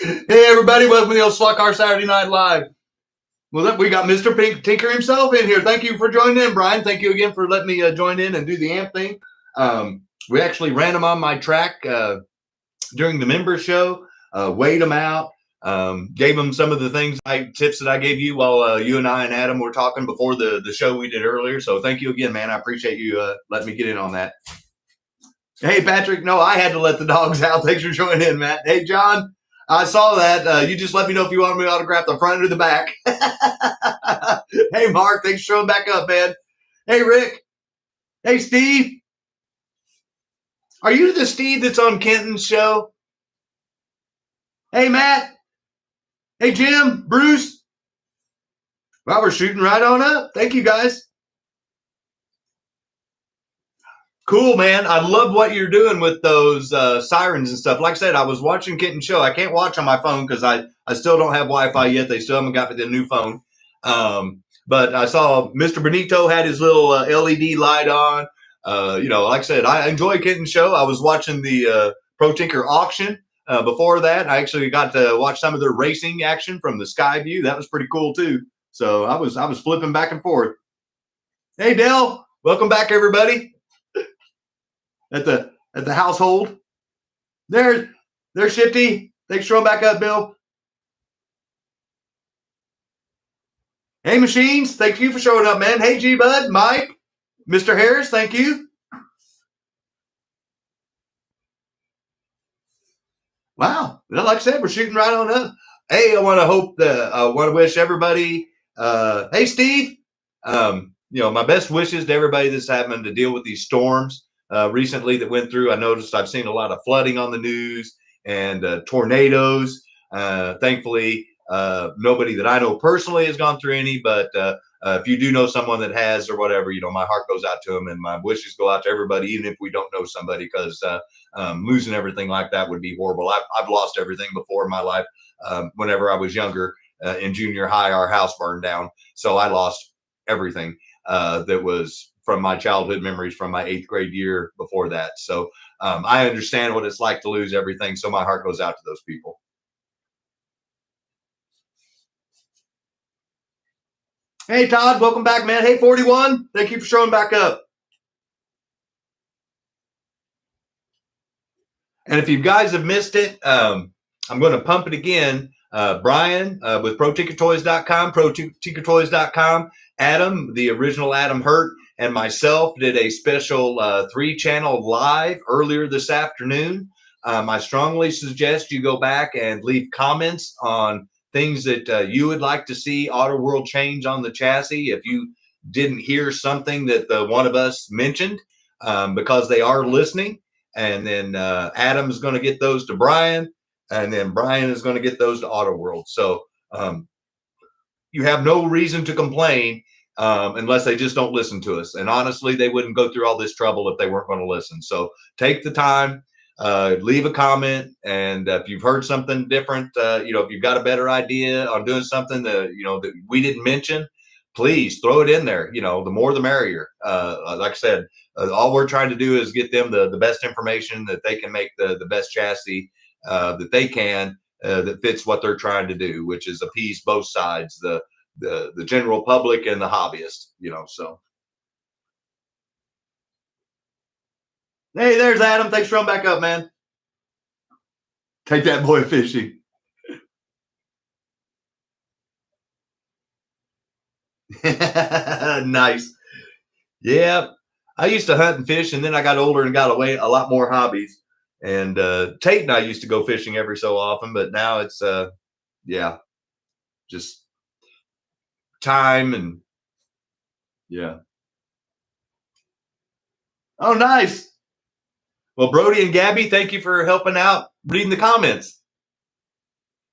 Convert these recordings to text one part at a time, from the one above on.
Hey, everybody, welcome to the old SLOTCAR Saturday Night Live. Well, we got Mr. Pink Tinker himself in here. Thank you for joining in, Brian. Thank you again for letting me join in and do the amp thing. We actually ran him on my track during the member show, weighed him out, gave him some of the tips that I gave you while you and I and Adam were talking before the show we did earlier. So thank you again, man. I appreciate you letting me get in on that. Hey, Patrick. No, I had to let the dogs out. Thanks for joining in, Matt. Hey, John. I saw that. You just let me know if you want me to autograph the front or the back. Hey, Mark. Thanks for showing back up, man. Hey, Rick. Hey, Steve. Are you the Steve that's on Kenton's show? Hey, Matt. Hey, Jim. Bruce. Well, we're shooting right on up. Thank you, guys. Cool, man. I love what you're doing with those sirens and stuff. Like I said, I was watching Kenton's show. I can't watch on my phone because I still don't have Wi-Fi yet. They still haven't got me the new phone. But I saw Mr. Benito had his little LED light on. Like I said, I enjoy Kenton's show. I was watching the Pro Tinker auction before that. I actually got to watch some of their racing action from the sky view. That was pretty cool too. So I was flipping back and forth. Hey, Dell, welcome back, everybody. At the household. There's Shifty. Thanks for showing back up, Bill. Hey, Machines. Thank you for showing up, man. Hey, G-Bud, Mike, Mr. Harris, thank you. Wow. Well, like I said, we're shooting right on up. Hey, I want to wish everybody, hey, Steve, my best wishes to everybody that's having to deal with these storms. Recently that went through. I noticed I've seen a lot of flooding on the news and tornadoes. Thankfully, nobody that I know personally has gone through any, but if you do know someone that has or whatever, my heart goes out to them and my wishes go out to everybody, even if we don't know somebody, because losing everything like that would be horrible. I've lost everything before in my life. Whenever I was younger in junior high, our house burned down. So I lost everything that was from my childhood memories from my 8th grade year before that. So I understand what it's like to lose everything. So my heart goes out to those people. Hey, Todd, welcome back, man. Hey, 41, thank you for showing back up. And if you guys have missed it, I'm going to pump it again. Brian with ProTinkerToys.com, ProTinkerToys.com, Adam, the original Adam Hurt, and myself did a special 3-channel live earlier this afternoon. I strongly suggest you go back and leave comments on things that you would like to see Auto World change on the chassis. If you didn't hear something that one of us mentioned, because they are listening. And then Adam's going to get those to Brian. And then Brian is going to get those to Auto World. So you have no reason to complain unless they just don't listen to us. And honestly, they wouldn't go through all this trouble if they weren't going to listen. So take the time, leave a comment. And if you've heard something different, if you've got a better idea on doing something that we didn't mention, please throw it in there. The more the merrier. Like I said, all we're trying to do is get them the best information that they can make the best chassis that they can that fits what they're trying to do, which is appease both sides, the general public and the hobbyist. So hey, there's Adam. Thanks for coming back up, man. Take that boy fishing. Nice. Yeah, I used to hunt and fish, and then I got older and got away a lot more hobbies. And Tate and I used to go fishing every so often, but now it's just time and yeah. Oh, nice. Well, Brody and Gabby, thank you for helping out reading the comments.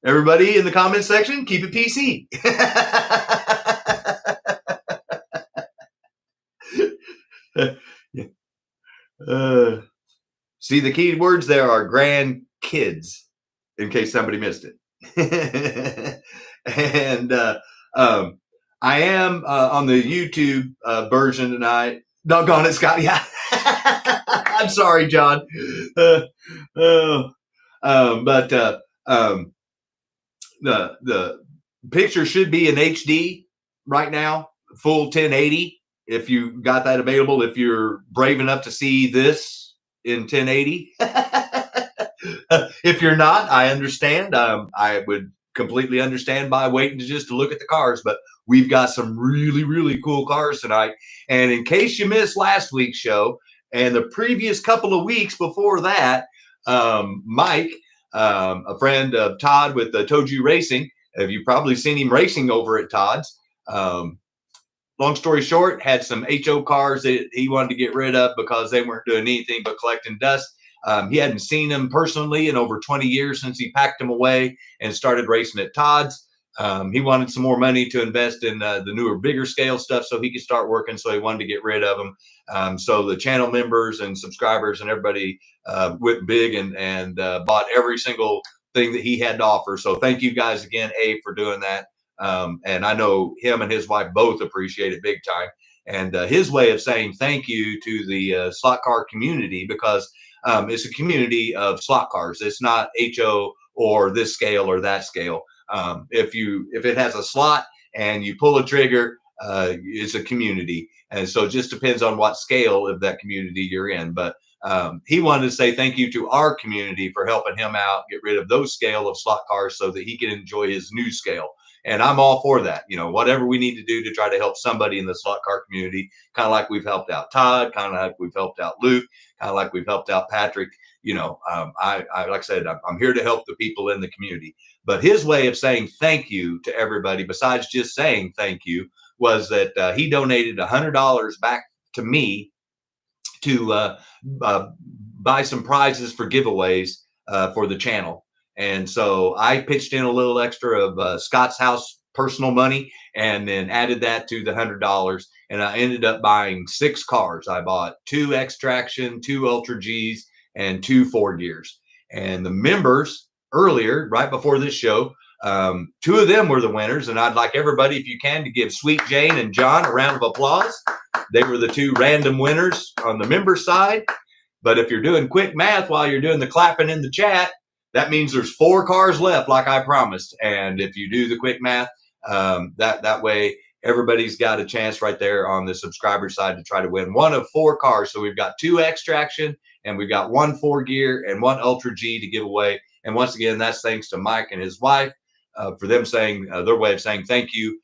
Everybody in the comments section, keep it PC. See, the key words there are grandkids, in case somebody missed it. And I am on the YouTube version tonight. Doggone it, Scott. Yeah. I'm sorry, John. the picture should be in HD right now, full 1080. If you got that available, if you're brave enough to see this in 1080. If you're not, I understand. I would completely understand by waiting to look at the cars, but we've got some really, really cool cars tonight. And in case you missed last week's show and the previous couple of weeks before that, Mike, a friend of Todd with Toju Racing, have you probably seen him racing over at Todd's? Long story short, had some HO cars that he wanted to get rid of because they weren't doing anything but collecting dust. He hadn't seen them personally in over 20 years since he packed them away and started racing at Todd's. He wanted some more money to invest in the newer, bigger scale stuff so he could start working. So he wanted to get rid of them. So the channel members and subscribers and everybody went big and bought every single thing that he had to offer. So thank you guys again, for doing that. And I know him and his wife both appreciate it big time. And his way of saying thank you to the slot car community, because it's a community of slot cars. It's not HO or this scale or that scale. If it has a slot and you pull a trigger, it's a community. And so it just depends on what scale of that community you're in. But he wanted to say thank you to our community for helping him out, get rid of those scale of slot cars so that he can enjoy his new scale. And I'm all for that. You know, whatever we need to do to try to help somebody in the slot car community, kind of like we've helped out Todd, kind of like we've helped out Luke, kind of like we've helped out Patrick. You know, I like I said, I'm here to help the people in the community. But his way of saying thank you to everybody, besides just saying thank you, was that he donated $100 back to me to buy some prizes for giveaways for the channel. And so I pitched in a little extra of Scott's House personal money and then added that to the $100. And I ended up buying 6 cars. I bought 2 X-Traction, 2 Ultra Gs, and 2 4 gears. And the members earlier, right before this show, 2 of them were the winners. And I'd like everybody, if you can, to give Sweet Jane and John a round of applause. They were the 2 random winners on the member side. But if you're doing quick math while you're doing the clapping in the chat, that means there's 4 cars left, like I promised. And if you do the quick math, that way everybody's got a chance right there on the subscriber side to try to win 1 of 4 cars. So we've got 2 X-Traction and we've got 1 4 gear and 1 Ultra G to give away. And once again, that's thanks to Mike and his wife for them saying their way of saying thank you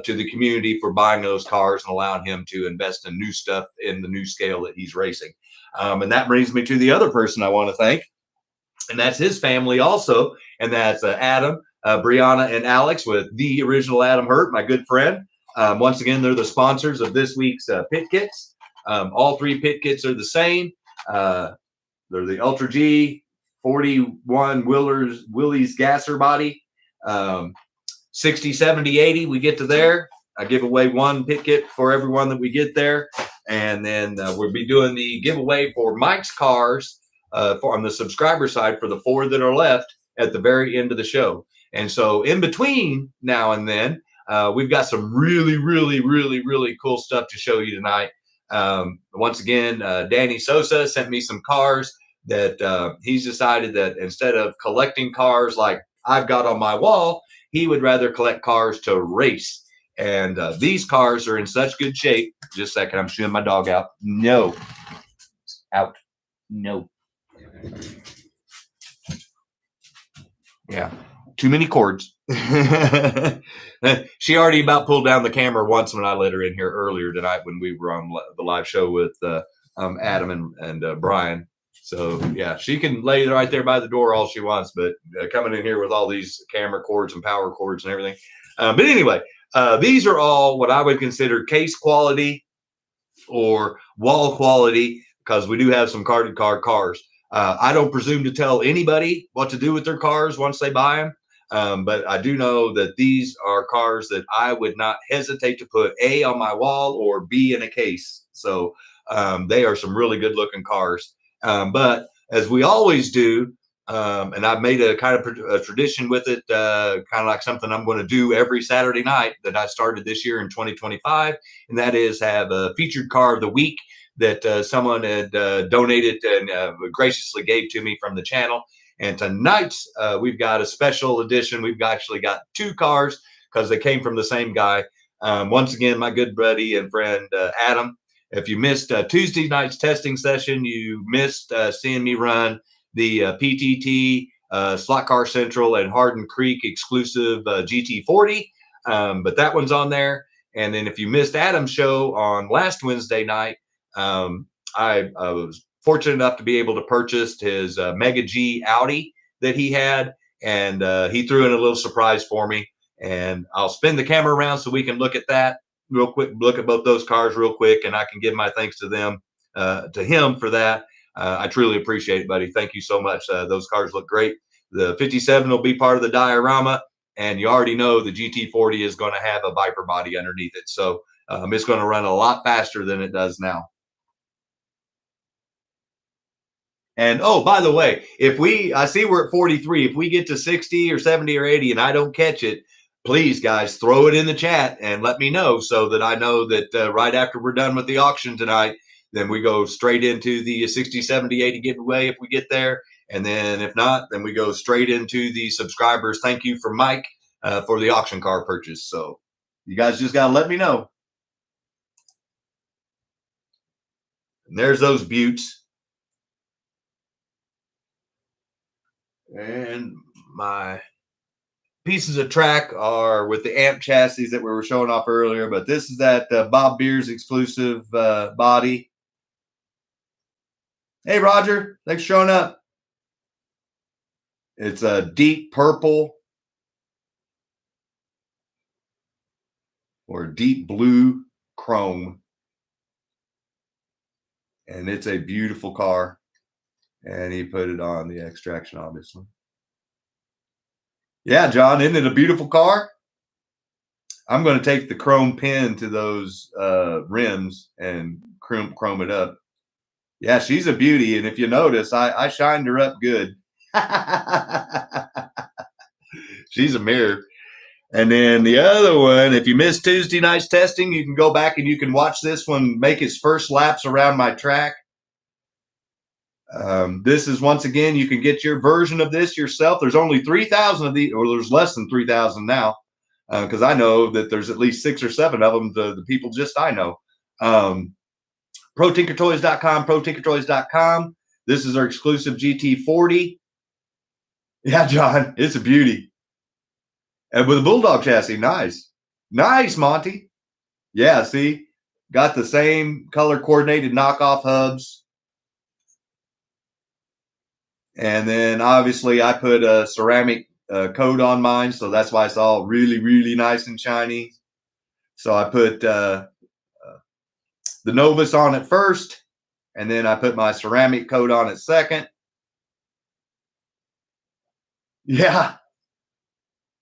to the community for buying those cars and allowing him to invest in new stuff in the new scale that he's racing. And that brings me to the other person I want to thank. And that's his family also. And that's Adam, Brianna, and Alex with the original Adam Hurt, my good friend. Once again, they're the sponsors of this week's pit kits. All 3 pit kits are the same. They're the Ultra G, 41 Willys gasser body, 60, 70, 80. We get to there. I give away 1 pit kit for everyone that we get there. And then we'll be doing the giveaway for Mike's cars on the subscriber side for the 4 that are left at the very end of the show. And so in between now and then, we've got some really, really, really, really cool stuff to show you tonight. Once again, Danny Sosa sent me some cars that he's decided that instead of collecting cars like I've got on my wall, he would rather collect cars to race. And these cars are in such good shape. Just a second, I'm shooing my dog out. No. Out. No. Yeah, too many cords. She already about pulled down the camera once when I let her in here earlier tonight when we were on the live show with Adam and Brian. So yeah, she can lay right there by the door all she wants, but coming in here with all these camera cords and power cords and everything. But anyway, these are all what I would consider case quality or wall quality, because we do have some carded cars. I don't presume to tell anybody what to do with their cars once they buy them. But I do know that these are cars that I would not hesitate to put A on my wall or B in a case. So they are some really good looking cars. But as we always do, and I've made a kind of a tradition with it, kind of like something I'm going to do every Saturday night that I started this year in 2025. And that is have a featured car of the week that someone had donated and graciously gave to me from the channel. And tonight's we've got a special edition. We've actually got 2 cars because they came from the same guy. Once again, my good buddy and friend Adam. If you missed Tuesday night's testing session, you missed seeing me run the PTT Slot Car Central and Hardin Creek exclusive GT40. But that one's on there. And then if you missed Adam's show on last Wednesday night, I was fortunate enough to be able to purchase his Mega G Audi that he had. And he threw in a little surprise for me. And I'll spin the camera around so we can look at that real quick, look at both those cars real quick, and I can give my thanks to them, to him for that. I truly appreciate it, buddy. Thank you so much. Those cars look great. The 57 will be part of the diorama, and you already know the GT40 is going to have a Viper body underneath it. So it's going to run a lot faster than it does now. And oh, by the way, I see we're at 43. If we get to 60 or 70 or 80 and I don't catch it, please, guys, throw it in the chat and let me know so that I know that right after we're done with the auction tonight, then we go straight into the 60, 70, 80 giveaway if we get there. And then if not, then we go straight into the subscribers. Thank you for Mike for the auction car purchase. So you guys just got to let me know. And there's those buttes. And my pieces of track are with the amp chassis that we were showing off earlier, but this is that Bob Beers exclusive body. Hey, Roger, thanks for showing up. It's a deep purple or deep blue chrome, and it's a beautiful car. And he put it on the extraction, obviously. Yeah, John, isn't it a beautiful car? I'm going to take the chrome pin to those rims and chrome it up. Yeah, she's a beauty. And if you notice, I shined her up good. She's a mirror. And then the other one, if you missed Tuesday night's testing, you can go back and you can watch this one make its first laps around my track. This is, once again, you can get your version of this yourself. There's only 3,000 of these, or there's less than 3,000 now, because I know that there's at least 6 or 7 of them, the people just I know. ProTinkerToys.com, ProTinkerToys.com. This is our exclusive GT40. Yeah, John, it's a beauty. And with a Bulldog chassis, nice. Nice, Monty. Yeah, see? Got the same color-coordinated knockoff hubs. And then obviously I put a ceramic coat on mine, so that's why it's all really, really nice and shiny. So I put the Novus on it first, and then I put my ceramic coat on it second. Yeah.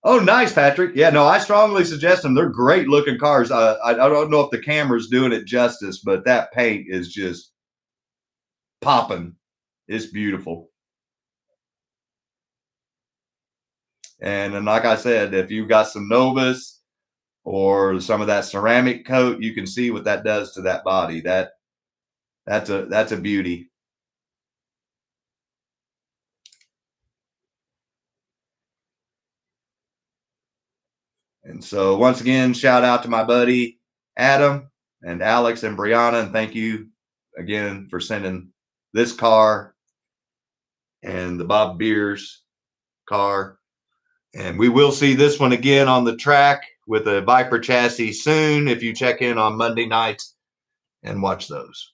Oh, nice, Patrick. Yeah, no, I strongly suggest them. They're great looking cars. I don't know if the camera's doing it justice, but that paint is just popping. It's beautiful. And then, like I said, if you've got some Novus or some of that ceramic coat, you can see what that does to that body. That's a beauty. And so once again, shout out to my buddy Adam and Alex and Brianna, and thank you again for sending this car and the Bob Beers car. And we will see this one again on the track with a Viper chassis soon if you check in on Monday nights and watch those.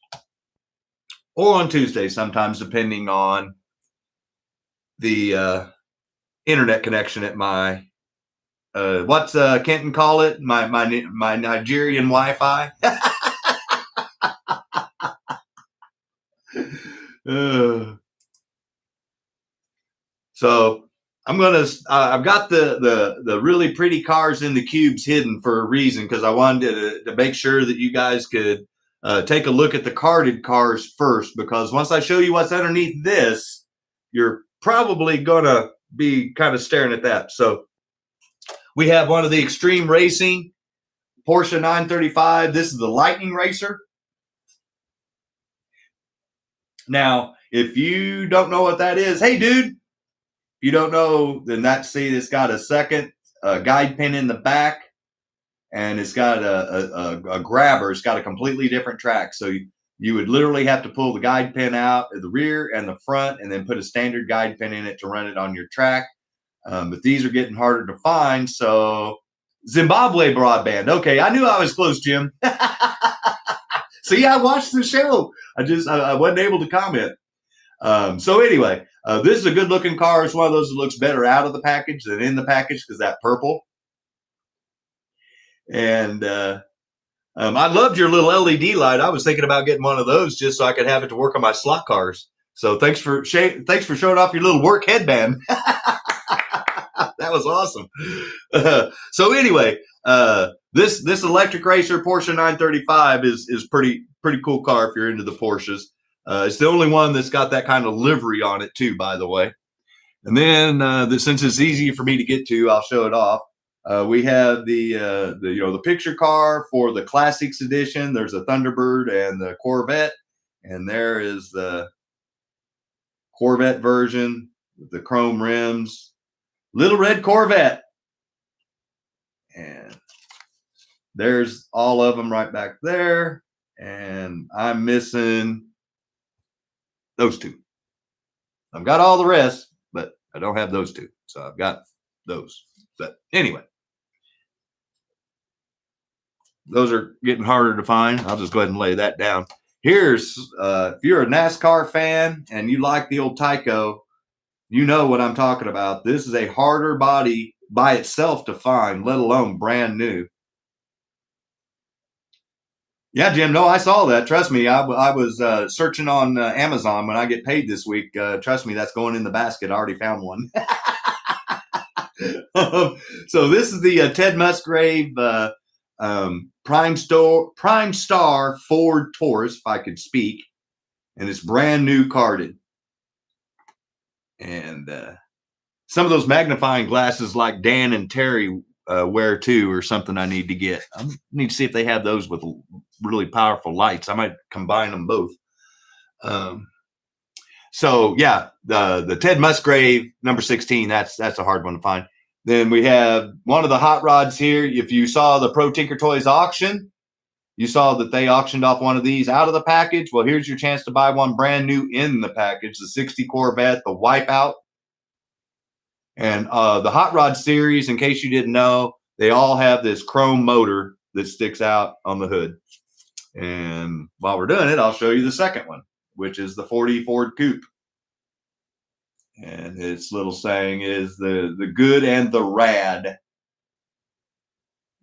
Or on Tuesday sometimes, depending on the internet connection at my, what's Kenton call it? My Nigerian Wi-Fi. So I've got the really pretty cars in the cubes hidden for a reason, because I wanted to make sure that you guys could take a look at the carded cars first, because once I show you what's underneath this, you're probably going to be kind of staring at that. So we have one of the Extreme Racing Porsche 935. This is the Lightning Racer. Now, if you don't know what that is, hey, dude, you don't know, then that seat, it's got a second guide pin in the back, and it's got a grabber. It's got a completely different track. So you would literally have to pull the guide pin out at the rear and the front, and then put a standard guide pin in it to run it on your track. But these are getting harder to find. So Zimbabwe broadband. Okay, I knew I was close, Jim. See, I watched the show. I wasn't able to comment. So anyway, this is a good looking car. It's one of those that looks better out of the package than in the package because that purple. And I loved your little LED light. I was thinking about getting one of those just so I could have it to work on my slot cars. So thanks for showing off your little work headband. That was awesome. So anyway, this electric racer Porsche 935 is pretty cool car if you're into the Porsches. It's the only one that's got that kind of livery on it too, by the way. And then since it's easy for me to get to, I'll show it off. We have the picture car for the Classics edition. There's a Thunderbird and the Corvette, and there is the Corvette version with the chrome rims. Little red Corvette. And there's all of them right back there. And I'm missing those two. I've got all the rest, but I don't have those two. So I've got those. But anyway, those are getting harder to find. I'll just go ahead and lay that down. Here's, if you're a NASCAR fan and you like the old TYCO, you know what I'm talking about. This is a harder body by itself to find, let alone brand new. Yeah, Jim, no, I saw that. Trust me, I was searching on Amazon when I get paid this week. Trust me, that's going in the basket. I already found one. So this is the Ted Musgrave Prime Star Ford Taurus, if I could speak. And it's brand new carded. And some of those magnifying glasses like Dan and Terry wear too, or something I need to get. I need to see if they have those with really powerful lights. I might combine them both. So yeah, the Ted Musgrave number 16, that's a hard one to find. Then we have one of the hot rods here. If you saw the Pro Tinker Toys auction, you saw that they auctioned off one of these out of the package. Well, here's your chance to buy one brand new in the package, the 60 Corvette, the Wipeout. And the Hot Rod series, in case you didn't know, they all have this chrome motor that sticks out on the hood. And while we're doing it, I'll show you the second one, which is the 40 Ford Coupe. And its little saying is the good and the rad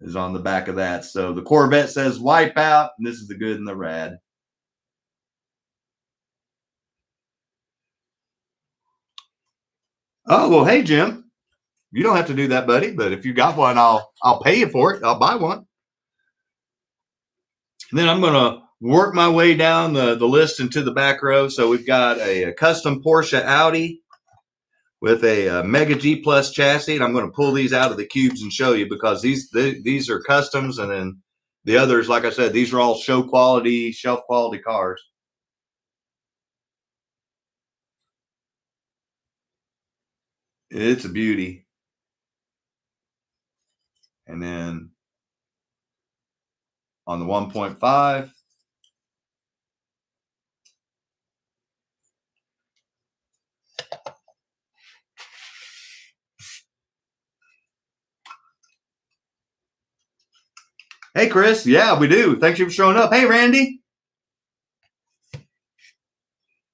is on the back of that. So the Corvette says Wipeout, and this is the good and the rad. Oh, well, hey, Jim, you don't have to do that, buddy. But if you got one, I'll pay you for it. I'll buy one. And then I'm going to work my way down the list into the back row. So we've got a custom Porsche Audi with a Mega G Plus chassis. And I'm going to pull these out of the cubes and show you, because these are customs. And then the others, like I said, these are all show quality, shelf quality cars. It's a beauty. And then on the 1.5, hey, Chris. Yeah, we do. Thank you for showing up. Hey, Randy.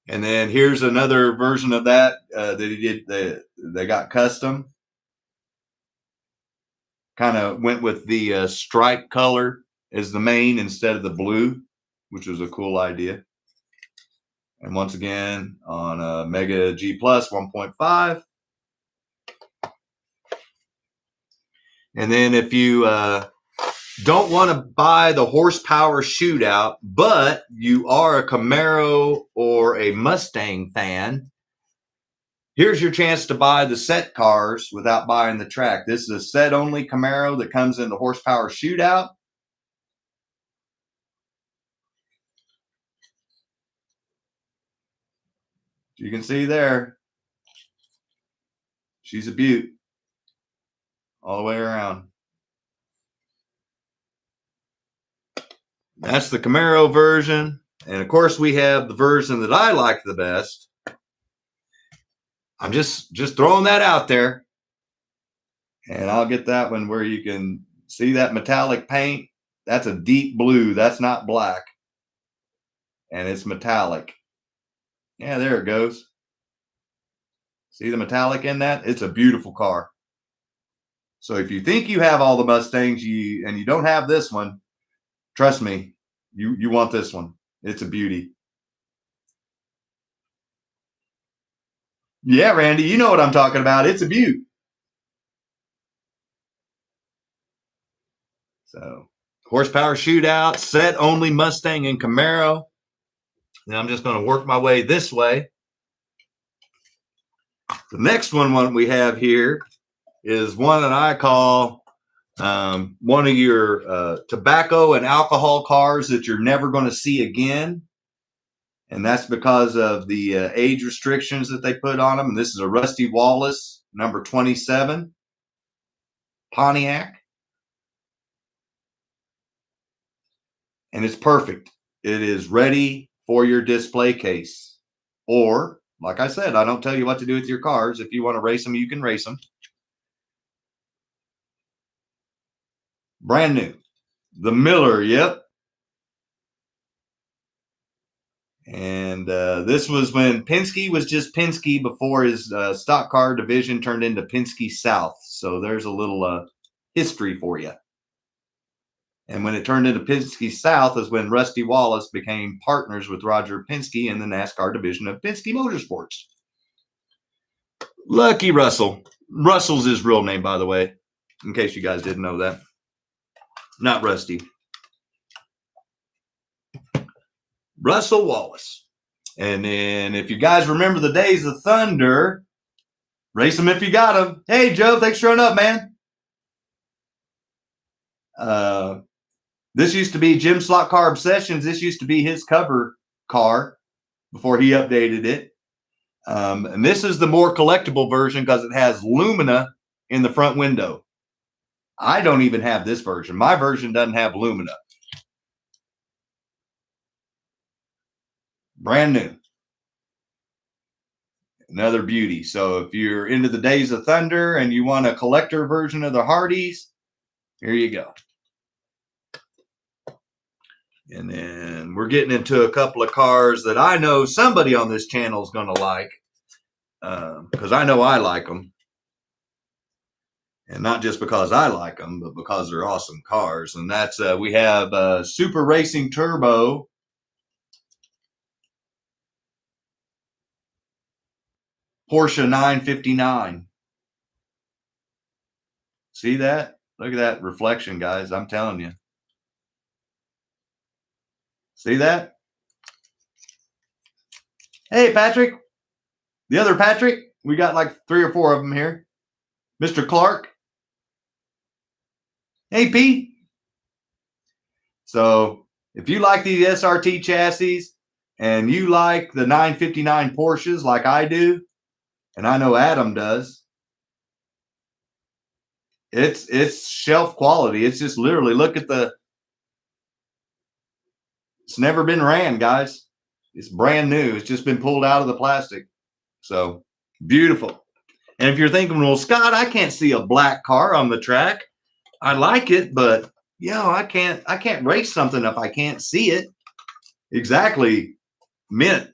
And then here's another version of that that he did. They got custom. Kind of went with the stripe color as the main instead of the blue, which was a cool idea. And once again, on a Mega G Plus 1.5. And then if you don't want to buy the horsepower shootout, but you are a Camaro or a Mustang fan, here's your chance to buy the set cars without buying the track. This is a set-only Camaro that comes in the horsepower shootout. You can see there, She's a beaut all the way around. That's the Camaro version. And of course, we have the version that I like the best. I'm just throwing that out there. And I'll get that one where you can see that metallic paint. That's a deep blue. That's not black. And it's metallic. Yeah, there it goes. See the metallic in that? It's a beautiful car. So if you think you have all the Mustangs and you don't have this one, trust me, you want this one. It's a beauty. Yeah, Randy, you know what I'm talking about. It's a beaut. So horsepower shootout, set only Mustang and Camaro. Now I'm just going to work my way this way. The next one we have here is one that I call one of your tobacco and alcohol cars that you're never going to see again. And that's because of the age restrictions that they put on them. And this is a Rusty Wallace, number 27, Pontiac. And it's perfect. It is ready for your display case. Or, like I said, I don't tell you what to do with your cars. If you want to race them, you can race them. Brand new. The Miller, yep. And this was when Penske was just Penske before his stock car division turned into Penske South. So there's a little history for you. And when it turned into Penske South is when Rusty Wallace became partners with Roger Penske in the NASCAR division of Penske Motorsports. Lucky Russell. Russell's his real name, by the way, in case you guys didn't know that. Not Rusty. Russell Wallace. And then if you guys remember the Days of Thunder, race them if you got them. Hey, Joe, thanks for showing up, man. This used to be Jim SLOTCAR Obsessions. This used to be his cover car before he updated it. And this is the more collectible version because it has Lumina in the front window. I don't even have this version. My version doesn't have Lumina. Brand new. Another beauty. So if you're into the Days of Thunder and you want a collector version of the Hardys, here you go. And then we're getting into a couple of cars that I know somebody on this channel is going to like, because I know I like them. And not just because I like them, but because they're awesome cars. And that's, we have Super Racing Turbo. Porsche 959. See that? Look at that reflection, guys. I'm telling you. See that? Hey, Patrick. The other Patrick. We got like 3 or 4 of them here. Mr. Clark. Hey, Pete. So if you like these SRT chassis and you like the 959 Porsches like I do, and I know Adam does, it's shelf quality. It's just literally, look at the, it's never been ran, guys. It's brand new. It's just been pulled out of the plastic. So beautiful. And if you're thinking, well, Scott, I can't see a black car on the track. I like it, but I can't race something if I can't see it. Exactly. Mint.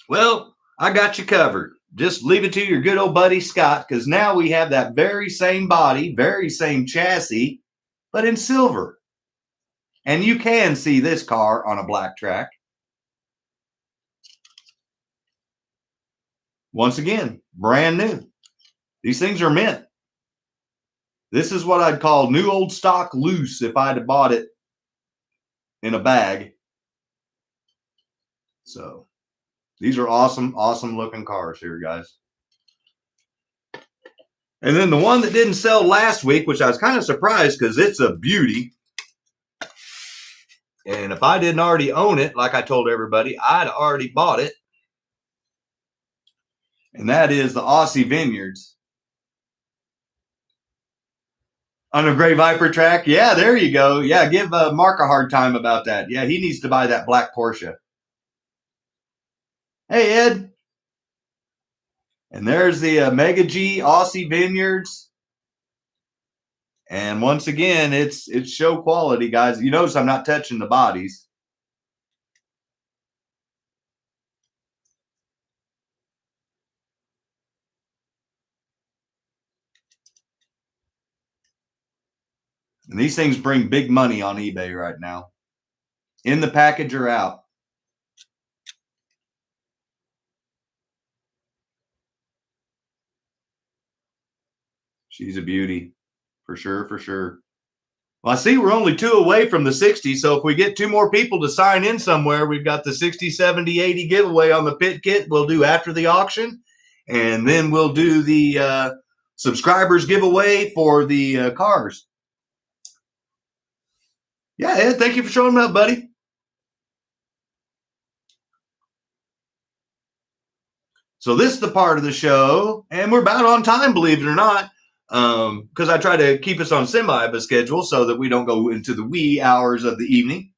Well, I got you covered. Just leave it to your good old buddy Scott, because now we have that very same body, very same chassis, but in silver. And you can see this car on a black track. Once again, brand new. These things are mint. This is what I'd call new old stock loose if I'd have bought it in a bag. So these are awesome, awesome looking cars here, guys. And then the one that didn't sell last week, which I was kind of surprised because it's a beauty. And if I didn't already own it, like I told everybody, I'd already bought it. And that is the Aussie Vineyards. On a gray Viper track? Yeah, there you go. Yeah, give Mark a hard time about that. Yeah, he needs to buy that black Porsche. Hey, Ed. And there's the Mega G Aussie Vineyards. And once again, it's show quality, guys. You notice I'm not touching the bodies. And these things bring big money on eBay right now. In the package or out. She's a beauty. For sure, for sure. Well, I see we're only 2 away from the 60, so if we get 2 more people to sign in somewhere, we've got the 60, 70, 80 giveaway on the pit kit we'll do after the auction, and then we'll do the subscribers giveaway for the cars. Yeah, Ed, thank you for showing up, buddy. So this is the part of the show, and we're about on time, believe it or not, because I try to keep us on semi of a schedule so that we don't go into the wee hours of the evening.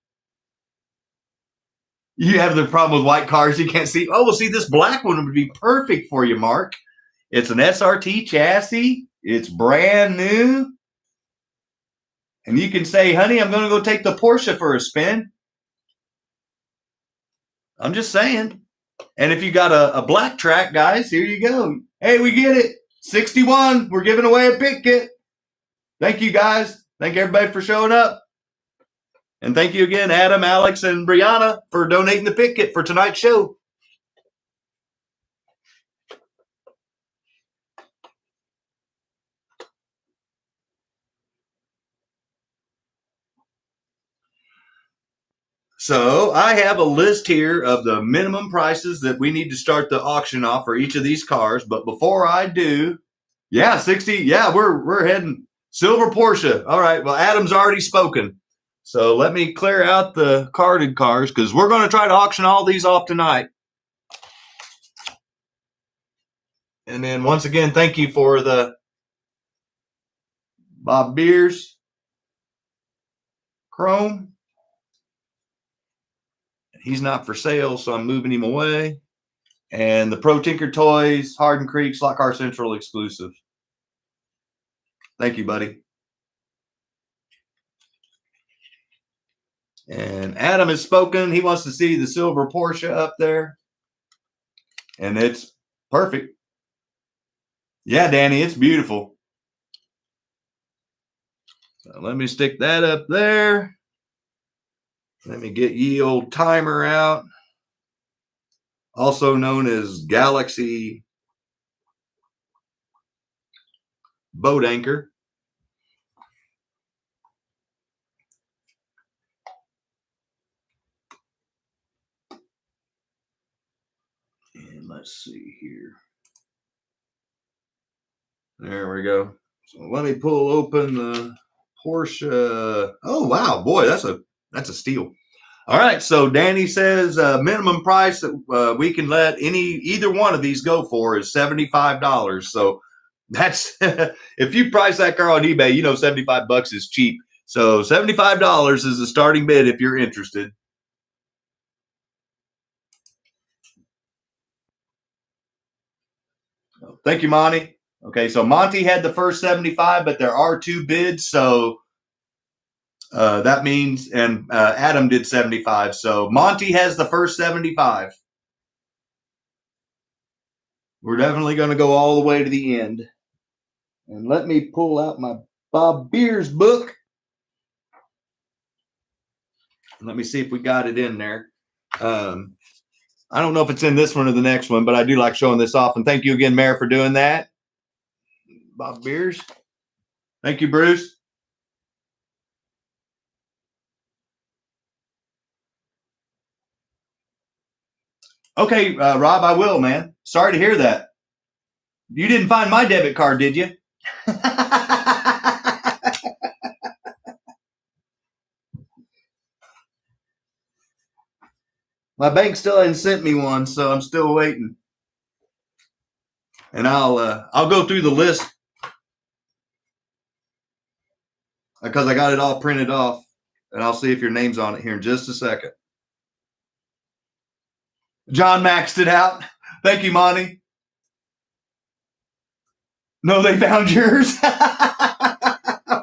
You have the problem with white cars you can't see. Oh, well, see, this black one would be perfect for you, Mark. It's an SRT chassis. It's brand new. And you can say, honey, I'm going to go take the Porsche for a spin. I'm just saying. And if you got a black track, guys, here you go. Hey, we get it. 61. We're giving away a pit kit. Thank you, guys. Thank everybody for showing up. And thank you again, Adam, Alex, and Brianna for donating the pit kit for tonight's show. So I have a list here of the minimum prices that we need to start the auction off for each of these cars. But before I do, yeah, 60. Yeah, we're heading silver Porsche. All right. Well, Adam's already spoken. So let me clear out the carded cars because we're going to try to auction all these off tonight. And then once again, thank you for the Bob Beers Chrome. He's not for sale, so I'm moving him away. And the Pro Tinker Toys, Hardin Creek, Slot Car Central exclusive. Thank you, buddy. And Adam has spoken. He wants to see the silver Porsche up there. And it's perfect. Yeah, Danny, it's beautiful. So let me stick that up there. Let me get ye old timer out. Also known as Galaxy Boat Anchor. And let's see here. There we go. So let me pull open the Porsche. Oh, wow. Boy, that's a steal. All right. So Danny says minimum price that we can let either one of these go for is $75. So that's if you price that car on eBay, you know $75 is cheap. So $75 is the starting bid if you're interested. Thank you, Monty. Okay, so Monty had the first 75, but there are 2 bids, so that means, and Adam did 75, so Monty has the first 75. We're definitely going to go all the way to the end. And let me pull out my Bob Beers book. Let me see if we got it in there. I don't know if it's in this one or the next one, but I do like showing this off. And thank you again, Mayor, for doing that. Bob Beers. Thank you, Bruce. Okay, Rob, I will, man. Sorry to hear that. You didn't find my debit card, did you? My bank still hasn't sent me one, so I'm still waiting. and I'll go through the list because I got it all printed off, and I'll see if your name's on it here in just a second. John maxed it out. Thank you, Monty. No, they found yours.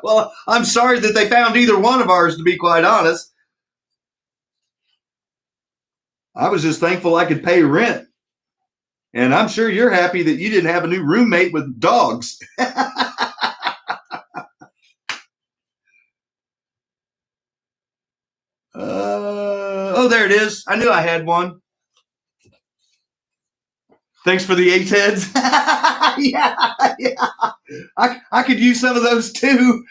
Well, I'm sorry that they found either one of ours, to be quite honest. I was just thankful I could pay rent. And I'm sure you're happy that you didn't have a new roommate with dogs. Oh, there it is. I knew I had one. Thanks for the 8 heads. yeah. I could use some of those too,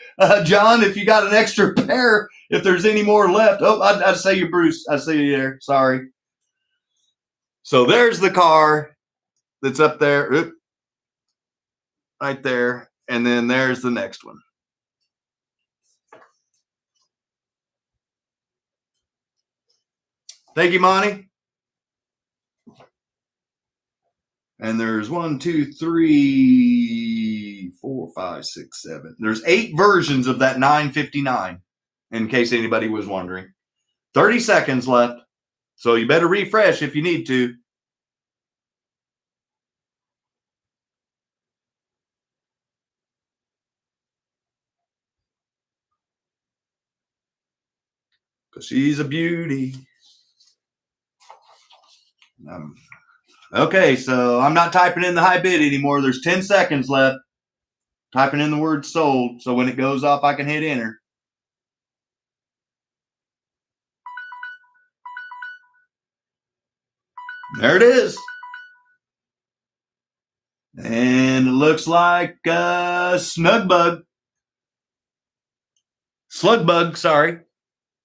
John, if you got an extra pair, if there's any more left. Oh, I say you, Bruce. I see you there. Sorry. So there's the car that's up there. Oop, right there. And then there's the next one. Thank you, Monty. And there's 1, 2, 3, 4, 5, 6, 7. There's 8 versions of that 959, in case anybody was wondering. 30 seconds left. So you better refresh if you need to. Because she's a beauty. Okay, so I'm not typing in the high bid anymore. There's 10 seconds left. Typing in the word sold. So when it goes off, I can hit enter. There it is. And it looks like Snugbug. Slugbug, sorry.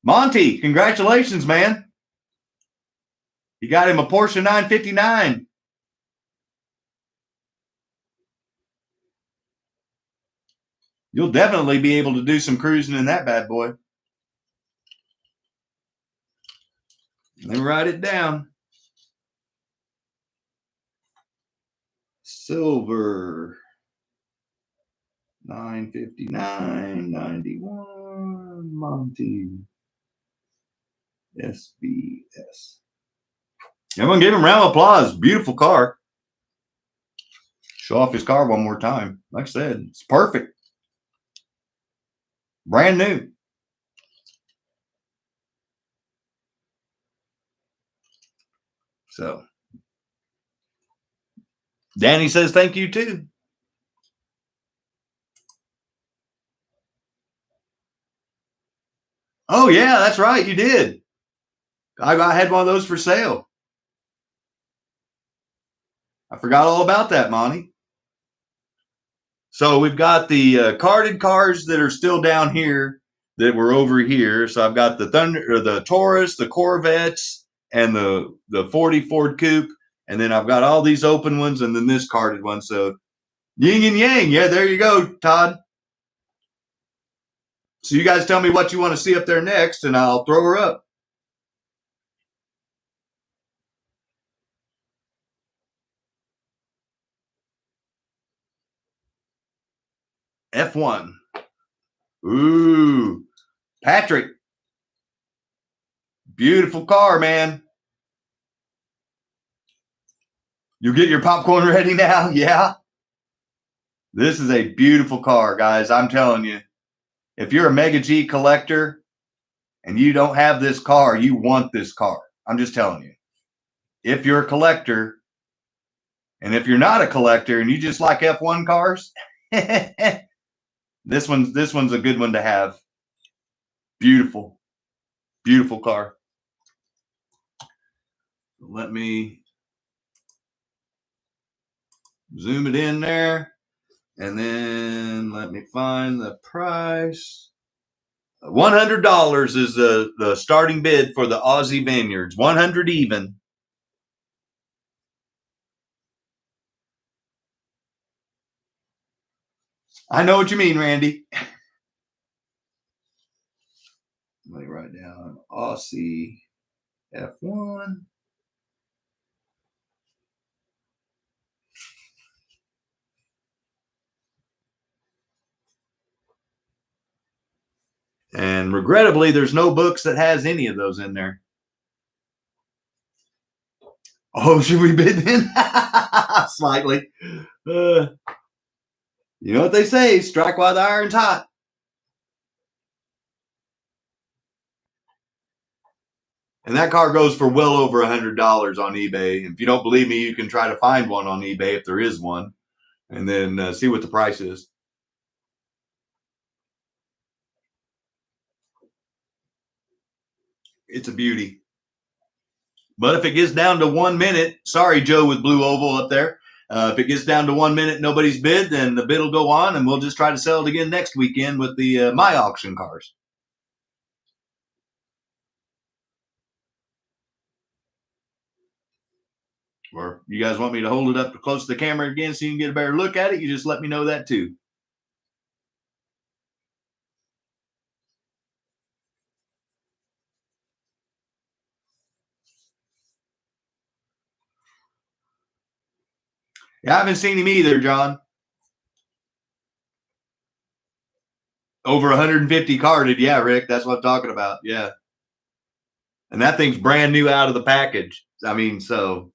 Monty, congratulations, man. You got him a Porsche 959. You'll definitely be able to do some cruising in that bad boy. Let me write it down. Silver 959 91 Monty SBS. Everyone give him a round of applause. Beautiful car. Show off his car one more time. Like I said, it's perfect. Brand new. So Danny says thank you too. Oh yeah, that's right. You did. I had one of those for sale. I forgot all about that, Monty. So we've got the carded cars that are still down here that were over here. So I've got the Thunder, or the Taurus, the Corvettes, and the 40 Ford Coupe, and then I've got all these open ones, and then this carded one. So yin and yang. Yeah, there you go, Todd. So you guys tell me what you want to see up there next, and I'll throw her up. F1. Ooh, Patrick. Beautiful car, man. You get your popcorn ready now? Yeah. This is a beautiful car, guys. I'm telling you. If you're a Mega G collector and you don't have this car, you want this car. I'm just telling you. If you're a collector, and if you're not a collector and you just like F1 cars, this one's a good one to have. Beautiful, beautiful car. Let me zoom it in there, and then let me find the price. $100 is the starting bid for the Aussie Vineyards. 100 even. I know what you mean, Randy. Let me write down Aussie F1. And regrettably, there's no books that has any of those in there. Oh, should we bid then? Slightly. You know what they say, strike while the iron's hot. And that car goes for well over $100 on eBay. If you don't believe me, you can try to find one on eBay if there is one, and then see what the price is. It's a beauty. But if it gets down to 1 minute, sorry, Joe with Blue Oval up there. If it gets down to 1 minute, nobody's bid, then the bid will go on, and we'll just try to sell it again next weekend with the my auction cars. Or you guys want me to hold it up close to the camera again so you can get a better look at it, you just let me know that too. Yeah, I haven't seen him either, John. Over 150 carded. Yeah, Rick, that's what I'm talking about. Yeah. And that thing's brand new out of the package. I mean, so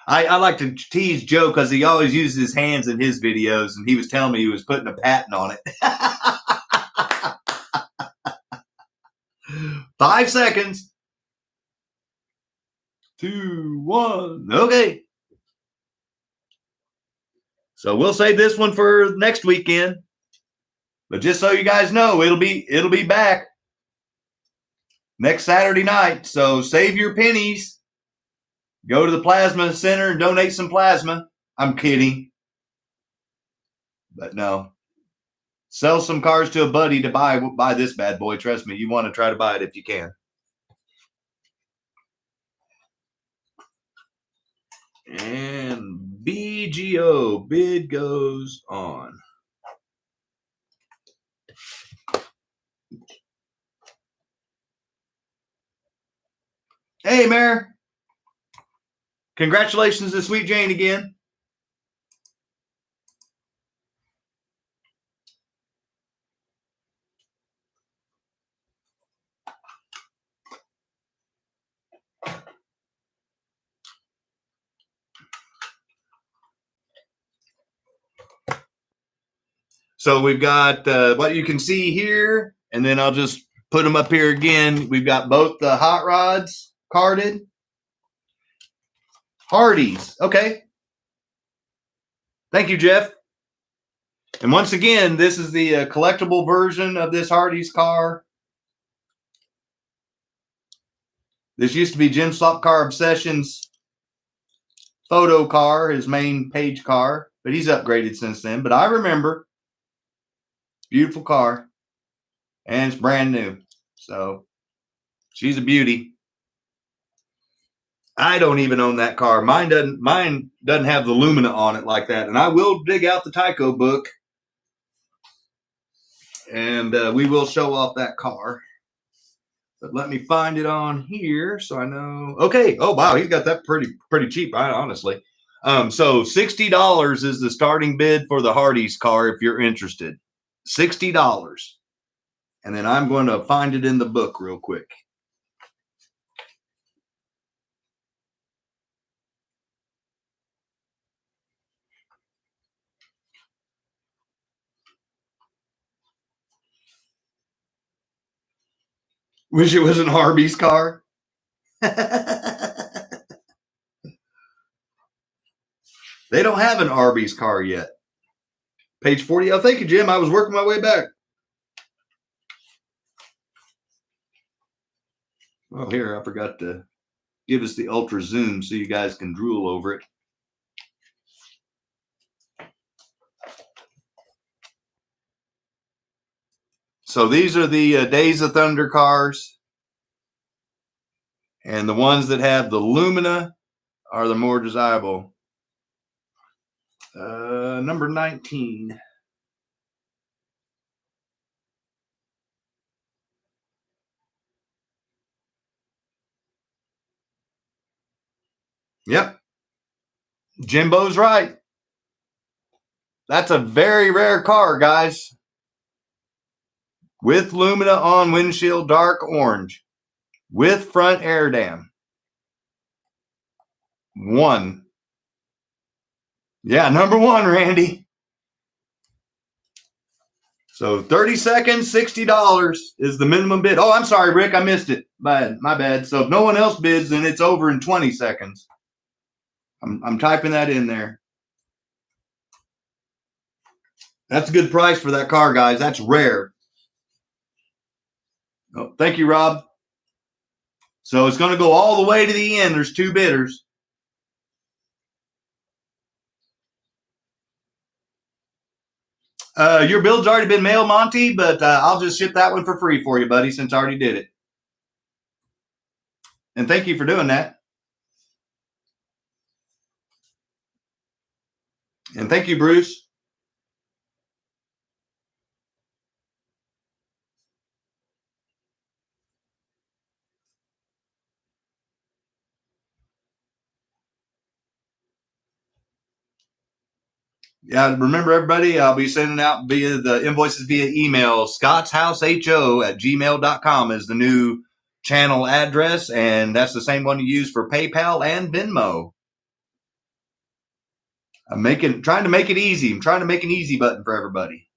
I like to tease Joe because he always uses his hands in his videos, and he was telling me he was putting a patent on it. 5 seconds. 2, 1. Okay. So we'll save this one for next weekend. But just so you guys know, it'll be back next Saturday night. So save your pennies. Go to the plasma center and donate some plasma. I'm kidding. But no. Sell some cars to a buddy to buy this bad boy. Trust me, you want to try to buy it if you can. And BGO, bid goes on. Hey, Mayor. Congratulations to Sweet Jane again. So we've got what you can see here, and then I'll just put them up here again. We've got both the hot rods carded. Hardee's. Okay. Thank you, Jeff. And once again, this is the collectible version of this Hardee's car. This used to be Jim SLOTCAR Obsession's photo car, his main page car, but he's upgraded since then. But I remember. Beautiful car. And it's brand new. So she's a beauty. I don't even own that car. Mine doesn't have the Lumina on it like that. And I will dig out the TYCO book. And we will show off that car. But let me find it on here so I know. Okay. Oh, wow. He got that pretty cheap, honestly. So $60 is the starting bid for the Hardee's car if you're interested. $60. And then I'm going to find it in the book real quick. Wish it was an Arby's car. They don't have an Arby's car yet. Page 40. Oh, thank you, Jim. I was working my way back. Well, here, I forgot to give us the ultra zoom so you guys can drool over it. So these are the Days of Thunder cars. And the ones that have the Lumina are the more desirable. Number 19. Yep. Jimbo's right. That's a very rare car, guys. with Lumina on windshield, dark orange, with front air dam. 1. Yeah, number 1, Randy. So 30 seconds, $60 is the minimum bid. Oh, I'm sorry, Rick, I missed it. My bad. So if no one else bids, then it's over in 20 seconds. I'm typing that in there. That's a good price for that car, guys. That's rare. Oh, thank you, Rob. So it's going to go all the way to the end. There's 2 bidders. Your bill's already been mailed, Monty, but I'll just ship that one for free for you, buddy, since I already did it. And thank you for doing that. And thank you, Bruce. Yeah, remember, everybody, I'll be sending out via the invoices via email. ScottsHouseHO@gmail.com is the new channel address, and that's the same one you use for PayPal and Venmo. I'm trying to make it easy. I'm trying to make an easy button for everybody.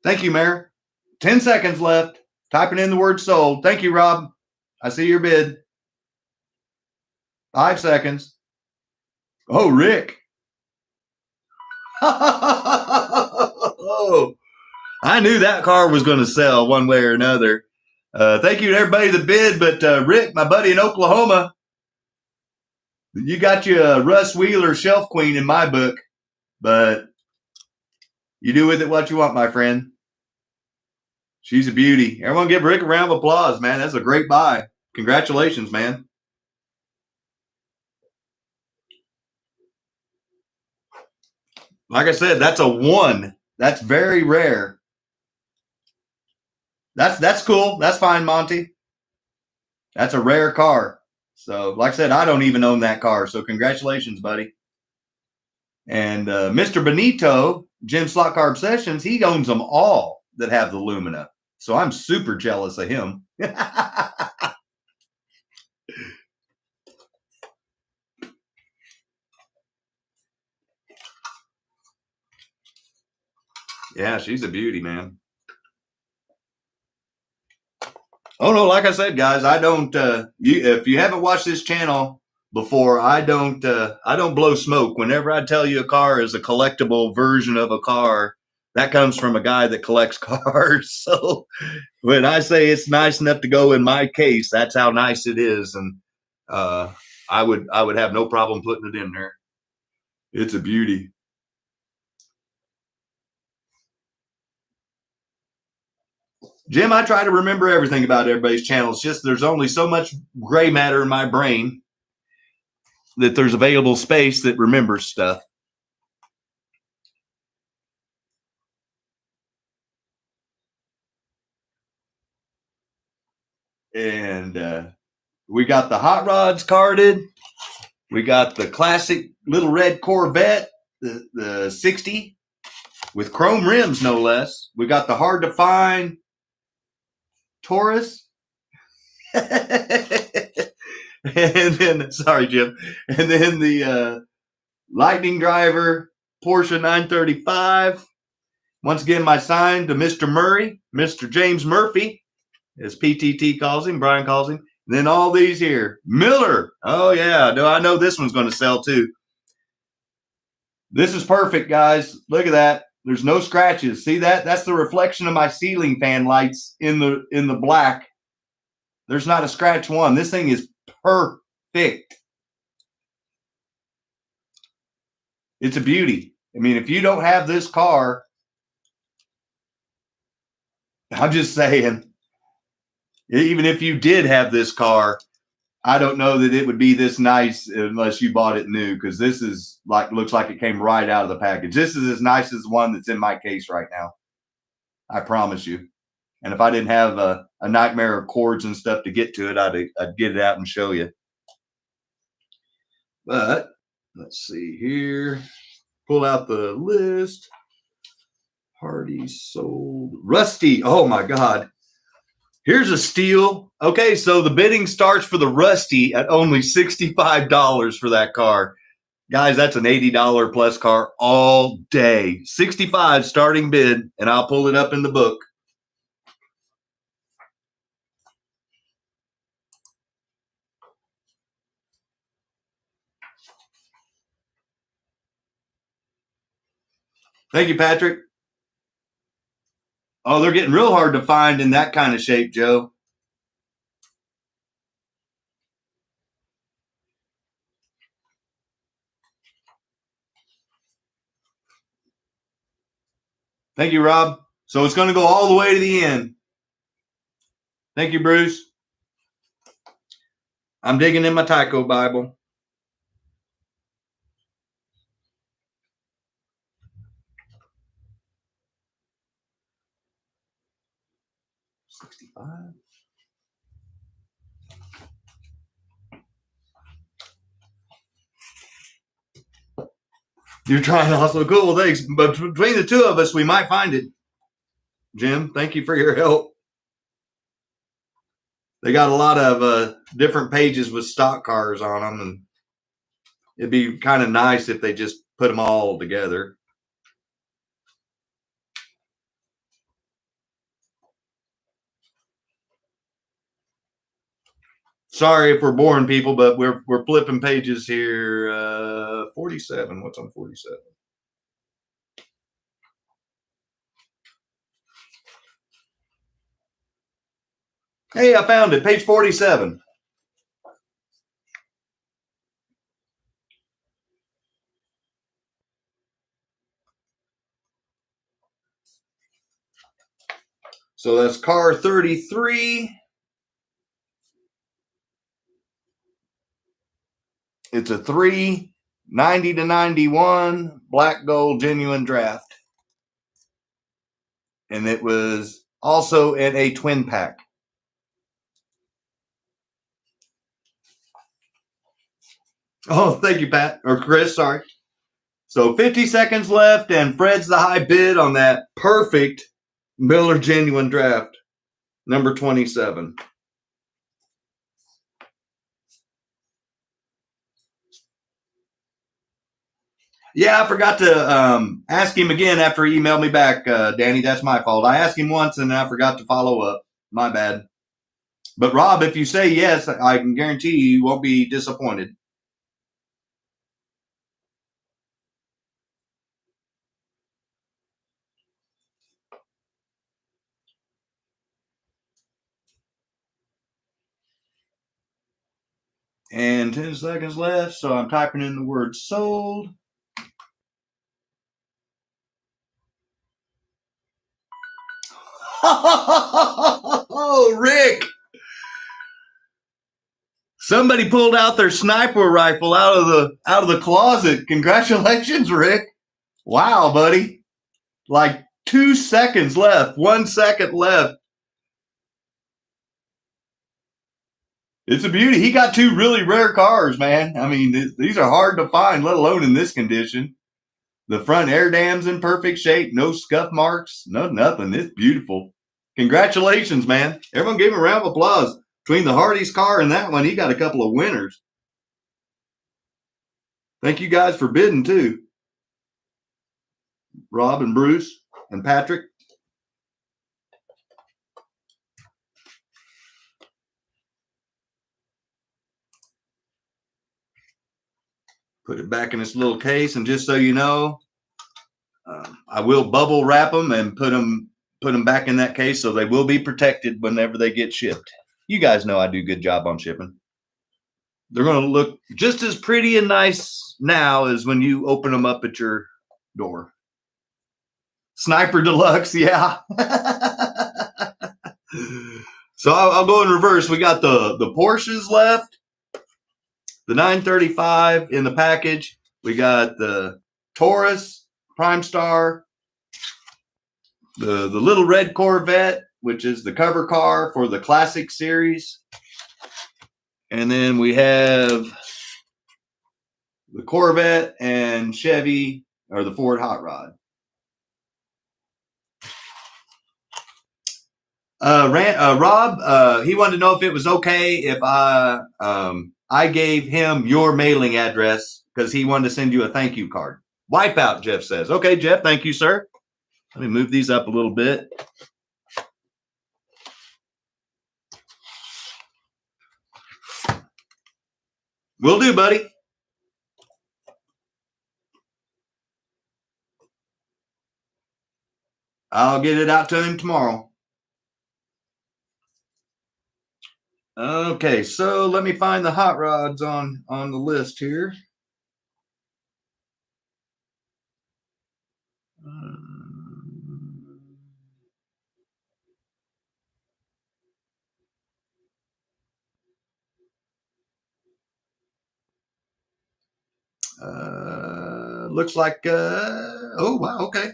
Thank you, Mayor. 10 seconds left. Typing in the word sold. Thank you, Rob. I see your bid. 5 seconds. Oh, Rick. Oh, I knew that car was going to sell one way or another. Thank you to everybody that bid, but Rick, my buddy in Oklahoma, you got you a Russ Wheeler Shelf Queen in my book, but you do with it what you want, my friend. She's a beauty. Everyone give Rick a round of applause, man. That's a great buy. Congratulations, man. Like I said, that's a 1. That's very rare. That's cool. That's fine, Monty. That's a rare car. So, like I said, I don't even own that car. So, congratulations, buddy. And Mr. Benito, Jim Slot Car Obsessions, he owns them all that have the Lumina. So, I'm super jealous of him. Yeah, she's a beauty, man. Oh no, like I said, guys, I don't. If you haven't watched this channel before, I don't blow smoke. Whenever I tell you a car is a collectible version of a car, that comes from a guy that collects cars. So when I say it's nice enough to go in my case, that's how nice it is, and I would have no problem putting it in there. It's a beauty. Jim, I try to remember everything about everybody's channel. It's just there's only so much gray matter in my brain that there's available space that remembers stuff. And we got the hot rods carded. We got the classic little red Corvette, the 60 with chrome rims, no less. We got the hard to find Taurus. And then, sorry, Jim. And then the Lightning Driver Porsche 935. Once again, my sign to Mr. Murray, Mr. James Murphy, as PTT calls him, Brian calls him. And then all these here. Miller. Oh, yeah. No, I know this one's going to sell too. This is perfect, guys. Look at that. There's no scratches. See that? That's the reflection of my ceiling fan lights in the black. There's not a scratch one. This thing is perfect. It's a beauty. I mean, if you don't have this car, I'm just saying, even if you did have this car, I don't know that it would be this nice unless you bought it new, because this is looks like it came right out of the package. This is as nice as the one that's in my case right now. I promise you. And if I didn't have a nightmare of cords and stuff to get to it, I'd get it out and show you. But let's see here. Pull out the list. Hardy sold. Rusty. Oh my God. Here's a steal. Okay, so the bidding starts for the Rusty at only $65 for that car. Guys, that's an $80 plus car all day. 65 starting bid, and I'll pull it up in the book. Thank you, Patrick. Oh, they're getting real hard to find in that kind of shape, Joe. Thank you, Rob. So it's going to go all the way to the end. Thank you, Bruce. I'm digging in my TYCO Bible. $65. You're trying also cool things, but between the two of us, we might find it. Jim, thank you for your help. They got a lot of different pages with stock cars on them, and it'd be kind of nice if they just put them all together. Sorry if we're boring people, but we're flipping pages here. 47. What's on 47? Hey, I found it. Page 47. So that's car 33. It's a 390 to 91 black gold genuine draft. And it was also in a twin pack. Oh, thank you, Pat. Or Chris, sorry. So 50 seconds left, and Fred's the high bid on that perfect Miller genuine draft, number 27. Yeah, I forgot to ask him again after he emailed me back, Danny. That's my fault. I asked him once, and I forgot to follow up. My bad. But Rob, if you say yes, I can guarantee you won't be disappointed. And 10 seconds left, so I'm typing in the word sold. Oh, Rick. Somebody pulled out their sniper rifle out of the closet. Congratulations, Rick. Wow, buddy. Like 2 seconds left, 1 second left. It's a beauty. He got two really rare cars, man. I mean, these are hard to find, let alone in this condition. The front air dam's in perfect shape, no scuff marks, nothing. It's beautiful. Congratulations, man. Everyone give him a round of applause. Between the Hardy's car and that one, he got a couple of winners. Thank you guys for bidding too. Rob and Bruce and Patrick. Put it back in its little case, and just so you know, I will bubble wrap them and put them back in that case, so they will be protected whenever they get shipped. You guys know I do a good job on shipping. They're going to look just as pretty and nice now as when you open them up at your door. Sniper Deluxe, yeah. So I'll go in reverse. We got the Porsches left. The 935 in the package. We got the Taurus, Prime Star, the little red Corvette, which is the cover car for the Classic Series. And then we have the Corvette and Chevy, or the Ford Hot Rod. Rob, he wanted to know if it was okay if I gave him your mailing address because he wanted to send you a thank you card. Wipeout, Jeff says. Okay, Jeff, thank you, sir. Let me move these up a little bit. Will do, buddy. I'll get it out to him tomorrow. Okay, so let me find the hot rods on the list here. Looks like, oh, wow, okay.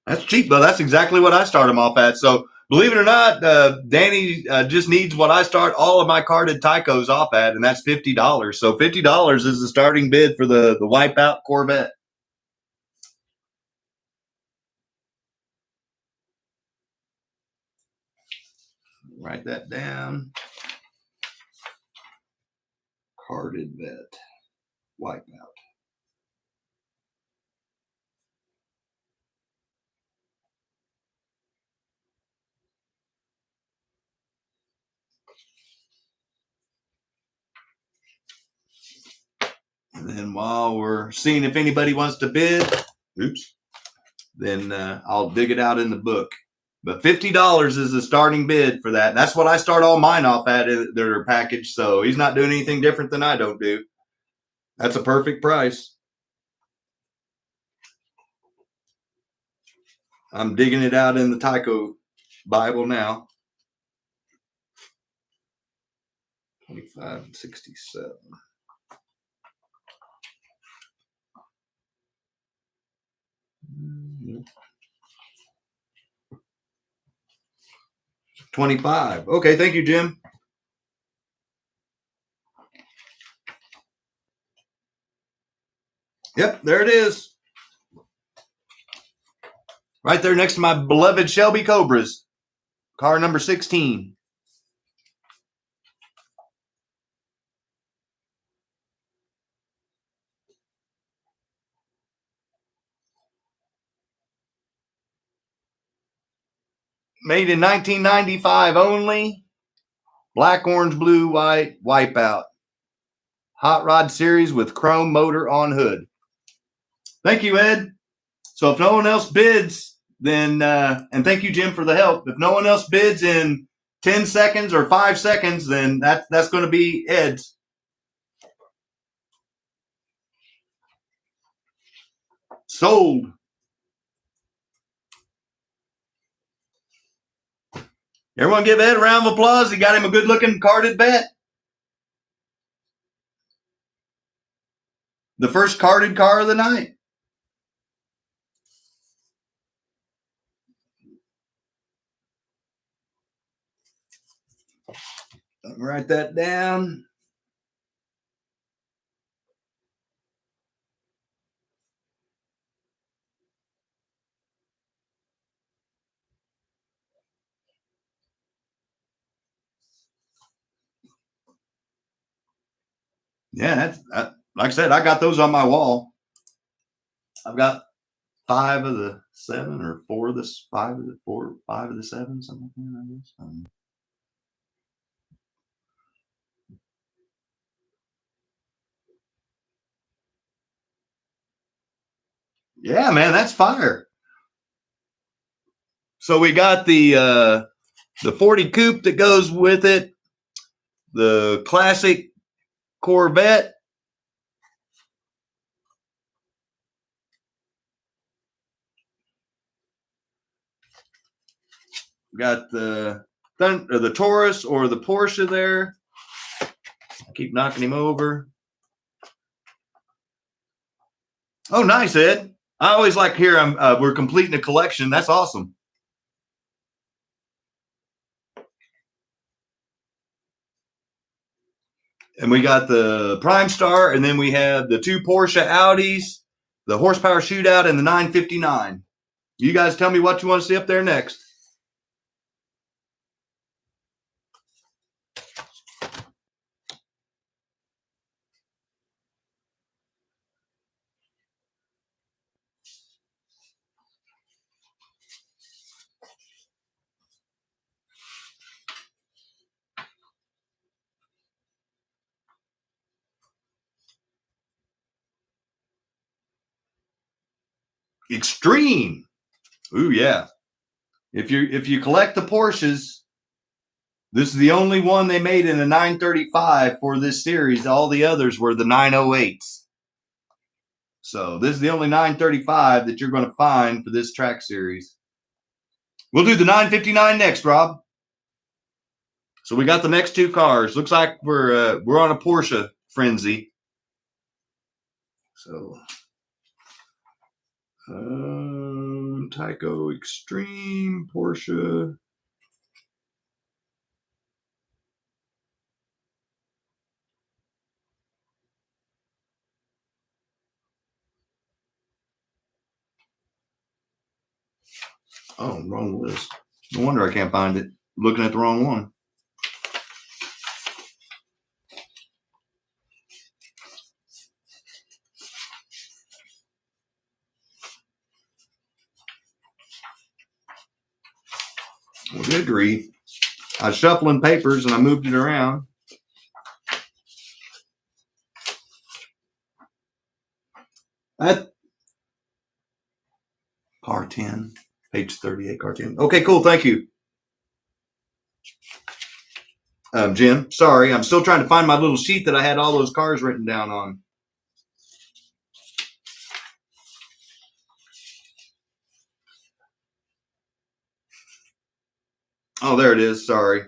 That's cheap, though. That's exactly what I start them off at. So believe it or not, Danny just needs what I start all of my carded TYCOs off at, and that's $50. So $50 is the starting bid for the Wipeout Corvette. Write that down. Carded vet. Wipeout. And then while we're seeing if anybody wants to bid, then I'll dig it out in the book. But $50 is the starting bid for that. That's what I start all mine off at, their package. So he's not doing anything different than I don't do. That's a perfect price. I'm digging it out in the TYCO Bible now. 25 and 67. Mm-hmm. 25. Okay, thank you, Jim. Yep, there it is. Right there next to my beloved Shelby Cobras. Car number 16. Made in 1995 only. Black, orange, blue, white, Wipeout. Hot rod series with chrome motor on hood. Thank you, Ed. So if no one else bids, then, and thank you, Jim, for the help. If no one else bids in 10 seconds or 5 seconds, then that's going to be Ed's. Sold. Everyone give Ed a round of applause. He got him a good-looking carded vet. The first carded car of the night. Write that down. Yeah, that's like I said, I got those on my wall. I've got 5 of the 7 or 4 of the 5 of the 4, 5 of the 7, something like that, I guess. Yeah, man, that's fire. So we got the 40 coupe that goes with it, the classic Corvette. We got the Taurus or the Porsche there. I keep knocking him over. Oh, nice, Ed. I always like here we're completing a collection. That's awesome. And we got the Prime Star, and then we have the 2 Porsche Audis, the Horsepower Shootout, and the 959. You guys tell me what you want to see up there next. Extreme. Ooh, yeah. If you collect the Porsches, this is the only one they made in a 935 for this series. All the others were the 908s. So this is the only 935 that you're going to find for this track series. We'll do the 959 next, Rob. So we got the next two cars. Looks like we're on a Porsche frenzy. So TYCO Extreme Porsche. Oh, wrong list. No wonder I can't find it. Looking at the wrong one. Well, good grief. I was shuffling papers and I moved it around. That car 10, page 38, car 10. Okay, cool. Thank you. Jim, sorry. I'm still trying to find my little sheet that I had all those cars written down on. Oh, there it is. Sorry.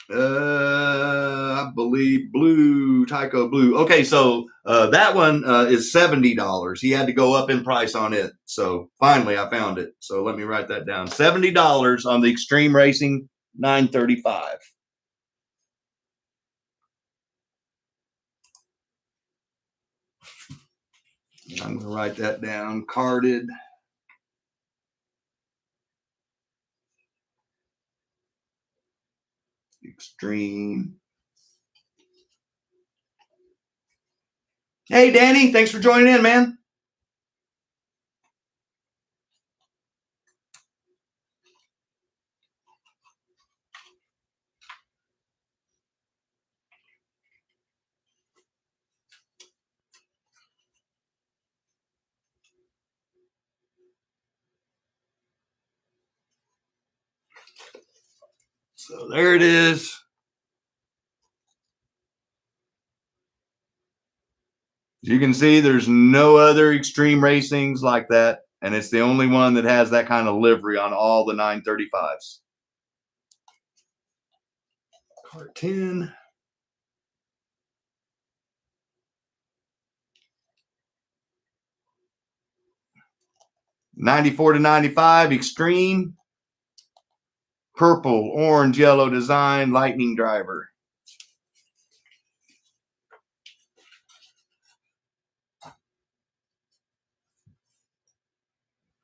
I believe blue, TYCO blue. Okay, so that one is $70. He had to go up in price on it. So finally I found it. So let me write that down. $70 on the Extreme Racing 935. I'm going to write that down. Carded. Extreme. Hey, Danny. Thanks for joining in, man. So there it is. As you can see, there's no other Extreme Racings like that. And it's the only one that has that kind of livery on all the 935s. Car 10. '94 to '95 Extreme. Purple, orange, yellow design, Lightning driver.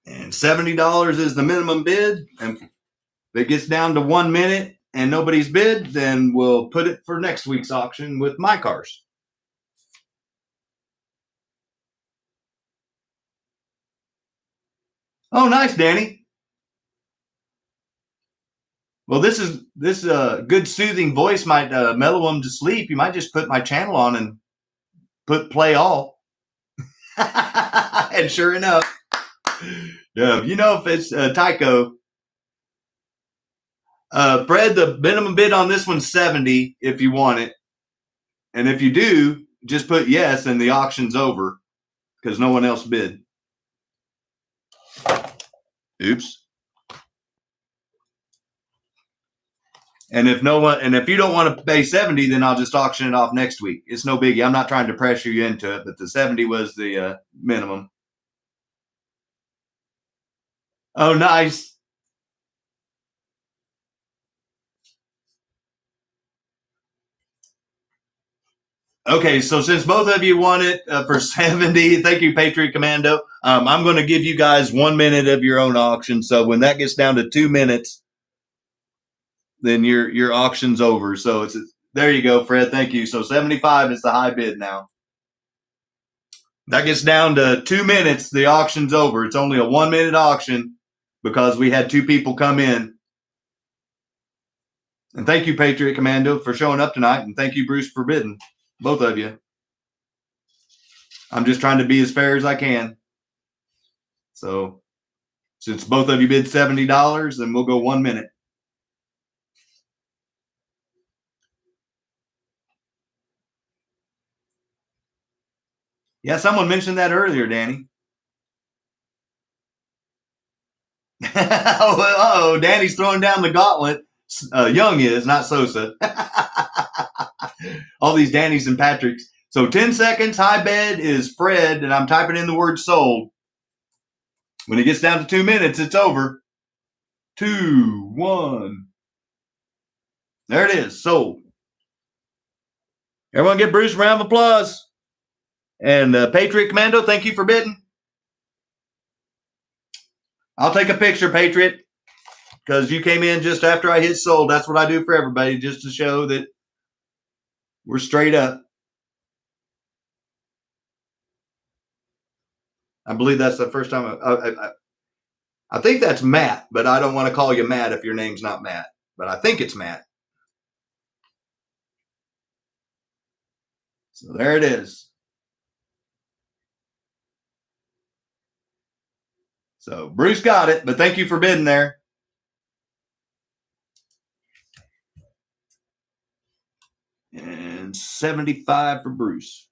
And $70 is the minimum bid. And if it gets down to 1 minute and nobody's bid, then we'll put it for next week's auction with my cars. Oh, nice, Danny. Well, this good soothing voice might mellow them to sleep. You might just put my channel on and put play all. And sure enough, you know, if it's TYCO, Fred, the minimum bid on this one's 70 if you want it. And if you do, just put yes and the auction's over because no one else bid. Oops. And if you don't want to pay 70, then I'll just auction it off next week. It's no biggie. I'm not trying to pressure you into it, but the 70 was the minimum. Oh, nice. Okay, so since both of you want it for 70, thank you, Patriot Commando. I'm going to give you guys 1 minute of your own auction. So when that gets down to 2 minutes, then your auction's over. So there you go, Fred. Thank you. So 75 is the high bid now. That gets down to 2 minutes. The auction's over. It's only a 1 minute auction because we had 2 people come in. And thank you, Patriot Commando, for showing up tonight. And thank you, Bruce, for bidding. Both of you. I'm just trying to be as fair as I can. So since both of you bid $70, then we'll go 1 minute. Yeah, someone mentioned that earlier, Danny. Oh, Danny's throwing down the gauntlet. Young is, not Sosa. All these Dannys and Patricks. So 10 seconds, high bid is Fred, and I'm typing in the word sold. When it gets down to 2 minutes, it's over. 2, 1. There it is, sold. Everyone give Bruce a round of applause. And Patriot Commando, thank you for bidding. I'll take a picture, Patriot, because you came in just after I hit sold. That's what I do for everybody, just to show that we're straight up. I believe that's the first time. I think that's Matt, but I don't want to call you Matt if your name's not Matt. But I think it's Matt. So there it is. So Bruce got it, but thank you for bidding there. And 75 for Bruce.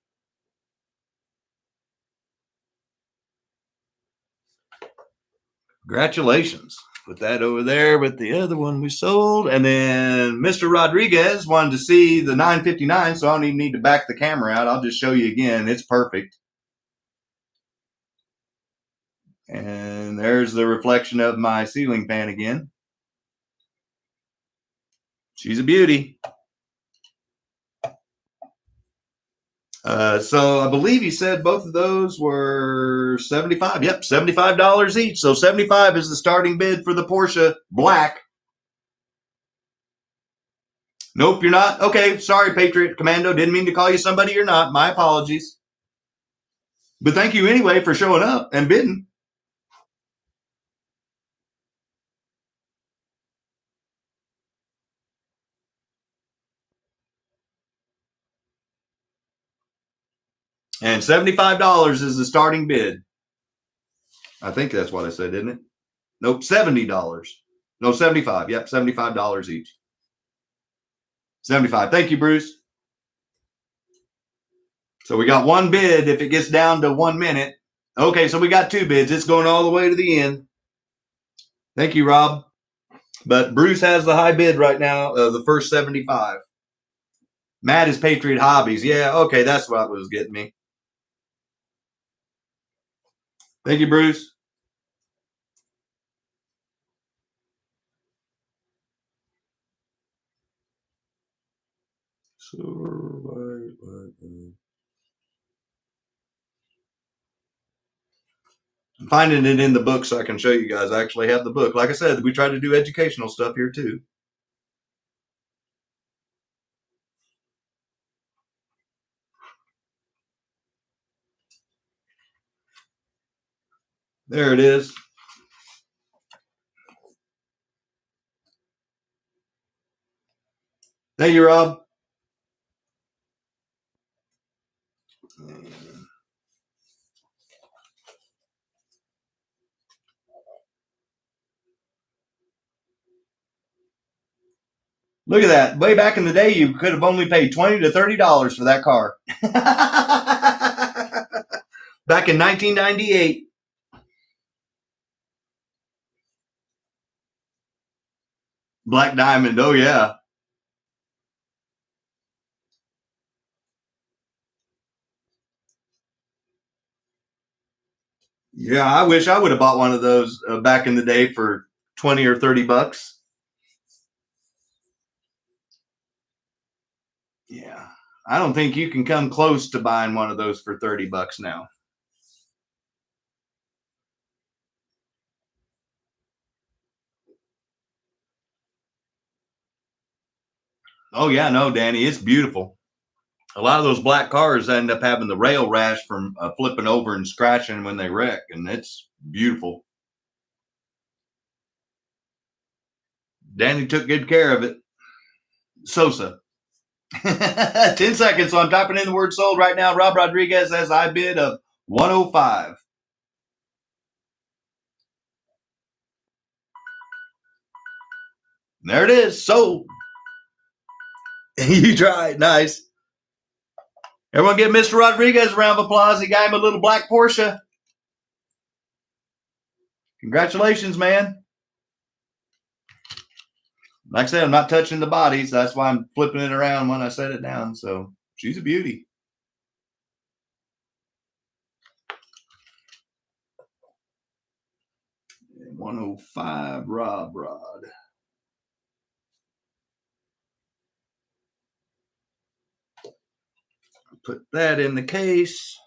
Congratulations. Put that over there with the other one we sold. And then Mr. Rodriguez wanted to see the 959, so I don't even need to back the camera out. I'll just show you again. It's perfect. And there's the reflection of my ceiling fan again. She's a beauty. So I believe he said both of those were 75. Yep, $75 each. So 75 is the starting bid for the Porsche Black. Nope, you're not. Okay, sorry, Patriot Commando. Didn't mean to call you somebody you're not. My apologies. But thank you anyway for showing up and bidding. And $75 is the starting bid. I think that's what I said, didn't it? Nope, $70. No, 75. Yep, $75 each. 75. Thank you, Bruce. So we got one bid if it gets down to 1 minute. Okay, so we got two bids. It's going all the way to the end. Thank you, Rob. But Bruce has the high bid right now, the first 75. Matt is Patriot Hobbies. Yeah, okay, that's what was getting me. Thank you, Bruce. I'm finding it in the book so I can show you guys. I actually have the book. Like I said, we try to do educational stuff here too. There it is. Thank you, Rob. Look at that. Way back in the day, you could have only paid $20 to $30 for that car. Back in 1998. Black Diamond. Oh, yeah. Yeah, I wish I would have bought one of those back in the day for 20 or 30 bucks. Yeah. I don't think you can come close to buying one of those for 30 bucks now. Oh, yeah, no, Danny, it's beautiful. A lot of those black cars end up having the rail rash from flipping over and scratching when they wreck, and it's beautiful. Danny took good care of it. Sosa. 10 seconds, so I'm typing in the word sold right now. Rob Rodriguez has I bid of 105. There it is. Sold. You tried. Nice. Everyone give Mr. Rodriguez a round of applause. He got him a little black Porsche. Congratulations, man. Like I said, I'm not touching the body, so that's why I'm flipping it around when I set it down. So she's a beauty. And 105 Rod. Put that in the case.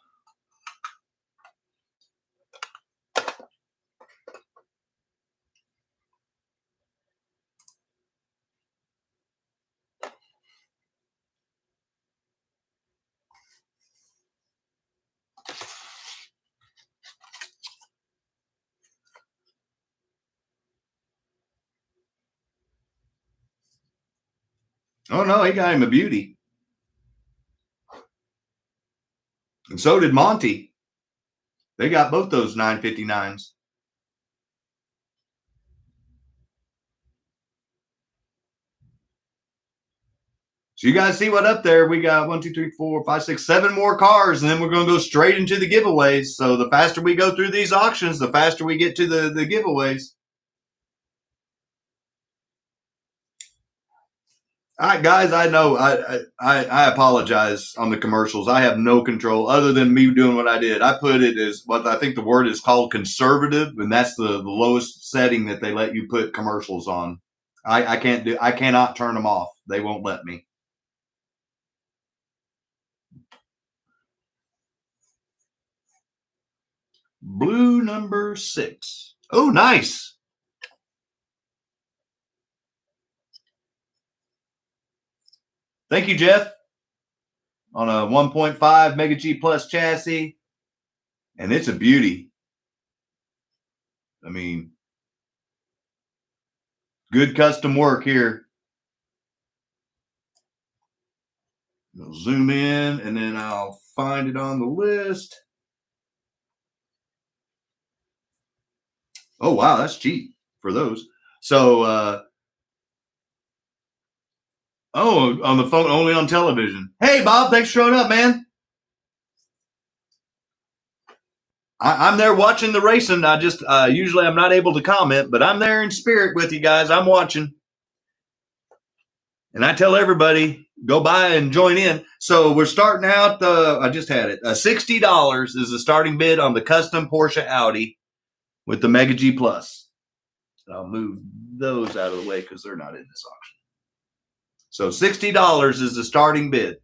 Oh, no, he got him a beauty. And so did Monty. They got both those 959s. So you guys see what up there? We got 1, 2, 3, 4, 5, 6, 7 more cars, and then we're going to go straight into the giveaways. So the faster we go through these auctions, the faster we get to the giveaways. All right, guys, I know I apologize on the commercials. I have no control other than me doing what I did. I put it as what I think the word is called conservative, and that's the lowest setting that they let you put commercials on. I cannot turn them off. They won't let me. Blue number 6. Oh, nice. Thank you, Jeff. On a 1.5 Mega G Plus chassis. And it's a beauty. I mean, good custom work here. I'll zoom in and then I'll find it on the list. Oh, wow, that's cheap for those. So, on the phone, only on television. Hey, Bob, thanks for showing up, man. I'm there watching the racing. I just, usually I'm not able to comment, but I'm there in spirit with you guys. I'm watching. And I tell everybody, go by and join in. So we're starting out, I just had it. $60 is the starting bid on the custom Porsche Audi with the Mega G Plus. I'll move those out of the way because they're not in this auction. So $60 is the starting bid.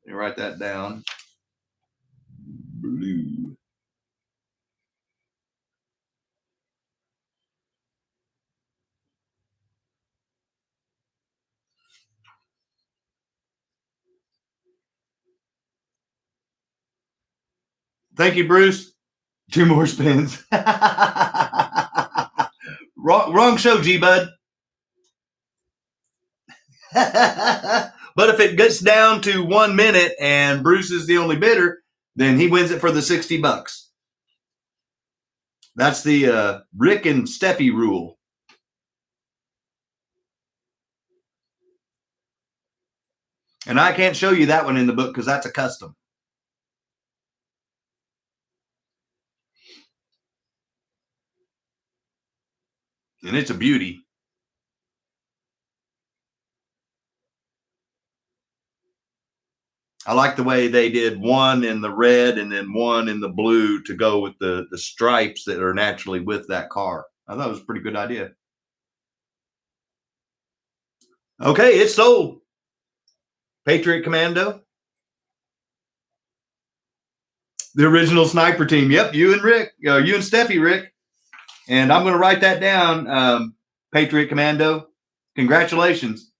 Let me write that down. Blue. Thank you, Bruce. 2 more spins. wrong show, G-Bud. But if it gets down to 1 minute and Bruce is the only bidder, then he wins it for the $60. That's the Rick and Steffi rule. And I can't show you that one in the book because that's a custom. And it's a beauty. I like the way they did one in the red and then one in the blue to go with the stripes that are naturally with that car. I thought it was a pretty good idea. Okay, it's sold. Patriot Commando. The original sniper team. Yep, you and Rick. You and Steffi, Rick. And I'm going to write that down, Patriot Commando. Congratulations.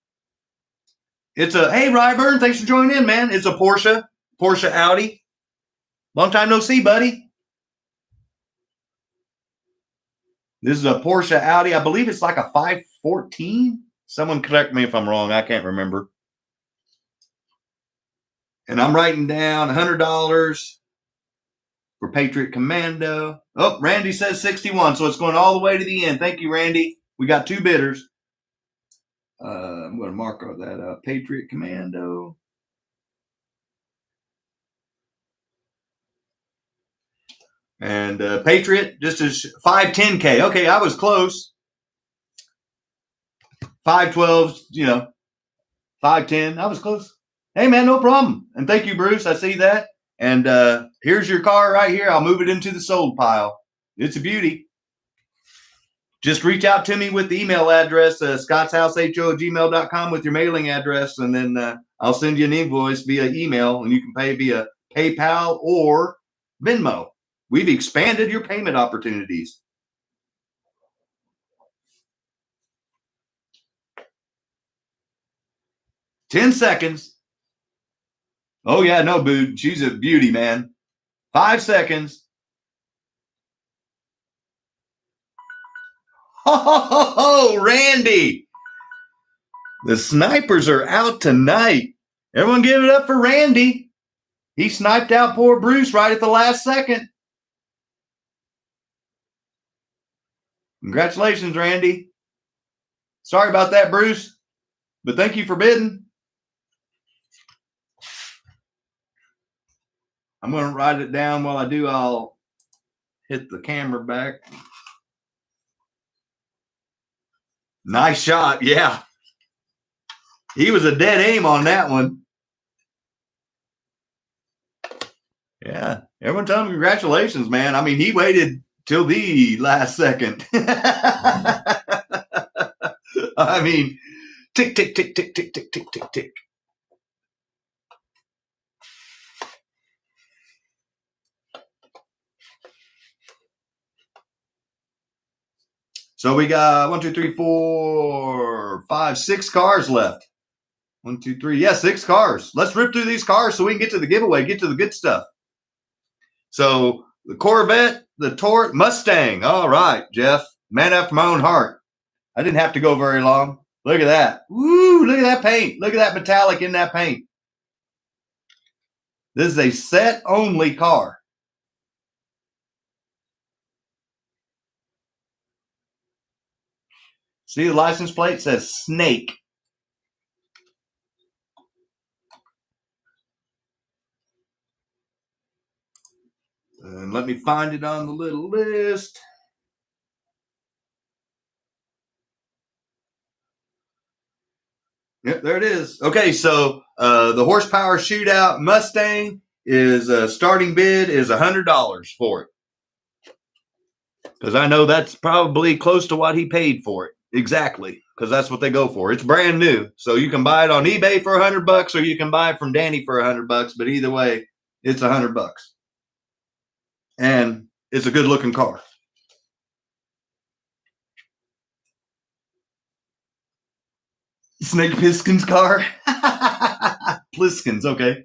It's a, hey, Ryburn, thanks for joining in, man. It's a Porsche Audi. Long time no see, buddy. This is a Porsche Audi. I believe it's like a 514. Someone correct me if I'm wrong. I can't remember. And I'm writing down $100 for Patriot Commando. Oh, Randy says 61, so it's going all the way to the end. Thank you, Randy. We got 2 bidders. I'm going to mark that Patriot Commando. And Patriot, just as 510K. Okay, I was close. 512, 510. I was close. Hey, man, no problem. And thank you, Bruce. I see that. And here's your car right here. I'll move it into the sold pile. It's a beauty. Just reach out to me with the email address, scottshouseho@gmail.com with your mailing address, and then I'll send you an invoice via email, and you can pay via PayPal or Venmo. We've expanded your payment opportunities. $10 seconds. Oh, yeah, no, boo. She's a beauty, man. 5 seconds. Oh, Randy. The snipers are out tonight. Everyone give it up for Randy. He sniped out poor Bruce right at the last second. Congratulations, Randy. Sorry about that, Bruce, but thank you for bidding. I'm going to write it down. While I do, I'll hit the camera back. Nice shot. Yeah. He was a dead aim on that one. Yeah. Everyone tell him congratulations, man. I mean, he waited till the last second. I mean, tick, tick, tick, tick, tick, tick, tick, tick, tick. So we got 1, 2, 3, 4, 5, 6 cars left. 1, 2, 3. Yeah, 6 cars. Let's rip through these cars so we can get to the giveaway, get to the good stuff. So the Corvette, the Torque, Mustang. All right, Jeff. Man after my own heart. I didn't have to go very long. Look at that. Woo, look at that paint. Look at that metallic in that paint. This is a set-only car. See, the license plate says Snake. And let me find it on the little list. Yep, there it is. Okay, so the horsepower shootout Mustang is starting bid is $100 for it. Because I know that's probably close to what he paid for it. Exactly, because that's what they go for. It's brand new, so you can buy it on eBay for $100, or you can buy it from Danny for $100. But either way, it's $100, and it's a good-looking car. Snake Plissken's car. Plissken's, okay.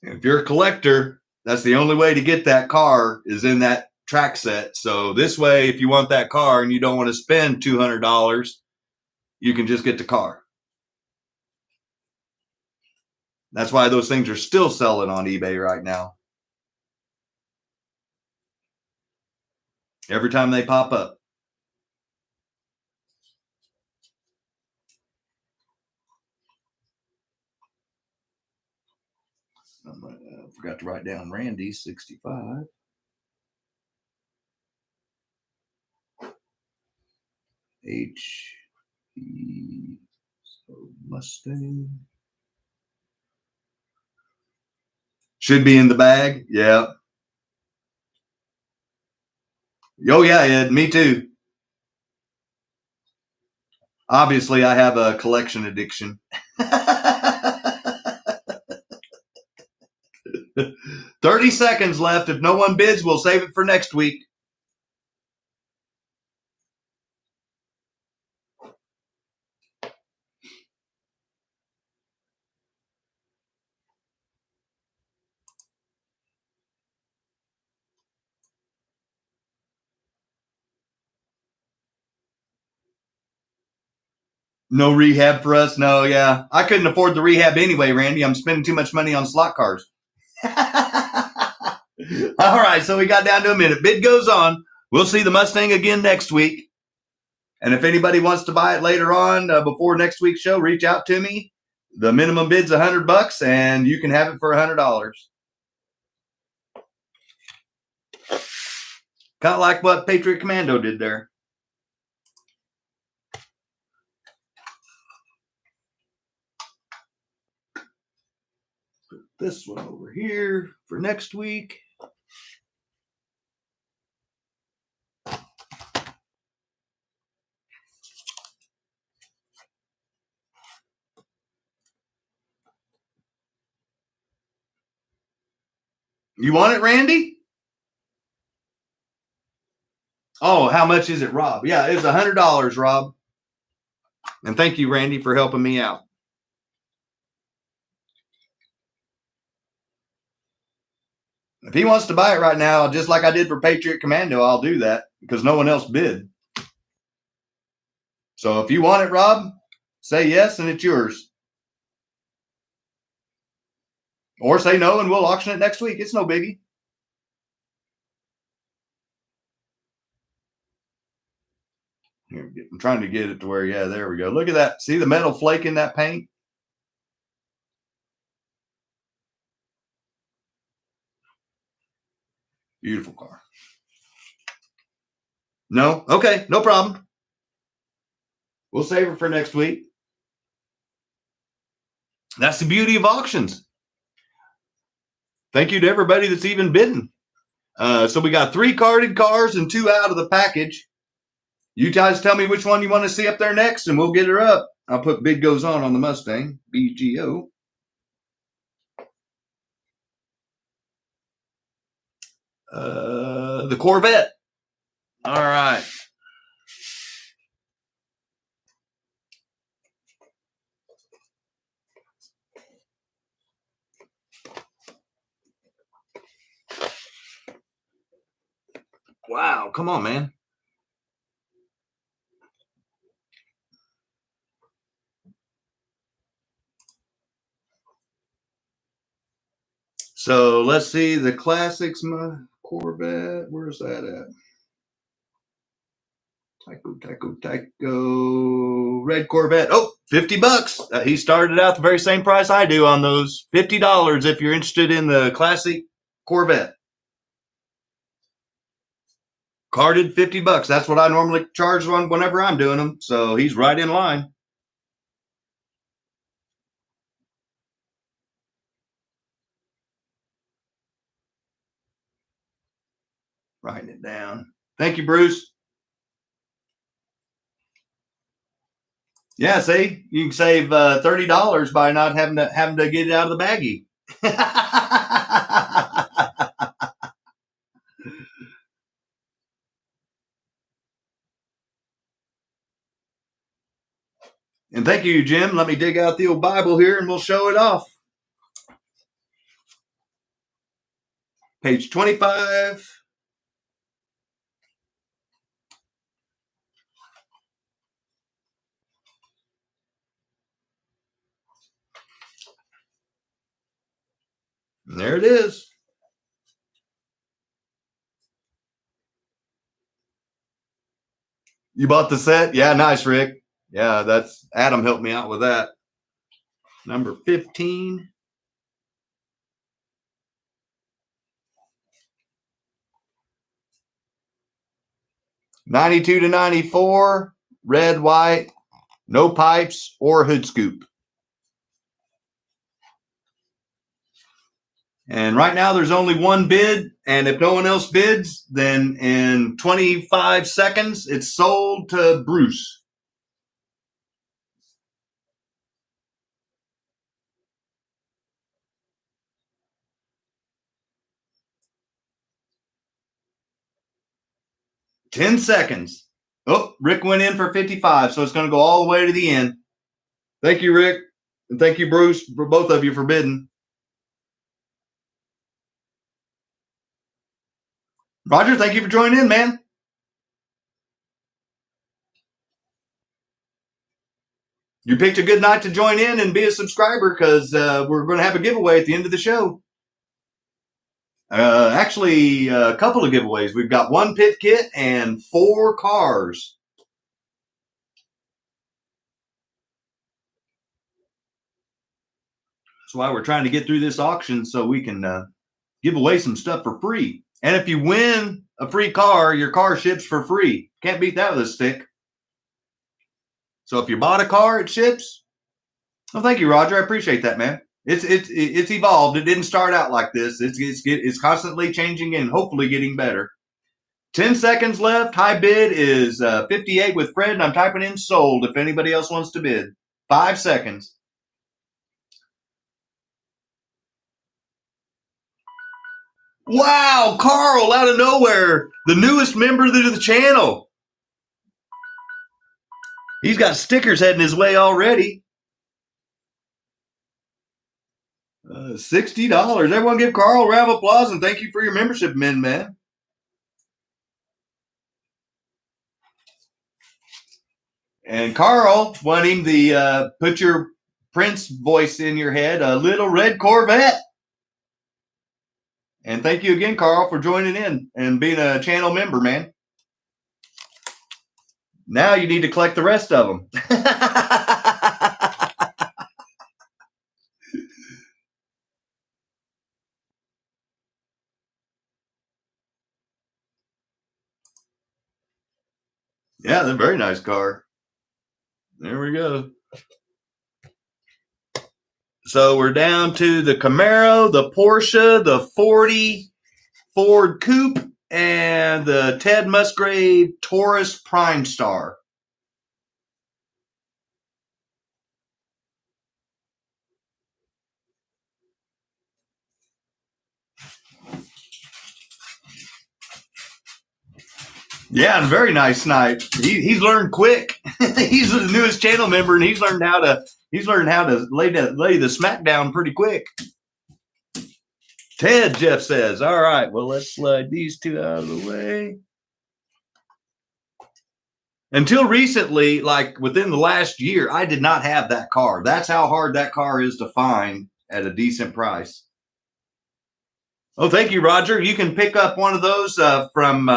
If you're a collector, that's the only way to get that car is in that track set. So this way, if you want that car and you don't want to spend $200, you can just get the car. That's why those things are still selling on eBay right now. Every time they pop up. I forgot to write down Randy 65. H E Mustang. Should be in the bag. Yeah. Oh yeah, Ed. Me too. Obviously, I have a collection addiction. 30 seconds left. If no one bids, we'll save it for next week. No rehab for us? No, yeah. I couldn't afford the rehab anyway, Randy. I'm spending too much money on slot cars. All right, so we got down to a minute. Bid goes on. We'll see the Mustang again next week. And if anybody wants to buy it later on before next week's show, reach out to me. The minimum bid's $100, and you can have it for $100. Kind of like what Patriot Commando did there. Put this one over here for next week. You want it, Randy? Oh, how much is it, Rob? Yeah, it's $100, Rob. And thank you, Randy, for helping me out. If he wants to buy it right now, just like I did for Patriot Commando, I'll do that because no one else bid. So if you want it, Rob, say yes and it's yours. Or say no and we'll auction it next week. It's no biggie. Here, I'm trying to get it to where, yeah, there we go. Look at that. See the metal flake in that paint? Beautiful car. No? Okay, no problem. We'll save it for next week. That's the beauty of auctions. Thank you to everybody that's even bidding. So we got 3 carded cars and 2 out of the package. You guys tell me which one you want to see up there next, and we'll get her up. I'll put Bid Goes On the Mustang, BGO. The Corvette. All right. Wow, come on, man. So let's see the classics. My Corvette. Where's that at? TYCO. Red Corvette. Oh, $50. He started out the very same price I do on those. $50 if you're interested in the classic Corvette. Carded $50. That's what I normally charge one whenever I'm doing them. So he's right in line. Writing it down. Thank you, Bruce. Yeah, see, you can save $30 by not having to get it out of the baggie. And thank you, Jim. Let me dig out the old Bible here and we'll show it off. Page 25. And there it is. You bought the set? Yeah, nice, Rick. Yeah, that's Adam helped me out with that. Number 15. '92 to '94, red, white, no pipes or hood scoop. And right now there's only one bid, and if no one else bids, then in 25 seconds it's sold to Bruce. $10 seconds. Oh, Rick went in for 55, so it's going to go all the way to the end. Thank you, Rick. And thank you, Bruce, for both of you for bidding. Roger, thank you for joining in, man. You picked a good night to join in and be a subscriber because we're going to have a giveaway at the end of the show. Actually, a couple of giveaways. We've got 1 pit kit and 4 cars. That's why we're trying to get through this auction so we can give away some stuff for free. And if you win a free car, your car ships for free. Can't beat that with a stick. So if you bought a car, it ships. Well, thank you, Roger. I appreciate that, man. It's evolved. It didn't start out like this. It's constantly changing and hopefully getting better. 10 seconds left. High bid is 58 with Fred, and I'm typing in sold if anybody else wants to bid. 5 seconds. Wow, Carl, out of nowhere, the newest member to the channel. He's got stickers heading his way already. $60. Everyone give Carl a round of applause and thank you for your membership, man. And Carl wanting the put your Prince voice in your head, a little red Corvette. And thank you again, Carl, for joining in and being a channel member, man. Now you need to collect the rest of them. Yeah, they're a very nice car. There we go. So we're down to the Camaro, the Porsche, the 40 Ford Coupe, and the Ted Musgrave Taurus Prime Star. Yeah, very nice snipe. He's learned quick. He's the newest channel member, and he's learned how to lay the smack down pretty quick. Ted, Jeff says, all right, well, let's slide these two out of the way. Until recently, like within the last year, I did not have that car. That's how hard that car is to find at a decent price. Oh, thank you, Roger. You can pick up one of those from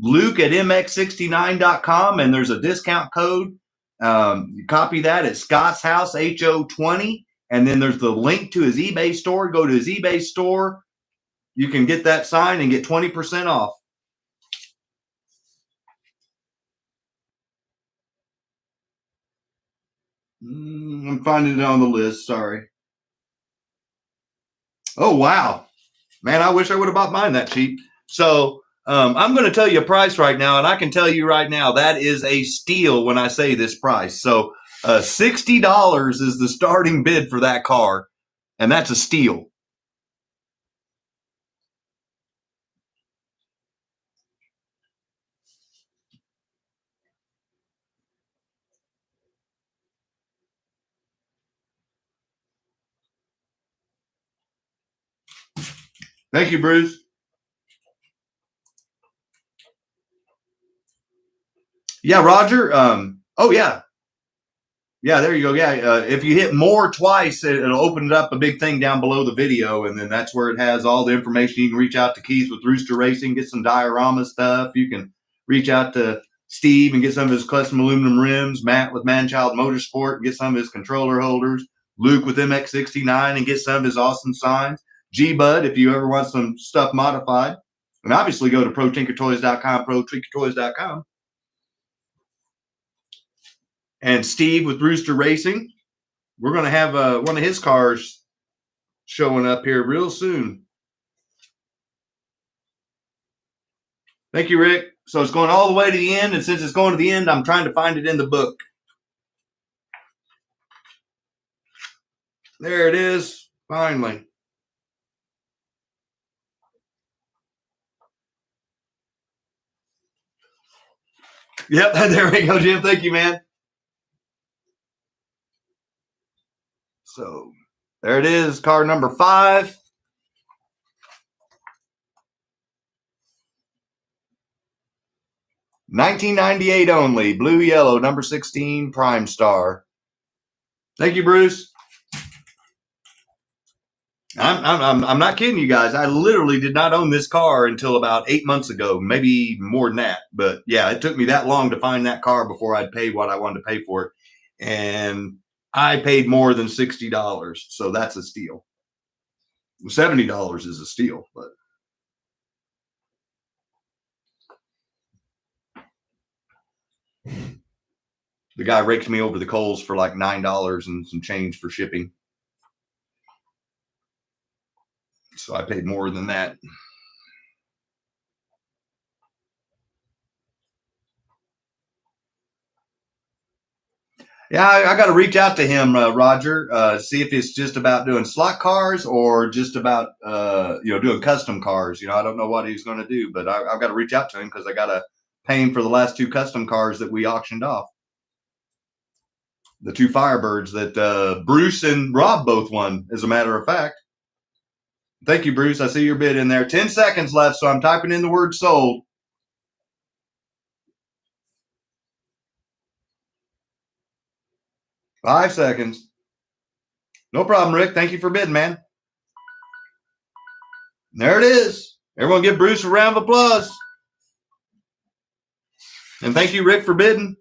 Luke at mx69.com, and there's a discount code. You copy that at Scott's House, HO20, and then there's the link to his eBay store. Go to his eBay store. You can get that sign and get 20% off. I'm finding it on the list. Sorry. Oh, wow. Man, I wish I would have bought mine that cheap. So I'm going to tell you a price right now, and I can tell you right now that is a steal when I say this price. So $60 is the starting bid for that car, and that's a steal. Thank you, Bruce. Yeah, Roger. Oh, yeah. Yeah, there you go. Yeah, if you hit more twice, it'll open it up a big thing down below the video, and then that's where it has all the information. You can reach out to Keith with Rooster Racing, get some diorama stuff. You can reach out to Steve and get some of his custom aluminum rims, Matt with Manchild Motorsport, and get some of his controller holders, Luke with MX69, and get some of his awesome signs. G-Bud, if you ever want some stuff modified. And obviously go to ProTinkerToys.com, ProTinkerToys.com. And Steve with Rooster Racing. We're going to have one of his cars showing up here real soon. Thank you, Rick. So it's going all the way to the end, and since it's going to the end, I'm trying to find it in the book. There it is, finally. Yep, there we go, Jim. Thank you, man. So there it is, car number 5. $19.98 only, blue yellow, number 16, Prime Star. Thank you, Bruce. I'm not kidding you guys. I literally did not own this car until about 8 months ago, maybe more than that. But yeah, it took me that long to find that car before I'd pay what I wanted to pay for it. And I paid more than $60. So that's a steal. $70 is a steal, but the guy raked me over the coals for like $9 and some change for shipping. So I paid more than that. Yeah, I got to reach out to him, Roger. See if it's just about doing slot cars or just about doing custom cars. I don't know what he's going to do, but I've got to reach out to him because I got to pay him for the last 2 custom cars that we auctioned off. The 2 Firebirds that Bruce and Rob both won, as a matter of fact. Thank you, Bruce. I see your bid in there. 10 seconds left, so I'm typing in the word sold. 5 seconds. No problem, Rick. Thank you for bidding, man. There it is. Everyone give Bruce a round of applause. And thank you, Rick, for bidding.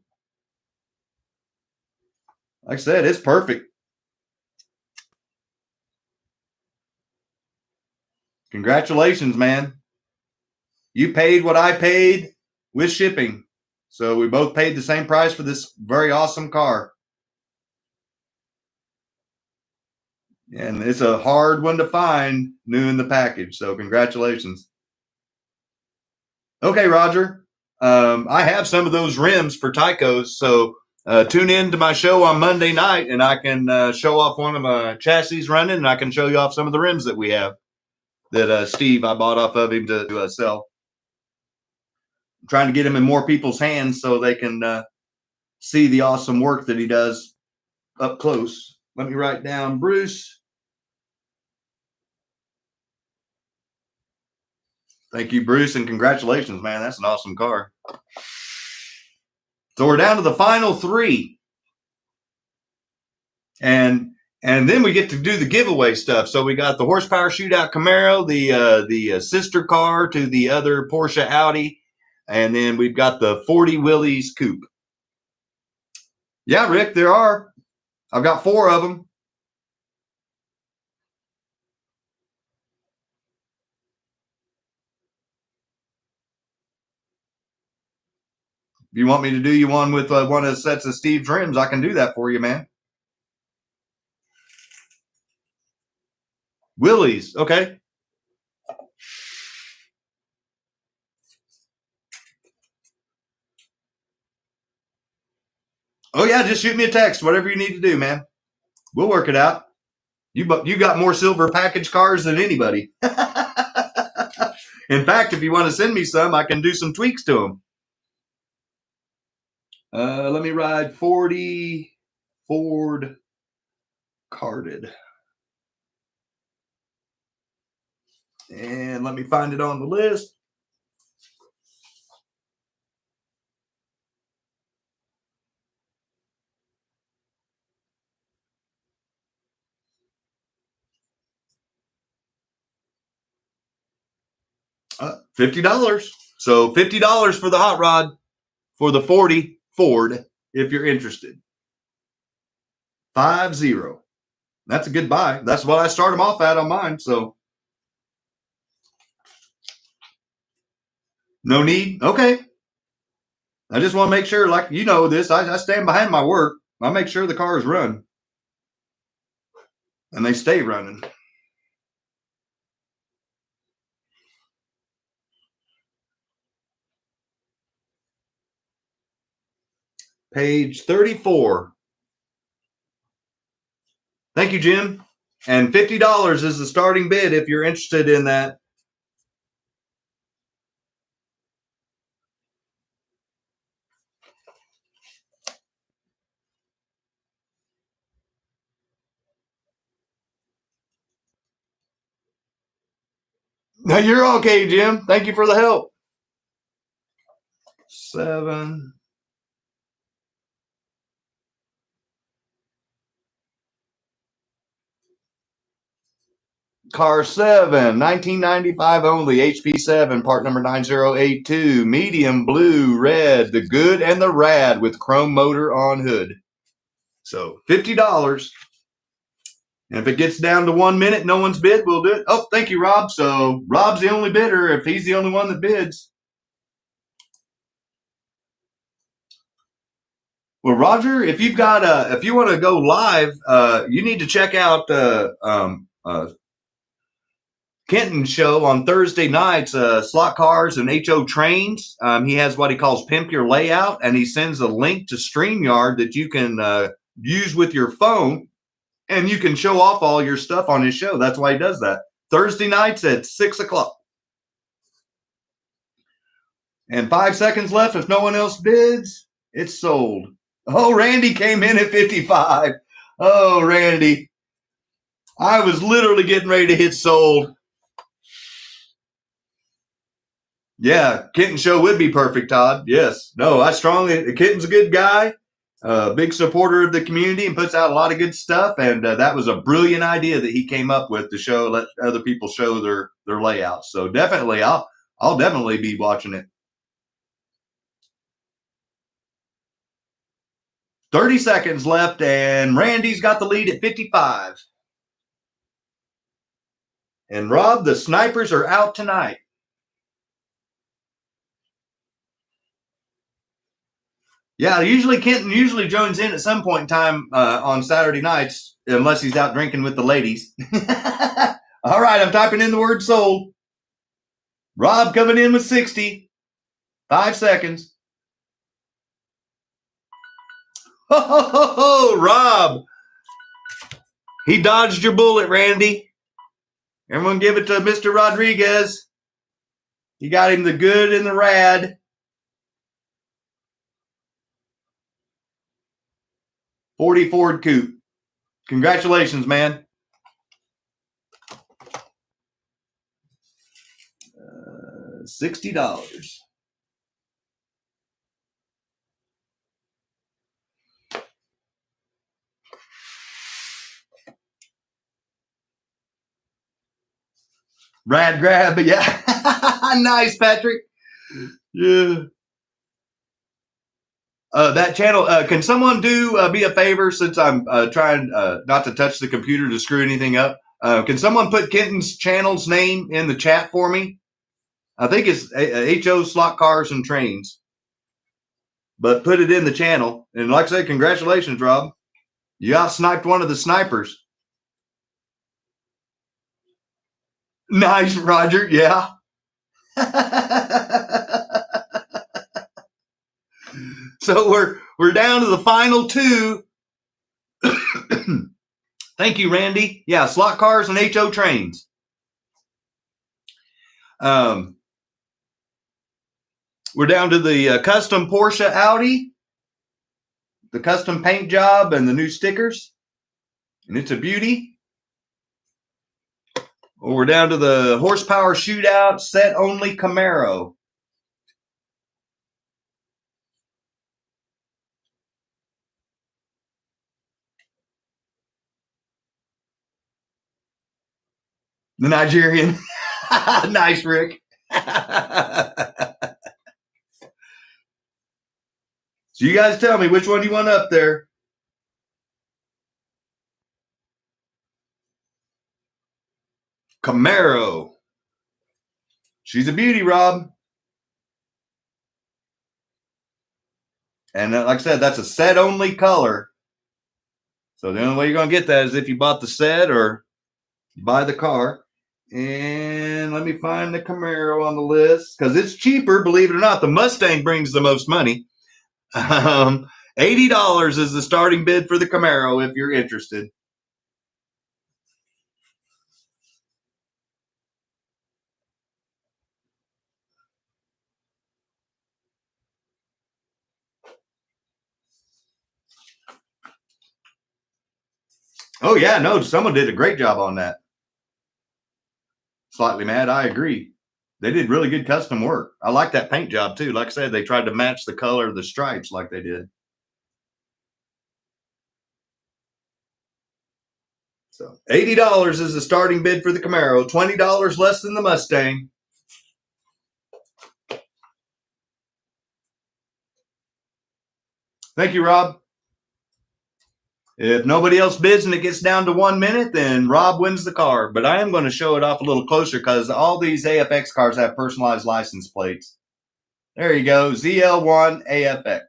Like I said, it's perfect. Congratulations, man. You paid what I paid with shipping. So we both paid the same price for this very awesome car. And it's a hard one to find new in the package. So congratulations. Okay, Roger. I have some of those rims for TYCOs. So tune in to my show on Monday night and I can show off one of my chassis running and I can show you off some of the rims that we have that Steve, I bought off of him to sell. I'm trying to get him in more people's hands so they can see the awesome work that he does up close. Let me write down Bruce. Thank you, Bruce, and congratulations, man. That's an awesome car. So we're down to the final 3. And then we get to do the giveaway stuff. So we got the horsepower shootout Camaro, the sister car to the other Porsche Audi, and then we've got the 40 Willys coupe. Yeah, Rick, there are. I've got 4 of them. If you want me to do you one with one of the sets of Steve's rims, I can do that for you, man. Willys, okay. Oh yeah, just shoot me a text, whatever you need to do, man. We'll work it out. You got more silver package cars than anybody. In fact, if you want to send me some, I can do some tweaks to them. Let me ride 40 Ford carded. And let me find it on the list. $50. So $50 for the hot rod for the 40 Ford if you're interested. 50. That's a good buy. That's what I start them off at on mine. So no need. Okay. I just want to make sure, like you know this, I stand behind my work. I make sure the cars run. And they stay running. Page 34. Thank you, Jim. And $50 is the starting bid if you're interested in that. Now you're okay, Jim. Thank you for the help. 7. Car 7, 1995 only, HP7, part number 9082, medium blue, red, the good and the rad with chrome motor on hood. So $50. And if it gets down to 1 minute, no one's bid, we'll do it. Oh, thank you, Rob. So Rob's the only bidder if he's the only one that bids. Well, Roger, if you've got if you want to go live, you need to check out Kenton's show on Thursday nights, Slot Cars and HO Trains. He has what he calls Pimp Your Layout, and he sends a link to StreamYard that you can use with your phone, and you can show off all your stuff on his show. That's why he does that. Thursday nights at 6 o'clock. And 5 seconds left. If no one else bids, it's sold. Oh, Randy came in at 55. Oh, Randy. I was literally getting ready to hit sold. Yeah, Kenton show would be perfect, Todd. Yes. No, I strongly, Kenton's a good guy, big supporter of the community and puts out a lot of good stuff. And that was a brilliant idea that he came up with to show, let other people show their layouts. So definitely, I'll definitely be watching it. 30 seconds left, and Randy's got the lead at 55. And Rob, the snipers are out tonight. Yeah, Kenton usually joins in at some point in time on Saturday nights, unless he's out drinking with the ladies. All right, I'm typing in the word sold. Rob coming in with 60. 5 seconds. Oh, Rob. He dodged your bullet, Randy. Everyone give it to Mr. Rodriguez. You got him the good and the rad. 40 Ford Coupe. Congratulations, man. $60. Rad grab, yeah. Nice, Patrick. Yeah. That channel, can someone do me a favor, since I'm trying not to touch the computer to screw anything up? Can someone put Kenton's channel's name in the chat for me? I think it's HO Slot Cars and Trains. But put it in the channel. And like I said, congratulations, Rob. You out-sniped one of the snipers. Nice, Roger. Yeah. So we're down to the final two. Thank you, Randy. Yeah, Slot Cars and HO Trains. We're down to the custom Porsche Audi, the custom paint job, and the new stickers. And it's a beauty. Well, we're down to the horsepower shootout set only Camaro. The Nigerian. Nice, Rick. So you guys tell me which one you want up there. Camaro. She's a beauty, Rob. And like I said, that's a set only color. So the only way you're going to get that is if you bought the set or buy the car. And let me find the Camaro on the list, because it's cheaper, believe it or not. The Mustang brings the most money. $80 is the starting bid for the Camaro if you're interested. Oh, yeah, no, someone did a great job on that. Slightly Mad, I agree. They did really good custom work. I like that paint job, too. Like I said, they tried to match the color of the stripes like they did. So $80 is the starting bid for the Camaro, $20 less than the Mustang. Thank you, Rob. If nobody else bids and it gets down to 1 minute, then Rob wins the car. But I am going to show it off a little closer because all these AFX cars have personalized license plates. There you go, ZL1 AFX.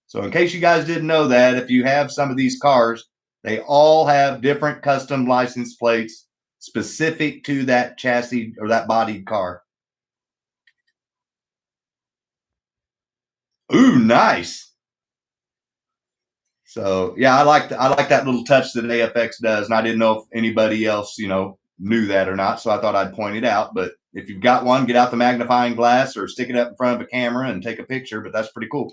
So in case you guys didn't know that, if you have some of these cars, they all have different custom license plates specific to that chassis or that bodied car. Ooh, nice. So yeah, I like that little touch that AFX does, and I didn't know if anybody else, knew that or not. So I thought I'd point it out. But if you've got one, get out the magnifying glass or stick it up in front of a camera and take a picture. But that's pretty cool.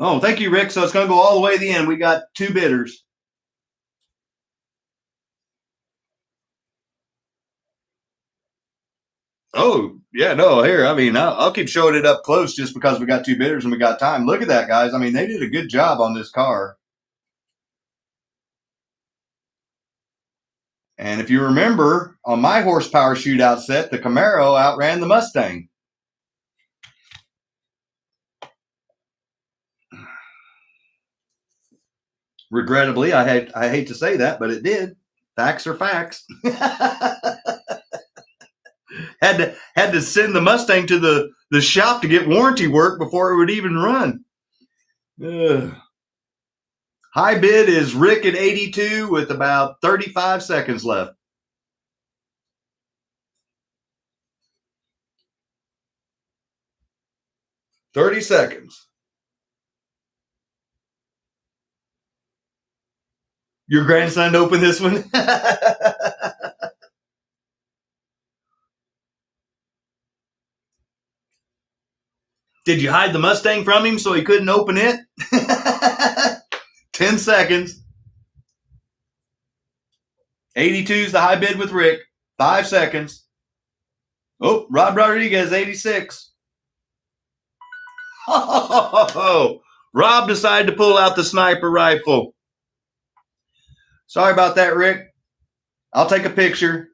Oh, thank you, Rick. So it's going to go all the way to the end. We got 2 bidders. Oh, yeah, no, here. I mean, I'll keep showing it up close just because we got 2 bidders and we got time. Look at that, guys. I mean, they did a good job on this car. And if you remember, on my horsepower shootout set, the Camaro outran the Mustang. Regrettably, I hate to say that, but it did. Facts are facts. had to send the Mustang to the shop to get warranty work before it would even run. Ugh. High bid is Rick at 82 with about 35 seconds left. $30 seconds. Your grandson opened this one? Did you hide the Mustang from him so he couldn't open it? 10 seconds. 82 is the high bid with Rick. 5 seconds. Oh, Rob Rodriguez, 86. Oh, Rob decided to pull out the sniper rifle. Sorry about that, Rick. I'll take a picture.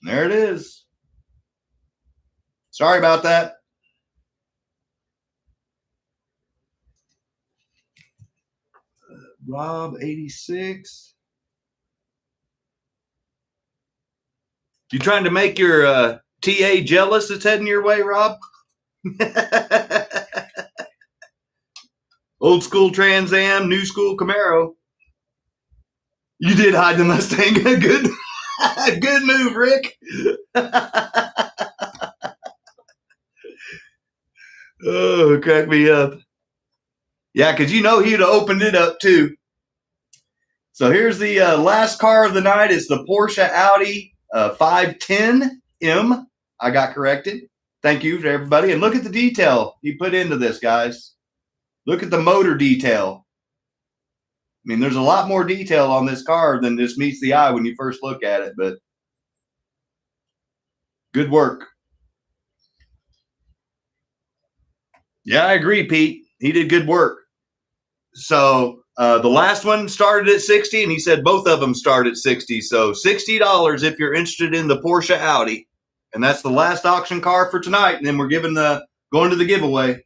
There it is. Sorry about that. Rob, 86. You trying to make your TA jealous that's heading your way, Rob? Old school Trans Am, new school Camaro. You did hide the Mustang. Good, good move, Rick. Oh, crack me up. Yeah, because he'd have opened it up too. So here's the last car of the night. It's the Porsche Audi 510M. I got corrected. Thank you to everybody. And look at the detail he put into this, guys. Look at the motor detail. I mean, there's a lot more detail on this car than just meets the eye when you first look at it, but good work. Yeah, I agree, Pete. He did good work. So the last one started at 60, and he said both of them start at 60. So $60 if you're interested in the Porsche Audi. And that's the last auction car for tonight. And then we're going to the giveaway.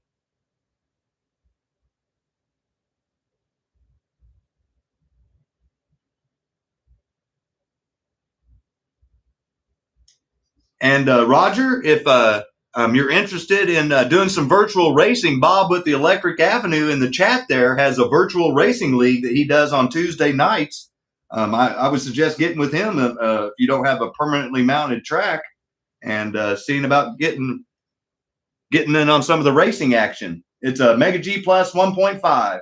And Roger, if you're interested in doing some virtual racing, Bob with the Electric Avenue in the chat there has a virtual racing league that he does on Tuesday nights. I would suggest getting with him if you don't have a permanently mounted track and seeing about getting in on some of the racing action. It's a Mega G Plus 1.5.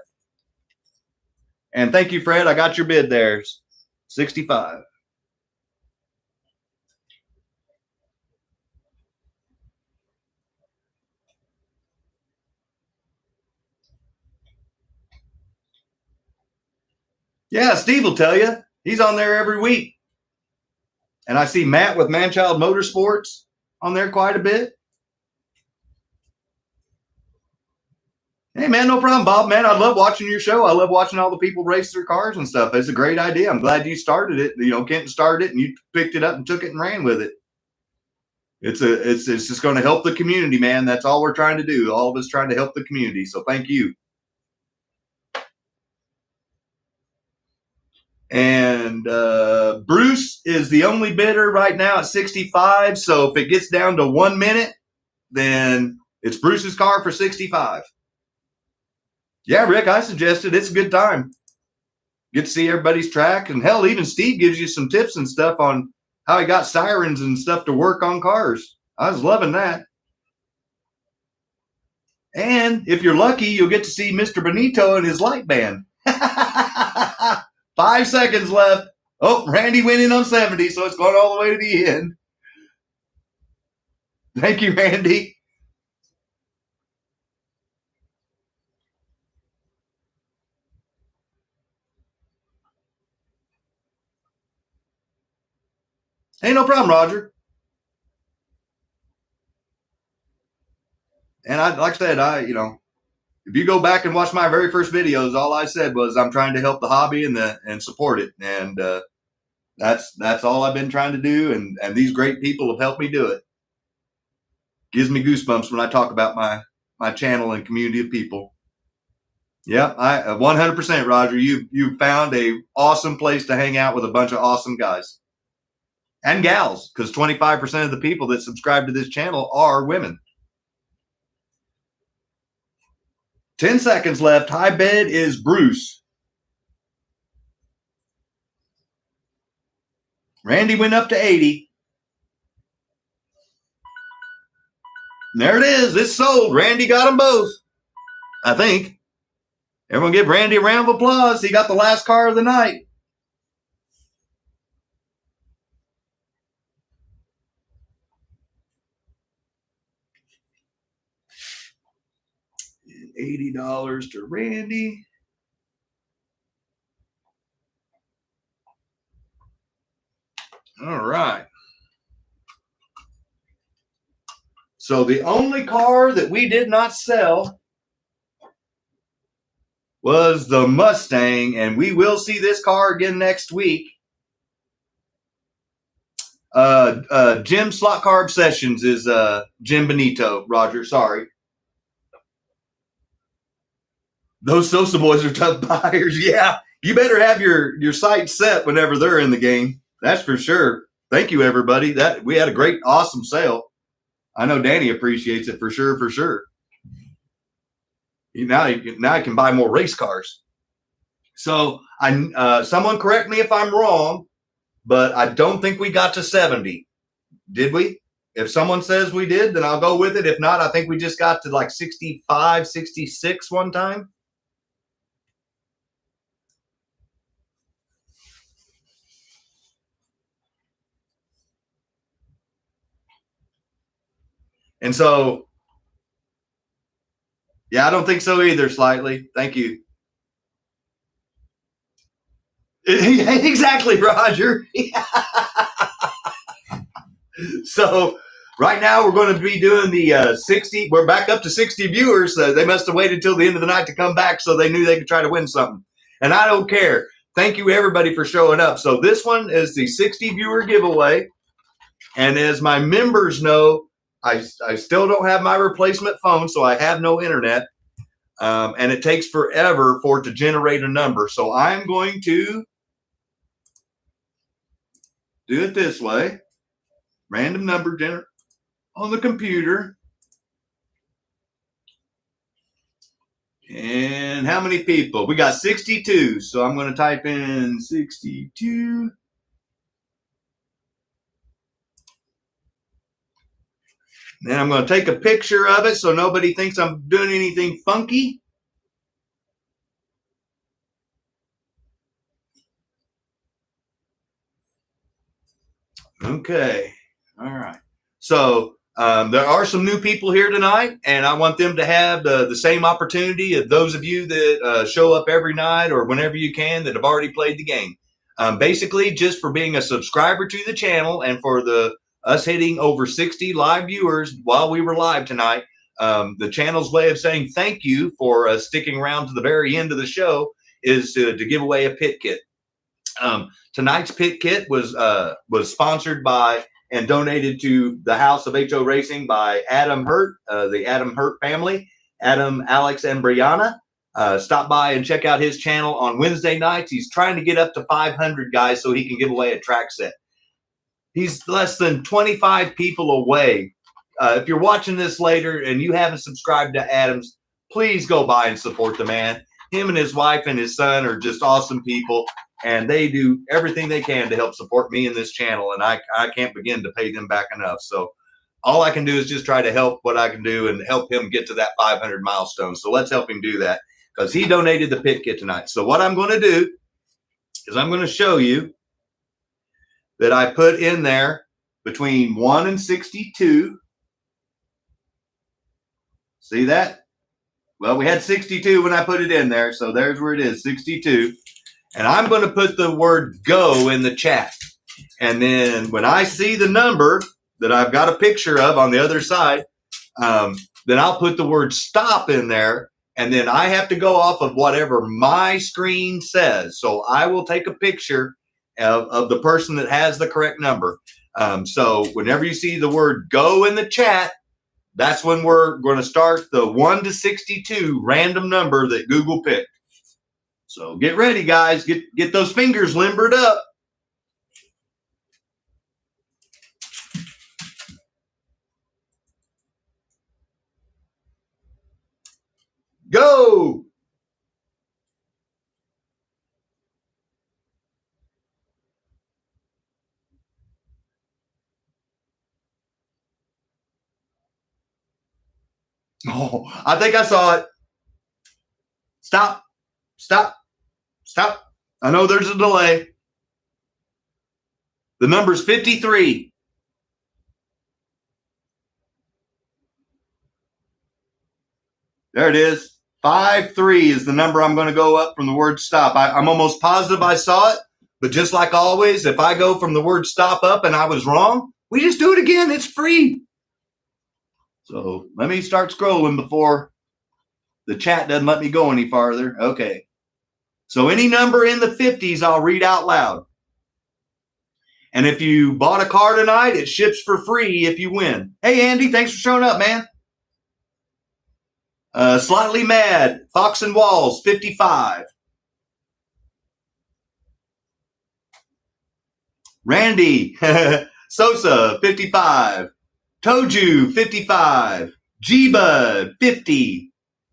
And thank you, Fred. I got your bid there. 65. Yeah, Steve will tell you. He's on there every week. And I see Matt with Manchild Motorsports on there quite a bit. Hey, man, no problem, Bob. Man, I love watching your show. I love watching all the people race their cars and stuff. It's a great idea. I'm glad you started it. You know, Kenton started it and you picked it up and took it and ran with it. It's just going to help the community, man. That's all we're trying to do. All of us trying to help the community. So thank you. And Bruce is the only bidder right now at 65. So if it gets down to 1 minute, then it's Bruce's car for 65. Yeah, Rick, I suggested it's a good time. Get to see everybody's track. And hell, even Steve gives you some tips and stuff on how he got sirens and stuff to work on cars. I was loving that. And if you're lucky, you'll get to see Mr. Benito and his light band. 5 seconds left. Oh, Randy went in on 70, so it's going all the way to the end. Thank you, Randy. Hey, no problem, Roger. And like I said, if you go back and watch my very first videos, all I said was I'm trying to help the hobby and support it. And that's all I've been trying to do. And these great people have helped me do it. Gives me goosebumps when I talk about my channel and community of people. Yeah, I 100%, Roger. You found a awesome place to hang out with a bunch of awesome guys and gals, because 25% of the people that subscribe to this channel are women. 10 seconds left. High bid is Bruce. Randy went up to 80. There it is. It's sold. Randy got them both, I think. Everyone give Randy a round of applause. He got the last car of the night. $80 to Randy. All right. So the only car that we did not sell was the Mustang, and we will see this car again next week. Jim Slot Car Obsessions is Jim Benito. Roger, sorry. Those Sosa boys are tough buyers. Yeah, you better have your sights set whenever they're in the game. That's for sure. Thank you, everybody. That we had a great, awesome sale. I know Danny appreciates it for sure. For sure. Now I can buy more race cars. So someone correct me if I'm wrong, but I don't think we got to 70. Did we? If someone says we did, then I'll go with it. If not, I think we just got to like 65, 66 one time. And so, yeah, I don't think so either, slightly. Thank you. Exactly, Roger. So right now we're going to be doing the 60. We're back up to 60 viewers. They must have waited till the end of the night to come back, so they knew they could try to win something. And I don't care. Thank you, everybody, for showing up. So this one is the 60 viewer giveaway. And as my members know, I still don't have my replacement phone, so I have no internet. And it takes forever for it to generate a number. So I'm going to do it this way. Random number generator on the computer. And how many people? We got 62. So I'm going to type in 62. Then I'm going to take a picture of it so nobody thinks I'm doing anything funky. Okay. All right. So There are some new people here tonight, and I want them to have the same opportunity of those of you that show up every night or whenever you can that have already played the game. Basically, just for being a subscriber to the channel and for us hitting over 60 live viewers while we were live tonight, the channel's way of saying thank you for sticking around to the very end of the show is to give away a pit kit. Tonight's pit kit was sponsored by and donated to the House of HO Racing by Adam Hurt, the Adam Hurt family, Adam, Alex, and Brianna. Stop by and check out his channel on Wednesday nights. He's trying to get up to 500 guys so he can give away a track set. He's less than 25 people away. If you're watching this later and you haven't subscribed to Adam's, please go by and support the man. Him and his wife and his son are just awesome people, and they do everything they can to help support me in this channel, and I can't begin to pay them back enough. So all I can do is just try to help what I can do and help him get to that 500 milestone. So let's help him do that because he donated the pit kit tonight. So what I'm going to do is I'm going to show you that I put in there between 1 and 62. See that? Well, we had 62 when I put it in there, so there's where it is, 62. And I'm going to put the word go in the chat. And then when I see the number that I've got a picture of on the other side, then I'll put the word stop in there. And then I have to go off of whatever my screen says. So I will take a picture of the person that has the correct number. So whenever you see the word go in the chat, that's when we're going to start the 1 to 62 random number that Google picked. So get ready, guys. Get those fingers limbered up. Go. Oh, I think I saw it. Stop. Stop. Stop. I know there's a delay. The number's 53. There it is. 53 is the number I'm going to go up from the word stop. I'm almost positive I saw it, but just like always, if I go from the word stop up and I was wrong, we just do it again. It's free. So let me start scrolling before the chat doesn't let me go any farther. Okay. So any number in the 50s, I'll read out loud. And if you bought a car tonight, it ships for free if you win. Hey, Andy, thanks for showing up, man. Slightly Mad, Fox and Walls, 55. Randy, Sosa, 55. Toju, 55. G-Bud, 50.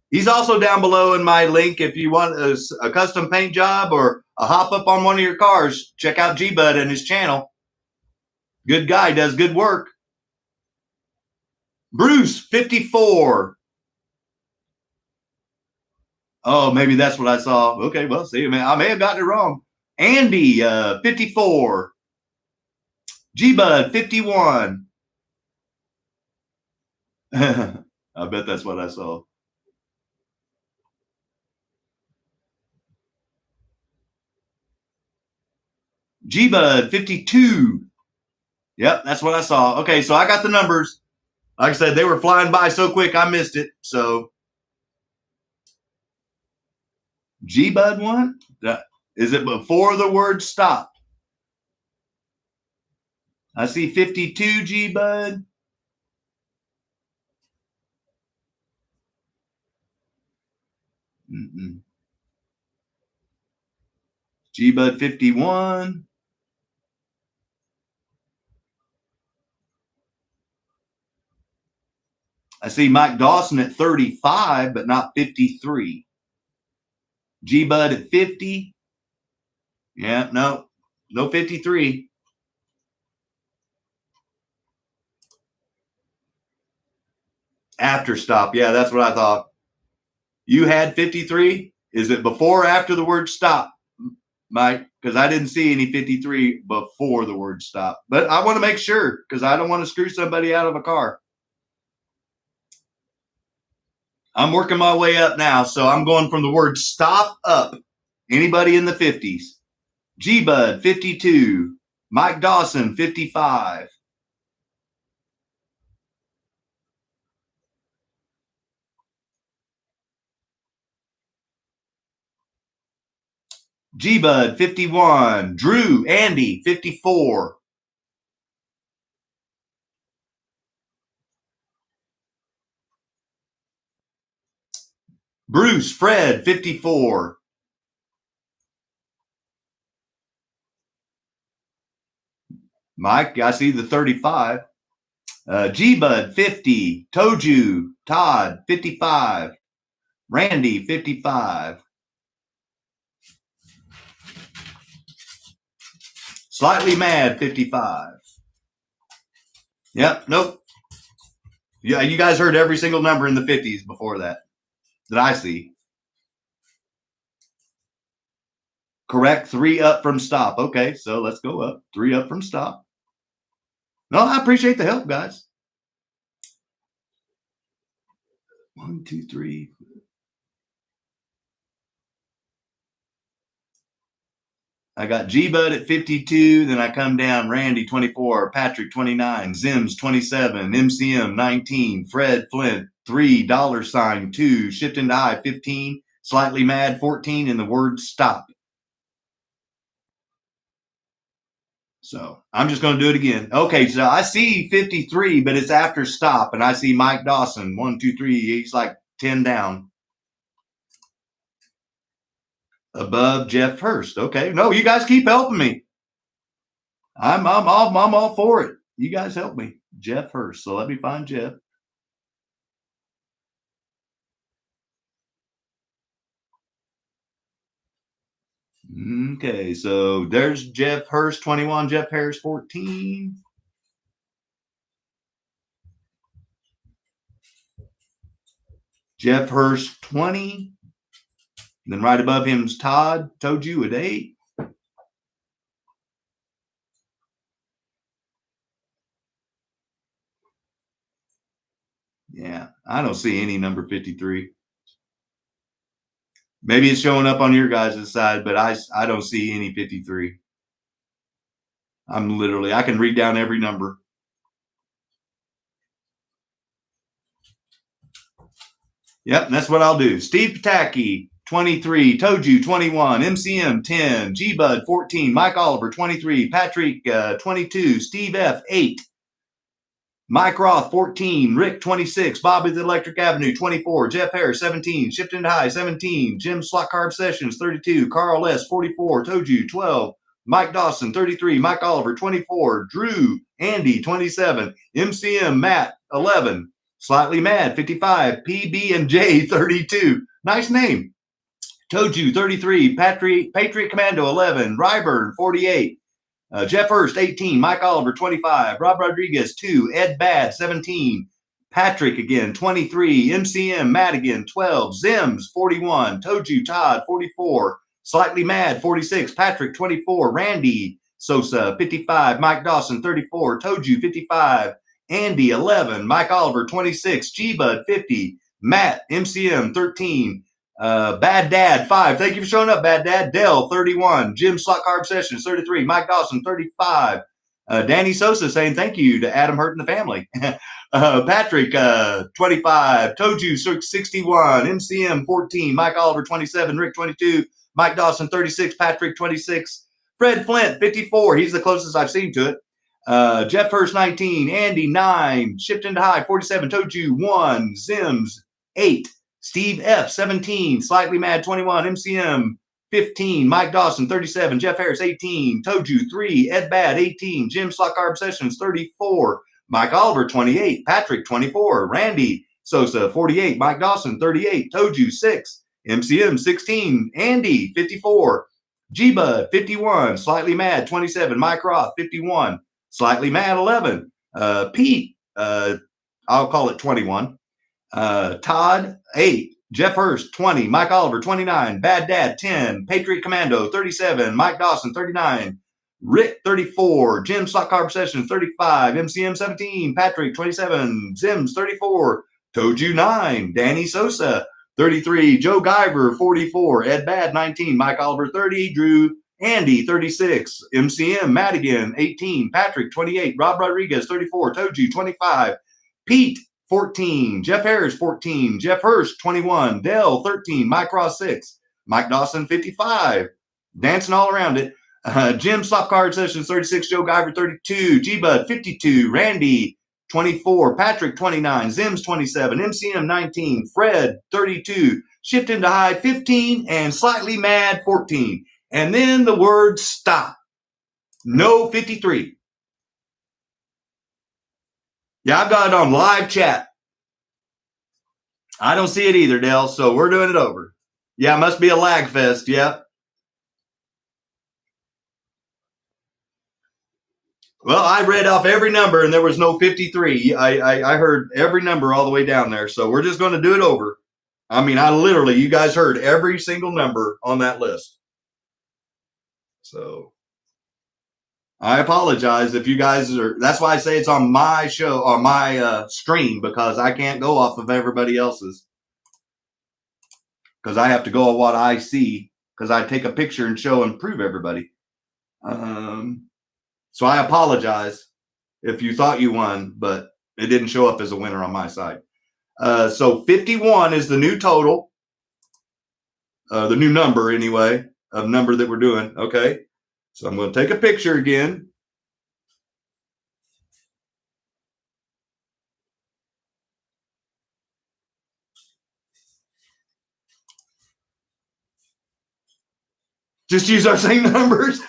He's also down below in my link. If you want a custom paint job or a hop up on one of your cars, check out G-Bud and his channel. Good guy, does good work. Bruce, 54. Oh, maybe that's what I saw. Okay, well, see, I may have gotten it wrong. Andy, 54. G-Bud, 51. I bet that's what I saw. G-Bud, 52. Yep, that's what I saw. Okay, so I got the numbers. Like I said, they were flying by so quick, I missed it. So G-Bud won? Is it before the word stop? I see 52 G-Bud. G-Bud 51. I see Mike Dawson at 35, but not 53. G-Bud at 50. Yeah, no 53. After stop. Yeah, that's what I thought. You had 53. Is it before or after the word stop, Mike? Because I didn't see any 53 before the word stop. But I want to make sure because I don't want to screw somebody out of a car. I'm working my way up now, so I'm going from the word stop up. Anybody in the 50s? G-Bud, 52. Mike Dawson, 55. G-Bud, 51. Drew, Andy, 54. Bruce, Fred, 54. Mike, I see the 35. G-Bud, 50. Toju, Todd, 55. Randy, 55. Slightly Mad, 55. Yep, nope. Yeah, you guys heard every single number in the 50s before that I see. Correct, 3 up from stop. Okay, so let's go up. 3 up from stop. No, I appreciate the help, guys. 1, 2, 3. I got G-Bud at 52, then I come down, Randy, 24, Patrick, 29, Zims, 27, MCM, 19, Fred, Flint, 3, $, 2, Shipped into High, 15, Slightly Mad, 14, and the word stop. So I'm just going to do it again. Okay, so I see 53, but it's after stop, and I see Mike Dawson, 1, 2, 3. He's like 10 down. Above Jeff Hurst. Okay, no, you guys keep helping me. I'm all for it. You guys help me. Jeff Hurst. So let me find Jeff. Okay, so there's Jeff Hurst, 21, Jeff Harris, 14. Jeff Hurst, 20. And then right above him is Todd, Toju at 8. Yeah, I don't see any number 53. Maybe it's showing up on your guys' side, but I don't see any 53. I can read down every number. Yep, that's what I'll do. Steve Pataki, 23, Toju, 21, MCM, 10, G-Bud, 14, Mike Oliver, 23, Patrick, 22, Steve F, 8, Mike Roth, 14, Rick, 26, Bobby the Electric Avenue, 24, Jeff Harris, 17, Shifting High, 17, Jim Slot Carb Sessions, 32, Carl S, 44, Toju, 12, Mike Dawson, 33, Mike Oliver, 24, Drew, Andy, 27, MCM, Matt, 11, Slightly Mad, 55, PB and J, 32. Nice name. Toju, 33, Patriot Commando, 11, Ryburn, 48, Jeff Hurst, 18, Mike Oliver, 25, Rob Rodriguez, 2, Ed Bad, 17, Patrick again, 23, MCM, Madigan, 12, Zims, 41, Toju, Todd, 44, Slightly Mad, 46, Patrick, 24, Randy Sosa, 55, Mike Dawson, 34, Toju, 55, Andy, 11, Mike Oliver, 26, G-Bud, 50, Matt, MCM, 13, Bad Dad, 5. Thank you for showing up, Bad Dad. Dell, 31. Jim Slot Carb Sessions, 33. Mike Dawson, 35. Danny Sosa saying thank you to Adam Hurt and the family. Patrick, 25. Toju, 61. MCM, 14. Mike Oliver, 27. Rick, 22. Mike Dawson, 36. Patrick, 26. Fred Flint, 54. He's the closest I've seen to it. Jeff Hurst, 19. Andy, 9. Shipped into High, 47. Toju, 1. Zims, 8. Steve F, 17. Slightly Mad, 21. MCM, 15. Mike Dawson, 37. Jeff Harris, 18. Toju, 3. Ed Bad, 18. Jim Slot Carb Sessions, 34. Mike Oliver, 28. Patrick, 24. Randy Sosa, 48. Mike Dawson, 38. Toju, 6. MCM, 16. Andy, 54. G-Bud, 51. Slightly Mad, 27. Mike Roth, 51. Slightly Mad, 11. Pete, I'll call it 21. Todd, 8. Jeff Hurst, 20. Mike Oliver, 29. Bad Dad, 10. Patriot Commando, 37. Mike Dawson, 39. Rick, 34. Jim Slot Carb Sessions, 35. MCM, 17. Patrick, 27. Zims, 34. Told you 9. Danny Sosa, 33. Joe Guyver, 44. Ed Bad, 19. Mike Oliver, 30. Drew Andy, 36. MCM Madigan, 18. Patrick, 28. Rob Rodriguez, 34. Told you, 25. Pete, 14. Jeff Harris, 14. Jeff Hurst, 21. Dell, 13. Mike Ross, 6. Mike Dawson, 55. Dancing all around it. Jim Slop Card Sessions, 36. Joe Guyver, 32. G-Bud, 52. Randy, 24. Patrick, 29. Zims, 27. MCM, 19. Fred, 32. Shift into high, 15. And Slightly Mad, 14. And then the word stop. No 53. Yeah, I've got it on live chat. I don't see it either, Dell, so we're doing it over. Yeah, it must be a lag fest, yeah. Well, I read off every number and there was no 53. I heard every number all the way down there, so we're just going to do it over. I mean, you guys heard every single number on that list. So I apologize if you guys are, that's why I say it's on my show, on my stream, because I can't go off of everybody else's. Because I have to go on what I see, because I take a picture and show and prove everybody. So I apologize if you thought you won, but it didn't show up as a winner on my side. So 51 is the new total, the new number anyway, of number that we're doing. Okay. So I'm going to take a picture again. Just use our same numbers.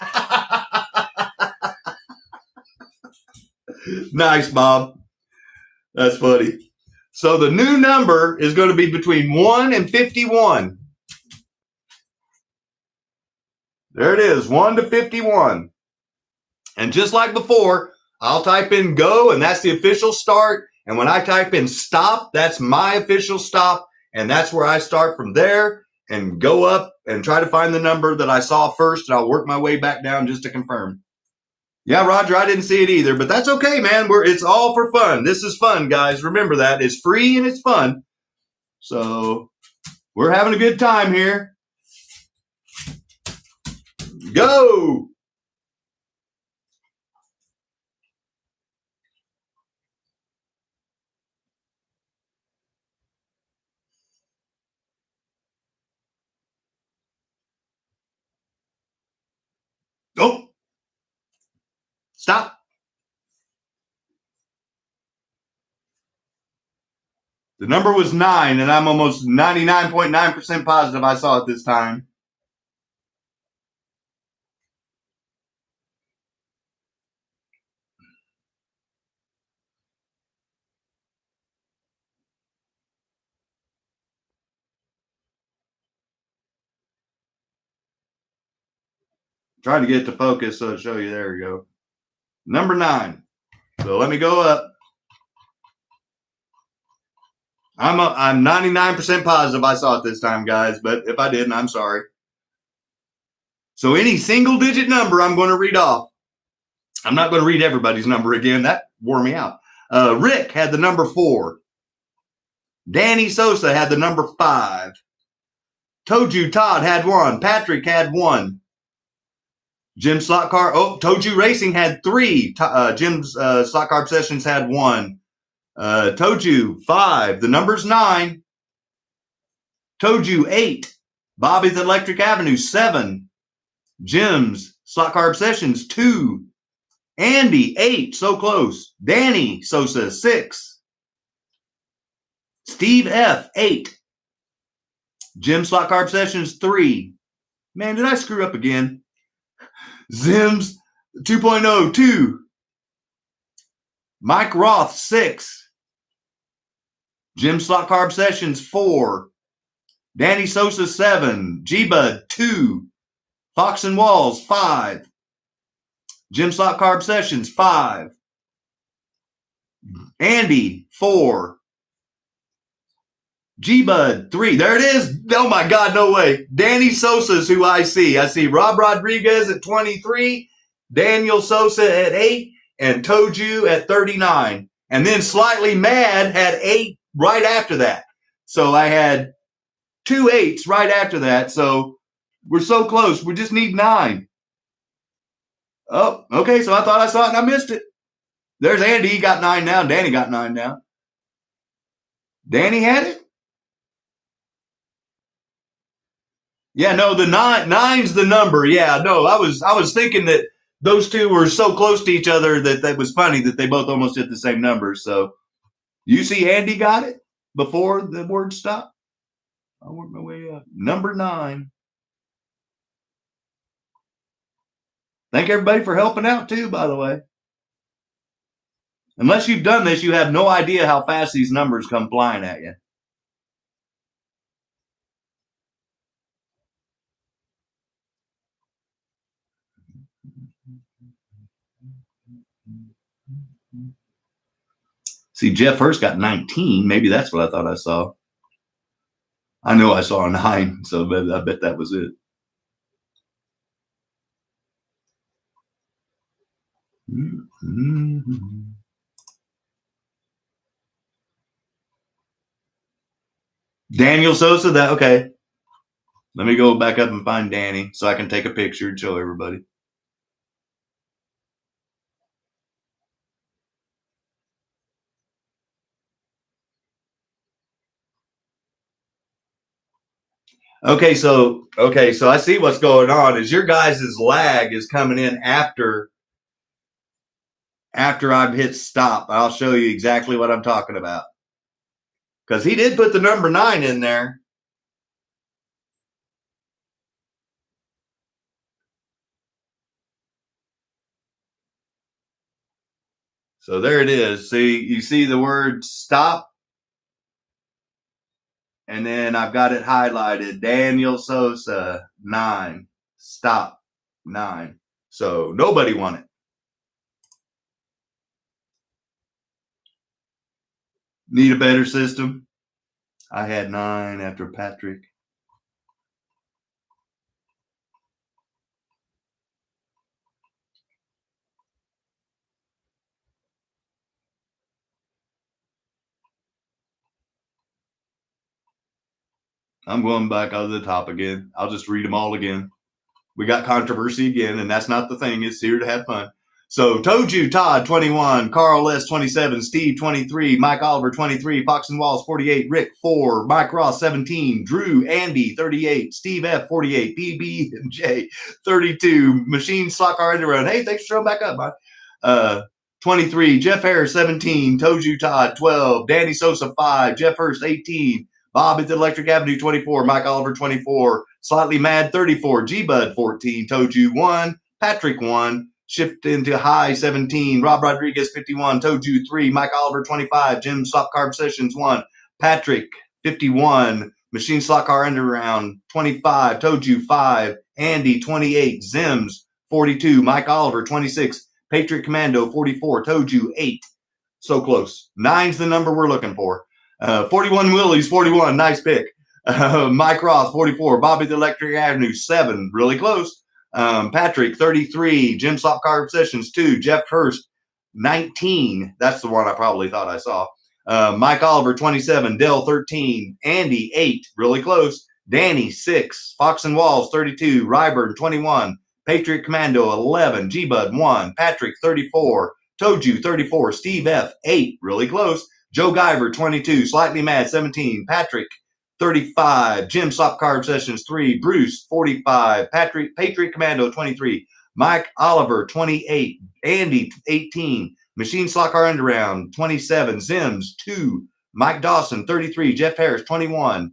Nice, Bob. That's funny. So the new number is going to be between 1 and 51. There it is, 1 to 51. And just like before, I'll type in go, and that's the official start. And when I type in stop, that's my official stop. And that's where I start from there and go up and try to find the number that I saw first. And I'll work my way back down just to confirm. Yeah, Roger, I didn't see it either, but that's okay, man. It's all for fun. This is fun, guys. Remember that. It's free and it's fun. So we're having a good time here. Go! Oh! Stop! The number was 9, and I'm almost 99.9% positive I saw it this time. Trying to get it to focus so it'll show you. There we go. Number 9. So let me go up. I'm 99% positive I saw it this time, guys, but if I didn't, I'm sorry. So any single digit number I'm going to read off. I'm not going to read everybody's number again. That wore me out. Rick had the number 4. Danny Sosa had the number 5. Told you Todd had 1. Patrick had 1. Jim Slot Car. Oh, Told you Racing had 3. Jim's Slot Car Obsessions had 1. Told you 5. The number's 9. Told you 8. Bobby's Electric Avenue 7. Jim's Slot Car Obsessions 2. Andy 8. So close. Danny Sosa 6. Steve F 8. Jim Slot Car Obsessions 3. Man, did I screw up again? Zims 2.0 2. Mike Roth 6. Jim Slot Car Obsessions 4. Danny Sosa 7. G-Bud 2. Fox and Walls 5. Jim Slot Car Obsessions 5. Andy 4. G-Bud 3. There it is. Oh my God, no way. Danny Sosa's who I see. I see Rob Rodriguez at 23, Daniel Sosa at 8, and Told You at 39. And then Slightly Mad had 8 right after that. So I had 2 8s right after that. So we're so close. We just need 9. Oh, okay. So I thought I saw it and I missed it. There's Andy. He got 9 now. Danny got 9 now. Danny had it? Yeah, no, the 9's the number. Yeah, no, I was thinking that those two were so close to each other that was funny that they both almost hit the same number. So you see Andy got it before the word stop. I worked my way up. Number 9. Thank everybody for helping out too, by the way. Unless you've done this, you have no idea how fast these numbers come flying at you. See, Jeff Hurst got 19. Maybe that's what I thought I saw. I know I saw a 9, so I bet that was it. Daniel Sosa, that okay. Let me go back up and find Danny so I can take a picture and show everybody. Okay, so I see what's going on is your guys' lag is coming in after I've hit stop. I'll show you exactly what I'm talking about. Because he did put the number 9 in there. So there it is. See, you see the word stop? And then I've got it highlighted. Daniel Sosa, 9. Stop, 9. So nobody won it. Need a better system? I had 9 after Patrick. I'm going back out of the top again. I'll just read them all again. We got controversy again, and that's not the thing. It's here to have fun. So Toju Todd 21, Carl S 27, Steve 23, Mike Oliver 23, Fox and Walls 48, Rick 4, Mike Ross 17, Drew Andy 38, Steve F 48, PB and J 32, Machine SLOTCAR Underground. Hey, thanks for showing back up, Mike. 23, Jeff Harris 17, Toju Todd 12, Danny Sosa 5, Jeff Hurst 18, Bob at the Electric Avenue 24, Mike Oliver 24, Slightly Mad 34, G-Bud 14, Toju 1, Patrick 1, Shift into High 17, Rob Rodriguez 51, Toju 3, Mike Oliver 25, Jim Slop Carb Sessions 1, Patrick 51, Machine Slot Car Underground 25, Toju 5, Andy 28, Zims 42, Mike Oliver 26, Patriot Commando 44, Toju 8. So close. 9's the number we're looking for. 41 Willie's 41, nice pick. Mike Ross 44, Bobby the Electric Avenue 7, really close. Patrick 33, Jim Slop Car Sessions 2, Jeff Hurst 19, that's the one I probably thought I saw. Mike Oliver 27, Dell 13, Andy 8, really close. Danny 6, Fox and Walls 32, Ryburn 21, Patriot Commando 11, G-Bud 1, Patrick 34, Toju 34, Steve F 8, really close. Joe Guyver 22, Slightly Mad 17, Patrick 35, Jim Slop Carb Sessions 3, Bruce 45, Patriot Commando 23, Mike Oliver 28, Andy 18, Machine Slot Car Underground 27, Zims 2, Mike Dawson 33, Jeff Harris 21,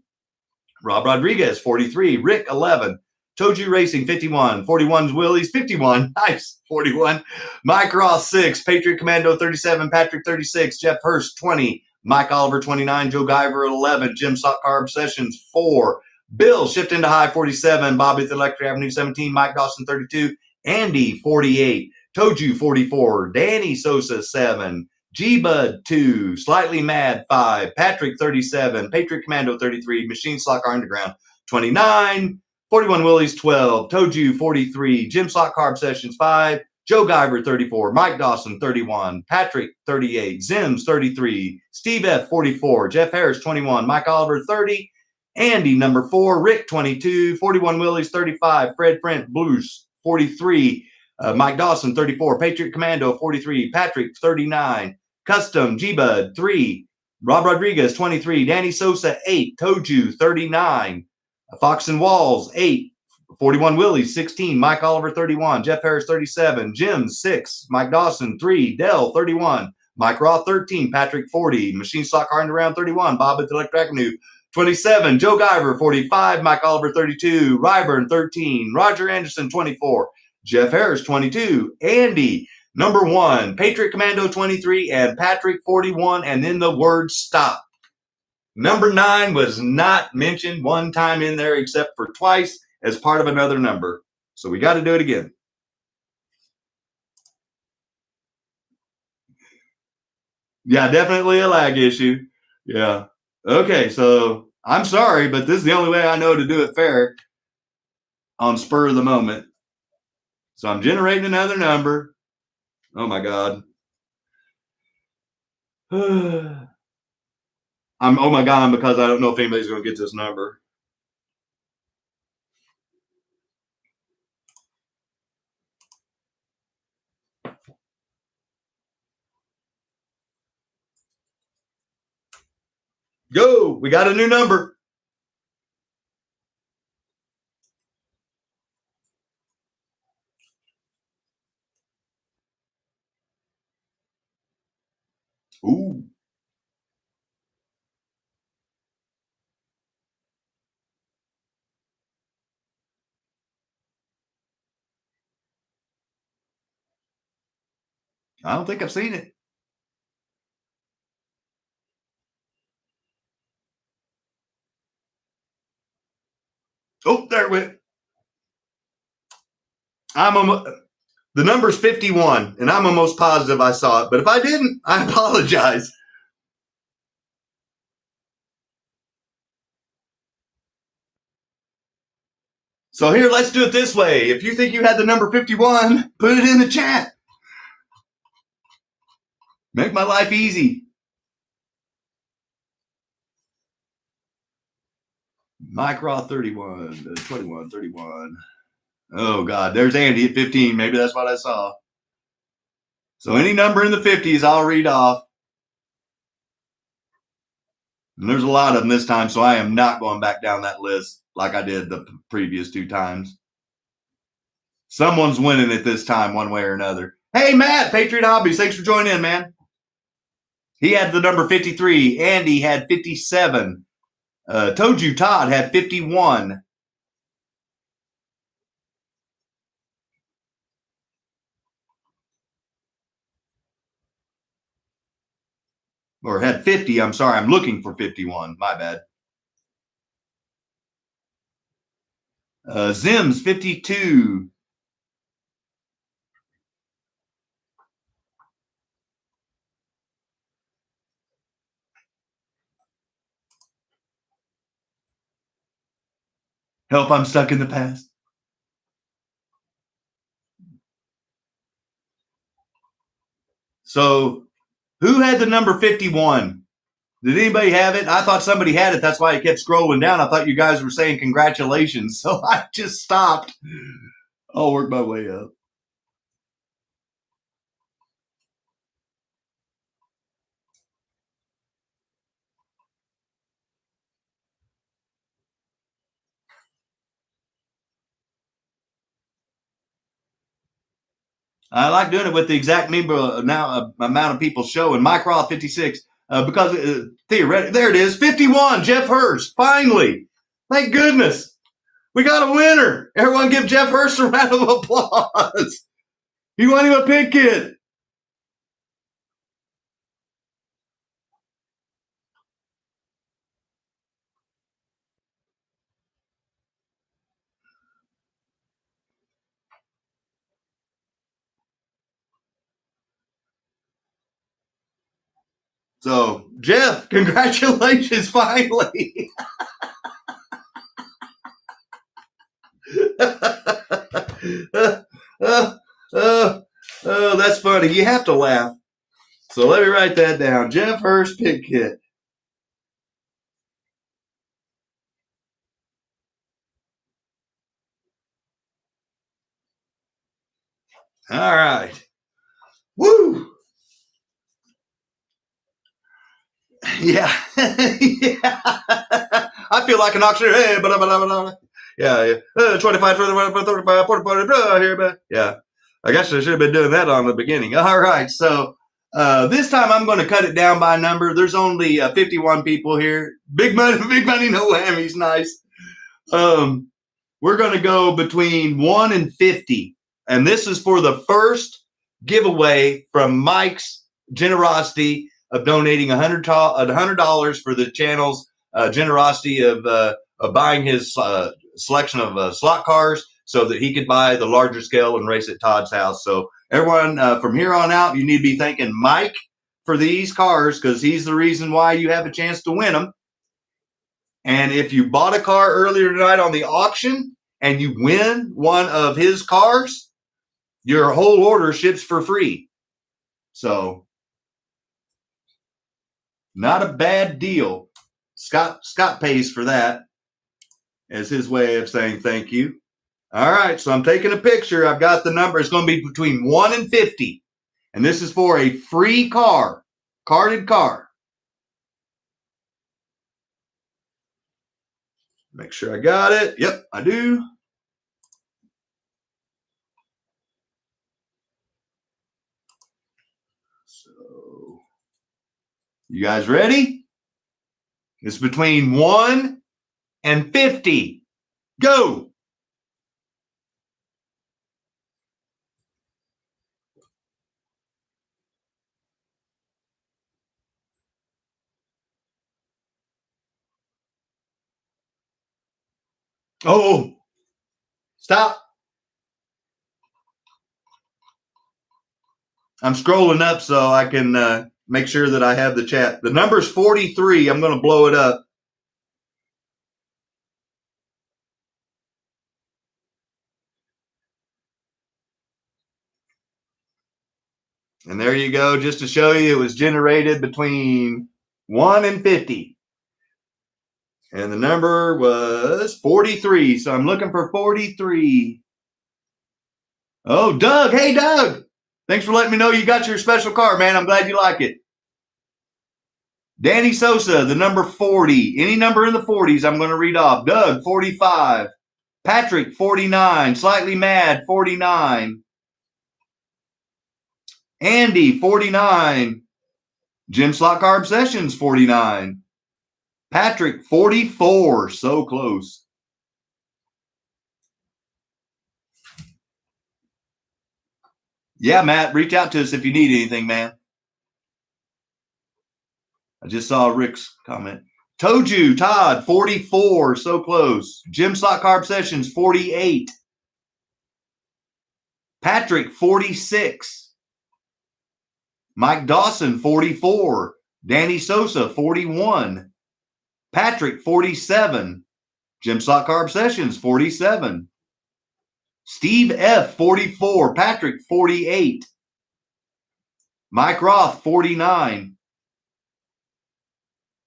Rob Rodriguez 43, Rick 11, Toju Racing 51, 41's Willie's 51, nice 41, Mike Ross 6, Patriot Commando 37, Patrick 36, Jeff Hurst 20, Mike Oliver 29, Joe Guyver 11, Jim Slot Carb Sessions 4, Bill Shift into High 47, Bobby the Electric Avenue 17, Mike Dawson 32, Andy 48, Toju 44, Danny Sosa 7, G-Bud 2, Slightly Mad 5, Patrick 37, Patriot Commando 33, Machine Slot Car Underground 29, 41 Willie's 12, Toju 43, Jim Slot Carb Sessions 5, Joe Guyver, 34. Mike Dawson, 31. Patrick, 38. Zims, 33. Steve F, 44. Jeff Harris, 21. Mike Oliver, 30. Andy, number 4. Rick, 22. 41 Willies, 35. Fred Brent, Blues, 43. Mike Dawson, 34. Patriot Commando, 43. Patrick, 39. Custom, G-Bud, 3. Rob Rodriguez, 23. Danny Sosa, 8. Toju, 39. Fox and Walls, 8. 41 Willies, 16. Mike Oliver, 31. Jeff Harris, 37. Jim, 6. Mike Dawson, 3. Dell, 31. Mike Roth, 13. Patrick, 40. Machine Stock Hard Around, 31. Bob at the Electric Avenue, 27. Joe Guyver, 45. Mike Oliver, 32. Ryburn, 13. Roger Anderson, 24. Jeff Harris, 22. Andy, number 1. Patriot Commando, 23. And Patrick, 41. And then the word stop. Number 9 was not mentioned one time in there except for twice as part of another number. So we got to do it again. Yeah, definitely a lag issue. Yeah. Okay, so I'm sorry, but this is the only way I know to do it fair on spur of the moment. So I'm generating another number. Oh my God. I'm oh my God because I don't know if anybody's going to get this number. Go. We got a new number. Ooh. I don't think I've seen it. Oh, there it went. The number's 51, and I'm almost positive I saw it. But if I didn't, I apologize. So here, let's do it this way. If you think you had the number 51, put it in the chat. Make my life easy. Mike Roth, 31, 21, 31. Oh, God. There's Andy at 15. Maybe that's what I saw. So any number in the 50s, I'll read off. And there's a lot of them this time, so I am not going back down that list like I did the previous 2 times. Someone's winning it this time, one way or another. Hey, Matt, Patriot Hobbies, thanks for joining in, man. He had the number 53. Andy had 57. Toju Todd had 51. Or had 50. I'm sorry, I'm looking for 51. My bad. Zims, 52. Help, I'm stuck in the past. So who had the number 51? Did anybody have it? I thought somebody had it. That's why I kept scrolling down. I thought you guys were saying congratulations. So I just stopped. I'll work my way up. I like doing it with the exact amount of people showing. Mike Roth, 56. Because theoretically, there it is, 51. Jeff Hurst, finally. Thank goodness. We got a winner. Everyone give Jeff Hurst a round of applause. He won him a pig kit. So, Jeff, congratulations, finally. Oh, that's funny. You have to laugh. So let me write that down. Jeff Hurst Pit Kit. All right. Woo! Yeah. Yeah. I feel like an auctioneer. Hey, blah, blah, blah, blah. Yeah, yeah. 25, 35, 35, 45, here, but yeah. I guess I should have been doing that on the beginning. All right. So this time I'm going to cut it down by number. There's only 51 people here. Big money, no whammies. Nice. We're going to go between 1 and 50. And this is for the first giveaway from Mike's generosity of donating $100 for the channel's generosity of buying his selection of slot cars so that he could buy the larger scale and race at Todd's house. So everyone, from here on out, you need to be thanking Mike for these cars because he's the reason why you have a chance to win them. And if you bought a car earlier tonight on the auction and you win one of his cars, your whole order ships for free. So not a bad deal. Scott pays for that as his way of saying thank you. All right, so I'm taking a picture. I've got the number. It's going to be between 1 and 50. And this is for a free car, carded car. Make sure I got it. Yep, I do. So, you guys ready? It's between 1 and 50. Go. Oh, stop. I'm scrolling up so I can make sure that I have the chat. The number's 43. I'm going to blow it up. And there you go, just to show you it was generated between 1 and 50. And the number was 43. So I'm looking for 43. Oh, Doug. Hey, Doug. Thanks for letting me know you got your special car, man. I'm glad you like it. Danny Sosa, the number 40. Any number in the 40s, I'm going to read off. Doug, 45. Patrick, 49. Slightly Mad, 49. Andy, 49. Jim Slot Carb Sessions, 49. Patrick, 44. So close. Yeah, Matt, reach out to us if you need anything, man. I just saw Rick's comment. Toju, Todd, 44. So close. Jim Slot Carb Sessions, 48. Patrick, 46. Mike Dawson, 44. Danny Sosa, 41. Patrick, 47. Jim Slot Carb Sessions, 47. Steve F., 44. Patrick, 48. Mike Roth, 49.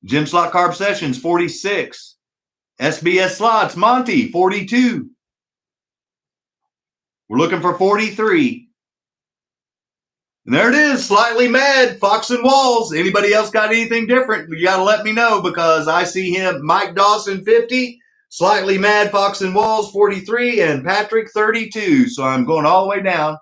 Jim Slot Carb Sessions, 46. SBS Slots, Monty, 42. We're looking for 43. And there it is, Slightly Mad, Fox and Walls. Anybody else got anything different? You got to let me know because I see him, Mike Dawson, 50. Slightly Mad, Fox and Walls, 43. And Patrick, 32. So I'm going all the way down.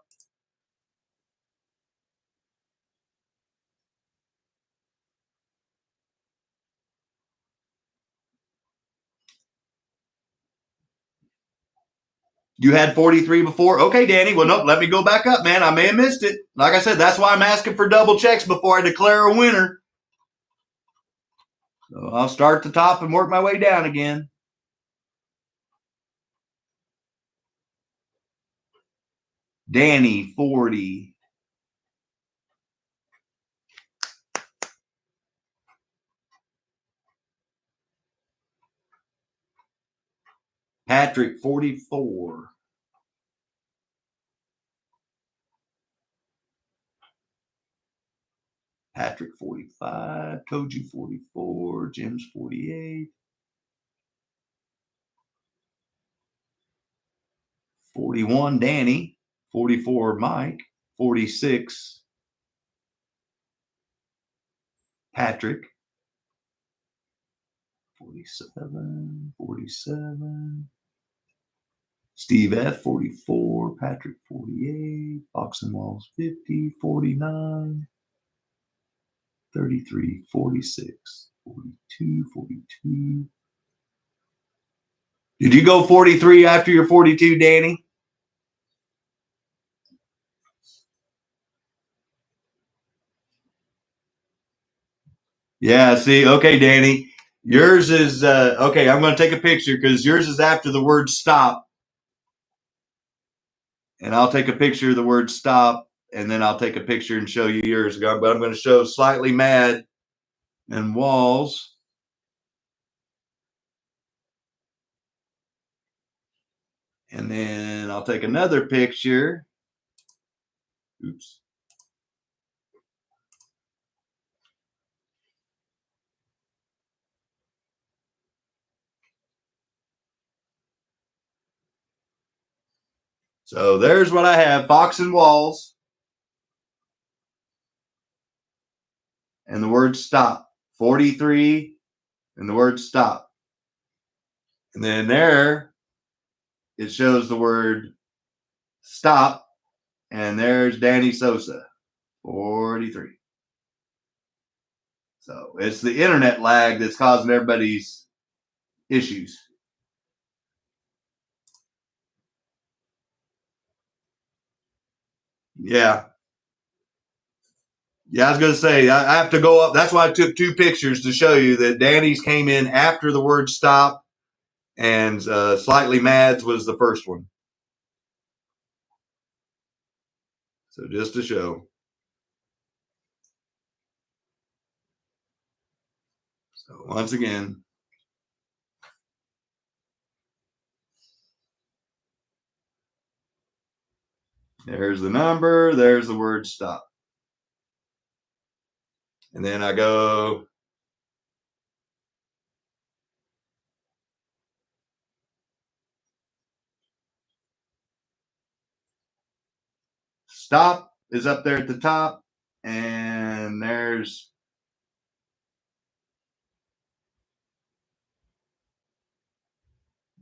You had 43 before? Okay, Danny. Well, nope, let me go back up, man. I may have missed it. Like I said, that's why I'm asking for double checks before I declare a winner. So I'll start at the top and work my way down again. Danny, 40. Patrick, 44. Patrick 45, Toju 44, Jim's 48. 41, Danny. 44, Mike. 46, Patrick. 47. Steve F, 44. Patrick, 48. Boxing Walls, 50. 49. 33, 46, 42, 42. Did you go 43 after your 42, Danny? Yeah, see, okay, Danny. Yours is, okay, I'm going to take a picture because yours is after the word stop. And I'll take a picture of the word stop, and then I'll take a picture and show you yours. But I'm going to show Slightly Mad and Walls. And then I'll take another picture. Oops. So there's what I have, Fox and Walls. And the word stop. 43 and the word stop. And then there it shows the word stop. And there's Danny Sosa, 43. So it's the internet lag that's causing everybody's issues. Yeah. Yeah, I was going to say, I have to go up. That's why I took two pictures to show you that Danny's came in after the word stop, and Slightly Mad's was the first one. So just to show. So once again, there's the number, there's the word stop. And then I go stop is up there at the top, and there's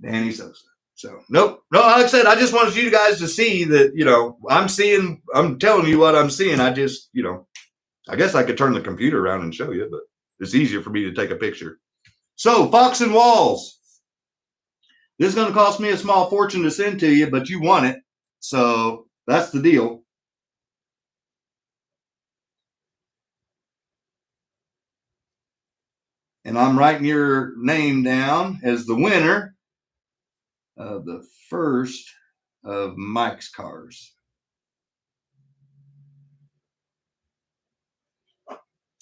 Danny Sosa. So nope, no. Like I said, I just wanted you guys to see that, you know, I'm telling you what I'm seeing. I just, you know, I guess I could turn the computer around and show you, but it's easier for me to take a picture. So Fox and Walls. This is going to cost me a small fortune to send to you, but you want it. So that's the deal. And I'm writing your name down as the winner of the first of Mike's cars.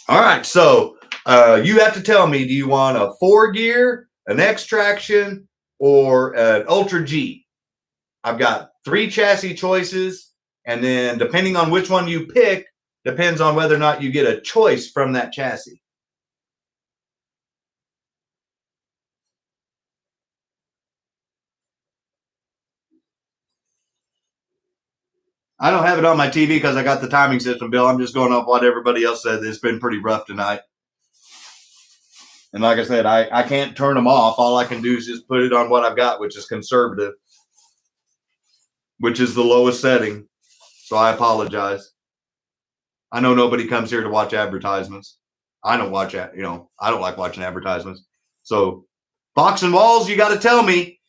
All right, so you have to tell me, do you want a 4-gear, an X-Traction, or an Ultra G? I've got 3 chassis choices, and then depending on which one you pick, depends on whether or not you get a choice from that chassis. I don't have it on my TV because I got the timing system, Bill. I'm just going off what everybody else said. It's been pretty rough tonight. And like I said, I can't turn them off. All I can do is just put it on what I've got, which is conservative, which is the lowest setting. So I apologize. I know nobody comes here to watch advertisements. I don't watch that. You know, I don't like watching advertisements. So Fox and Walls, you got to tell me,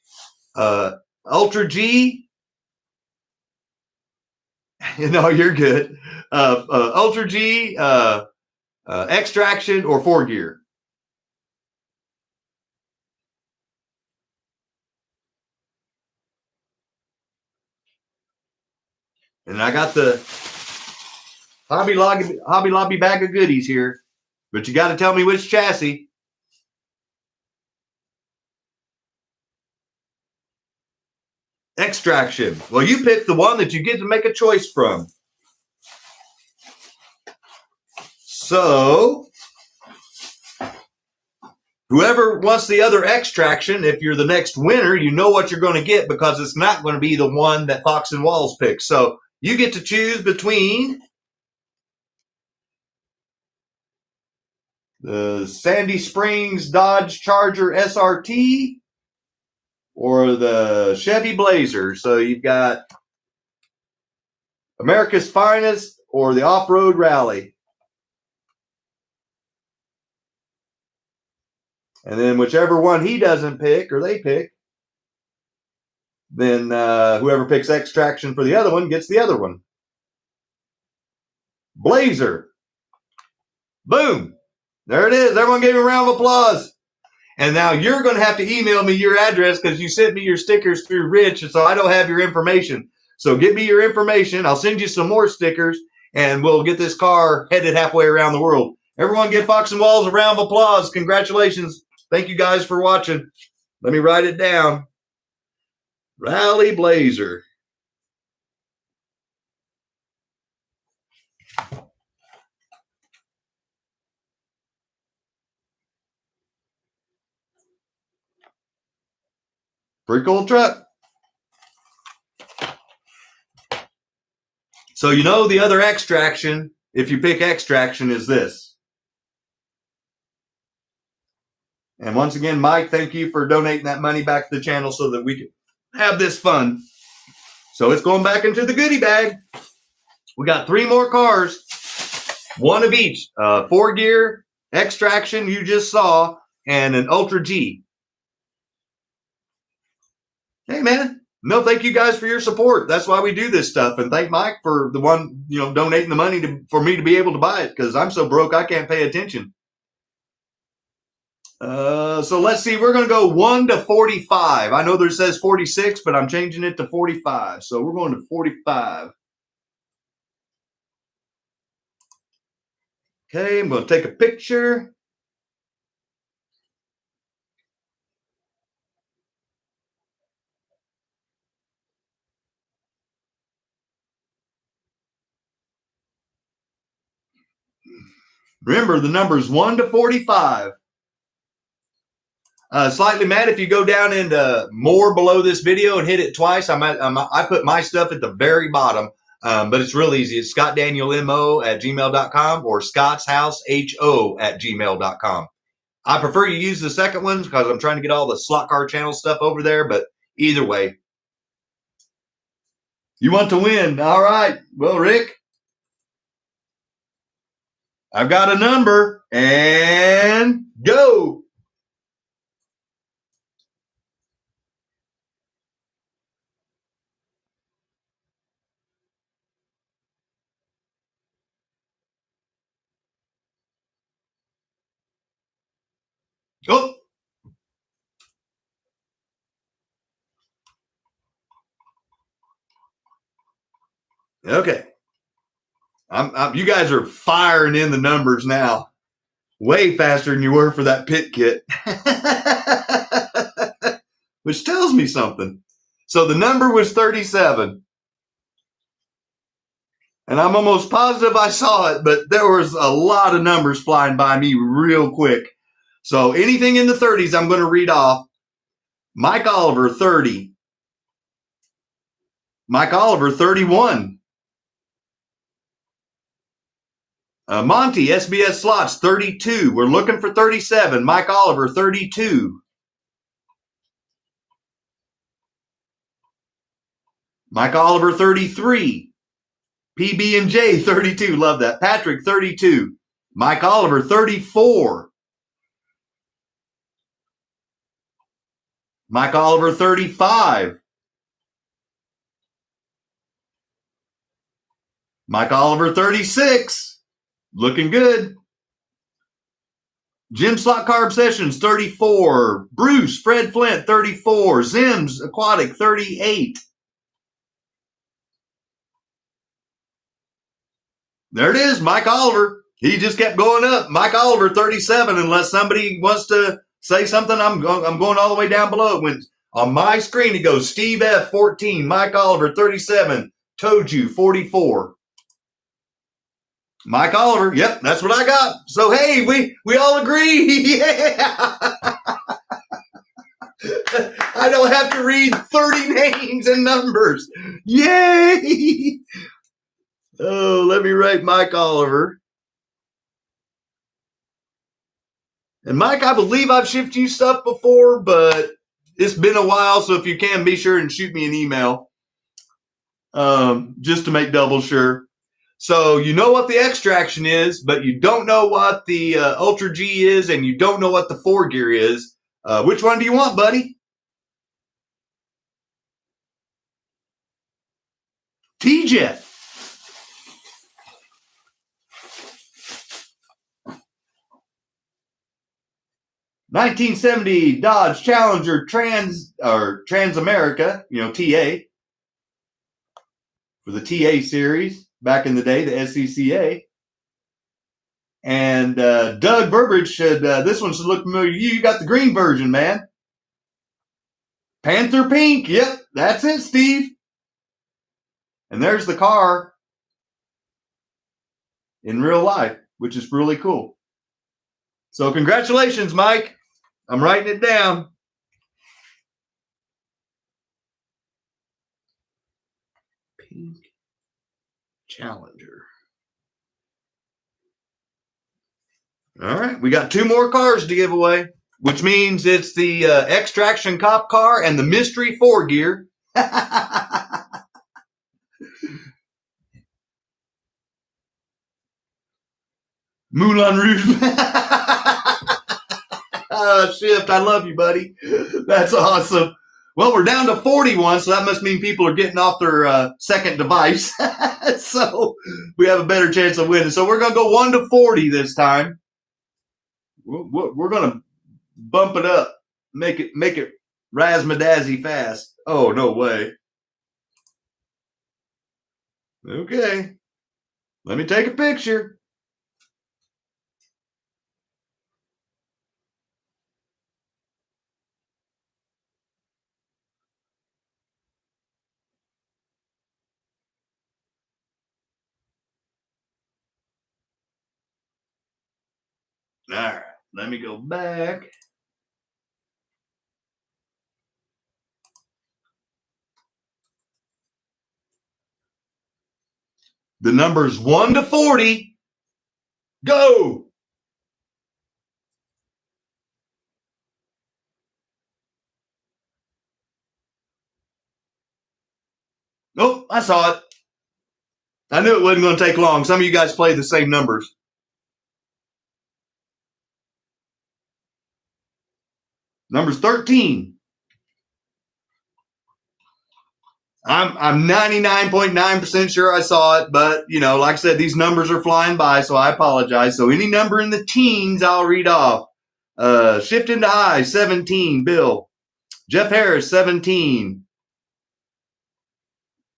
Ultra G. No, you're good. Ultra G, X-Traction, or 4-gear. And I got the Hobby Lobby bag of goodies here, but you got to tell me which chassis. X-Traction. Well, you pick the one that you get to make a choice from. So whoever wants the other extraction, if you're the next winner, you know what you're going to get because it's not going to be the one that Fox and Walls picks. So you get to choose between the Sandy Springs Dodge Charger SRT or the Chevy Blazer. So you've got America's Finest or the Off-Road Rally. And then whichever one he doesn't pick or they pick, then whoever picks extraction for the other one gets the other one. Blazer. Boom. There it is. Everyone gave a round of applause. And now you're going to have to email me your address because you sent me your stickers through Rich, and so I don't have your information. So give me your information. I'll send you some more stickers, and we'll get this car headed halfway around the world. Everyone give Fox and Walls a round of applause. Congratulations. Thank you guys for watching. Let me write it down. Rally Blazer. Pretty cool truck. So you know the other extraction, if you pick extraction, is this. And once again, Mike, thank you for donating that money back to the channel so that we can have this fun. So it's going back into the goodie bag. We got 3 more cars, one of each. 4-gear extraction you just saw, and an Ultra G. Hey, man. No, thank you guys for your support. That's why we do this stuff. And thank Mike for the one, donating the money for me to be able to buy it because I'm so broke I can't pay attention. So let's see. We're going to go 1 to 45. I know there says 46, but I'm changing it to 45. So we're going to 45. Okay, I'm going to take a picture. Remember, the number is 1 to 45. Slightly mad if you go down into more below this video and hit it twice. I put my stuff at the very bottom, but it's real easy. It's scottdanielmo@gmail.com or scottshouseho@gmail.com. I prefer you use the second one because I'm trying to get all the slot car channel stuff over there, but either way. You want to win. All right. Well, Rick, I've got a number and go. Oh. Okay. You guys are firing in the numbers now. Way faster than you were for that pit kit. Which tells me something. So the number was 37. And I'm almost positive I saw it, but there was a lot of numbers flying by me real quick. So anything in the 30s, I'm going to read off. Mike Oliver, 30. Mike Oliver, 31. Monty, SBS Slots, 32. We're looking for 37. Mike Oliver, 32. Mike Oliver, 33. PB&J, 32. Love that. Patrick, 32. Mike Oliver, 34. Mike Oliver, 35. Mike Oliver, 36. Looking good. Jim Slot Car Obsessions, 34. Bruce, Fred Flint, 34. Zims Aquatic, 38. There it is, Mike Oliver. He just kept going up. Mike Oliver, 37. Unless somebody wants to say something, I'm going all the way down below. It went on my screen. It goes Steve F, 14. Mike Oliver, 37. Toju, 44. Mike Oliver. Yep, that's what I got. So hey, we all agree. Yeah. I don't have to read 30 names and numbers. Yay! Oh, let me write Mike Oliver. And Mike, I believe I've shipped you stuff before, but it's been a while. So if you can, be sure and shoot me an email just to make double sure. So you know what the extraction is, but you don't know what the Ultra G is, and you don't know what the 4-gear is. Which one do you want, buddy? T-Jet. 1970 Dodge Challenger Transamerica, TA, for the TA series back in the day, the SCCA. And Doug Burbridge said, this one should look familiar to you. You got the green version, man. Panther Pink. Yep, that's it, Steve. And there's the car in real life, which is really cool. So congratulations, Mike. I'm writing it down. Pink Challenger. All right, we got 2 more cars to give away, which means it's the Extraction Cop car and the Mystery 4-gear. Moulin Rouge. Shift, I love you, buddy. That's awesome. Well, we're down to 41, so that must mean people are getting off their second device. So we have a better chance of winning. So we're going to go 1 to 40 this time. We're going to bump it up, make it razzmadazzy fast. Oh, no way. Okay. Let me take a picture. All right, let me go back. The numbers 1 to 40. Go. Oh, I saw it. I knew it wasn't going to take long. Some of you guys play the same numbers. Number's 13. I'm 99.9% sure I saw it, but like I said, these numbers are flying by, so I apologize. So any number in the teens, I'll read off. Shift into high, 17, Bill. Jeff Harris, 17.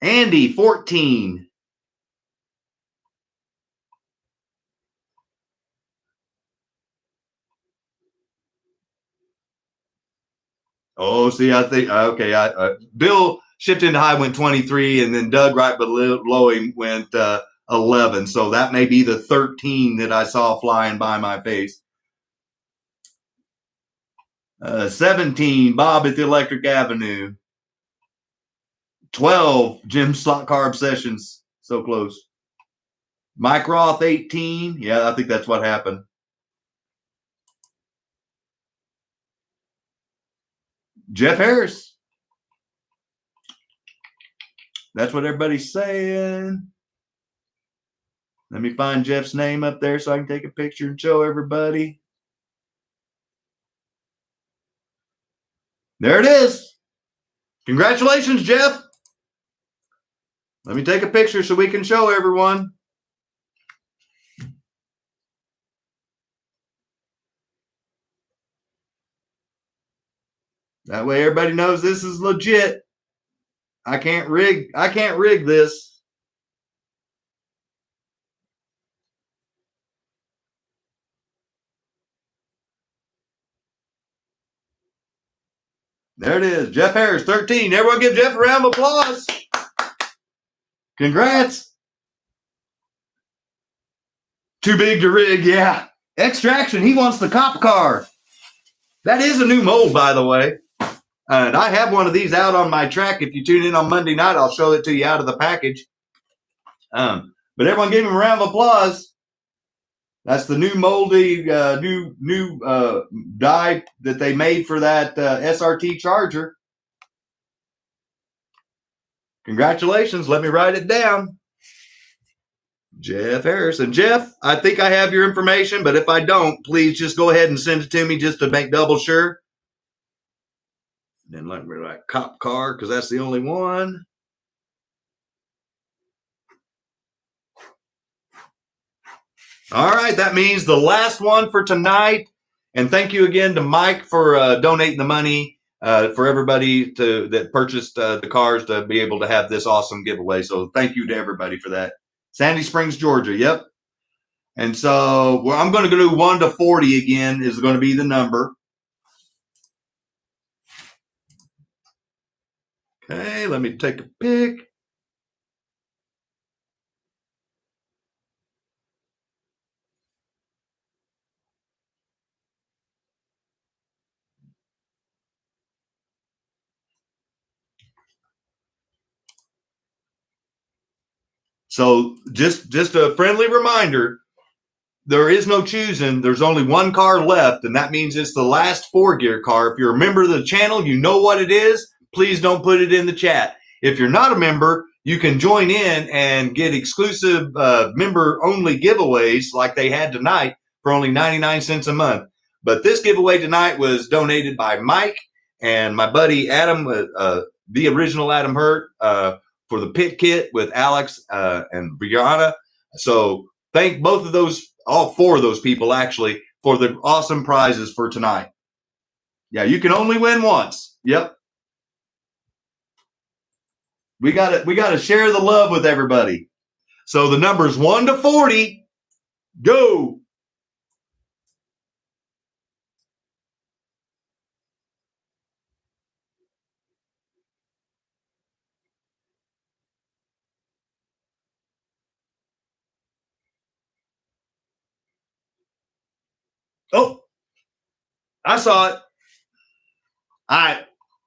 Andy, 14. Oh, see, I think, okay, Bill shifted into high, went 23, and then Doug right below him went 11. So that may be the 13 that I saw flying by my face. 17, Bob at the Electric Avenue. 12, Jim Slot Car Obsessions. So close. Mike Roth, 18. Yeah, I think that's what happened. Jeff Harris. That's what everybody's saying. Let me find Jeff's name up there so I can take a picture and show everybody. There it is. Congratulations, Jeff. Let me take a picture so we can show everyone. That way everybody knows this is legit. I can't rig this. There it is. Jeff Harris, 13. Everyone give Jeff a round of applause. Congrats. Too big to rig, yeah. Extraction, he wants the cop car. That is a new mold, by the way. And I have one of these out on my track. If you tune in on Monday night, I'll show it to you out of the package. But everyone give him a round of applause. That's the new moldy, new die that they made for that SRT Charger. Congratulations. Let me write it down. Jeff Harrison. Jeff, I think I have your information, but if I don't, please just go ahead and send it to me just to make double sure. Then let me write cop car because that's the only one. All right, that means the last one for tonight. And thank you again to Mike for donating the money for everybody that purchased the cars to be able to have this awesome giveaway. So thank you to everybody for that. Sandy Springs, Georgia. Yep. And so I'm going to do 1 to 40 again is going to be the number. Okay, let me take a pic. So just a friendly reminder, there is no choosing. There's only one car left, and that means it's the last 4-gear car. If you're a member of the channel, you know what it is. Please don't put it in the chat. If you're not a member, you can join in and get exclusive member-only giveaways like they had tonight for only 99 cents a month. But this giveaway tonight was donated by Mike and my buddy Adam, the original Adam Hurt, for the pit kit with Alex and Brianna. So thank both of those, all 4 of those people actually, for the awesome prizes for tonight. Yeah, you can only win once. Yep. We gotta share the love with everybody. So the number's 1 to 40. Go. Oh, I saw it.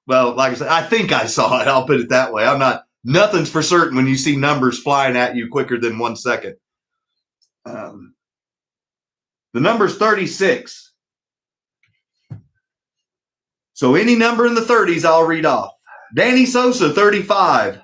Well, like I said, I think I saw it. I'll put it that way. Nothing's for certain when you see numbers flying at you quicker than 1 second. The number's 36. So any number in the 30s, I'll read off. Danny Sosa, 35.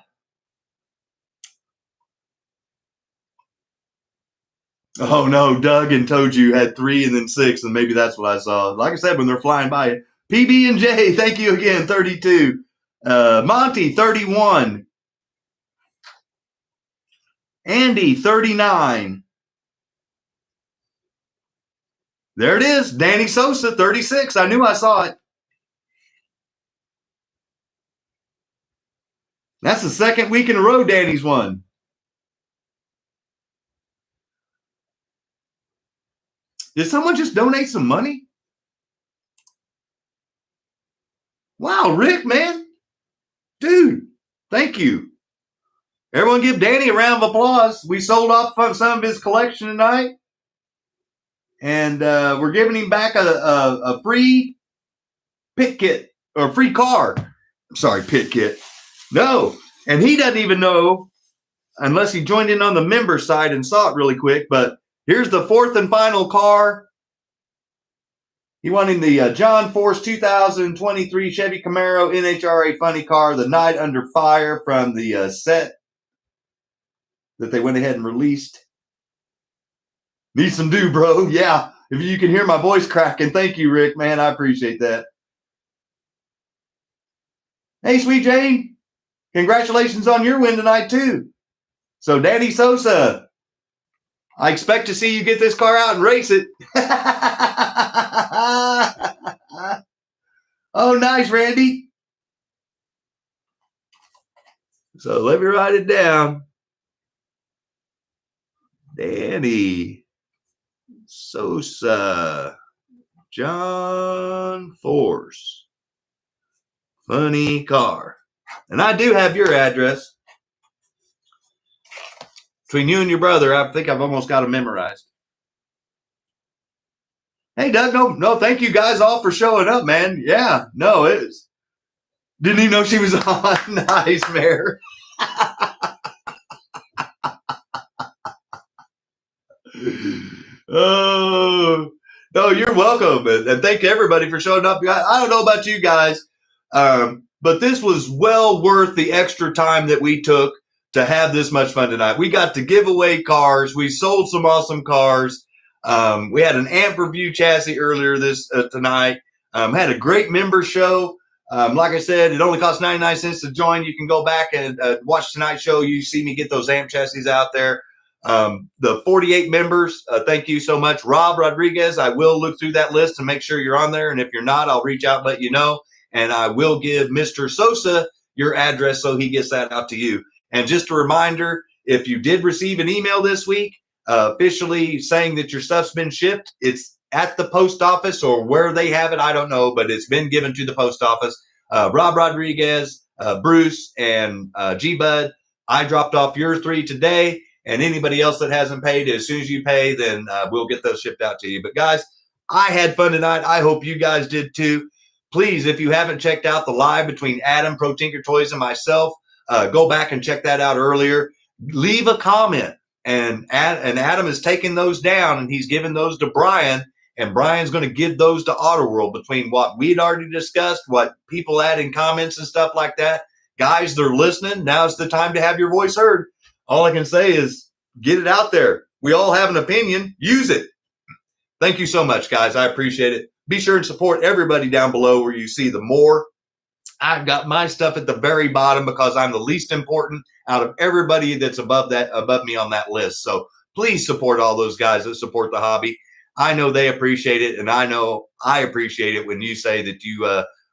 Oh, no, Doug and told you had 3 and then 6, and maybe that's what I saw. Like I said, when they're flying by. PB&J, thank you again, 32. Monty, 31. Andy, 39. There it is. Danny Sosa, 36. I knew I saw it. That's the second week in a row Danny's won. Did someone just donate some money? Wow, Rick, man. Dude, thank you. Everyone give Danny a round of applause. We sold off some of his collection tonight. And we're giving him back a free pit kit or free car. Sorry, pit kit. No. And he doesn't even know unless he joined in on the member side and saw it really quick. But here's the 4th and final car. He won in the John Force 2023 Chevy Camaro NHRA Funny Car, The Night Under Fire, from the set that they went ahead and released. Need some dew, bro. Yeah, if you can hear my voice cracking. Thank you, Rick, man. I appreciate that. Hey, Sweet Jane. Congratulations on your win tonight, too. So, Danny Sosa, I expect to see you get this car out and race it. Oh, nice, Randy. So let me write it down. Danny Sosa, John Force, funny car. And I do have your address. Between you and your brother, I think I've almost got them memorized. Hey, Doug, no, thank you guys all for showing up, man. Yeah, no, it was. Didn't even know she was on. Nice, Mayor. Oh, no, you're welcome. And thank everybody for showing up. I don't know about you guys, but this was well worth the extra time that we took to have this much fun tonight. We got to give away cars. We sold some awesome cars. We had an amp review chassis earlier this tonight. Had a great member show. Like I said, it only costs 99 cents to join. You can go back and watch tonight's show. You see me get those amp chassis out there. The 48 members, thank you so much. Rob Rodriguez, I will look through that list and make sure you're on there. And if you're not, I'll reach out and let you know. And I will give Mr. Sosa your address so he gets that out to you. And just a reminder, if you did receive an email this week, officially saying that your stuff's been shipped, it's at the post office or where they have it, I don't know, but it's been given to the post office. Rob Rodriguez, Bruce, and G-Bud, I dropped off your 3 today. And anybody else that hasn't paid, as soon as you pay, then we'll get those shipped out to you. But guys, I had fun tonight. I hope you guys did too. Please, if you haven't checked out the live between Adam, Pro Tinker Toys, and myself, go back and check that out earlier. Leave a comment. And Adam is taking those down, and he's giving those to Brian. And Brian's going to give those to Autoworld between what we'd already discussed, what people add in comments and stuff like that. Guys, they're listening. Now's the time to have your voice heard. All I can say is get it out there. We all have an opinion. Use it. Thank you so much, guys. I appreciate it. Be sure and support everybody down below where you see the more. I've got my stuff at the very bottom because I'm the least important out of everybody that's above me on that list. So please support all those guys that support the hobby. I know they appreciate it, and I know I appreciate it when you say that you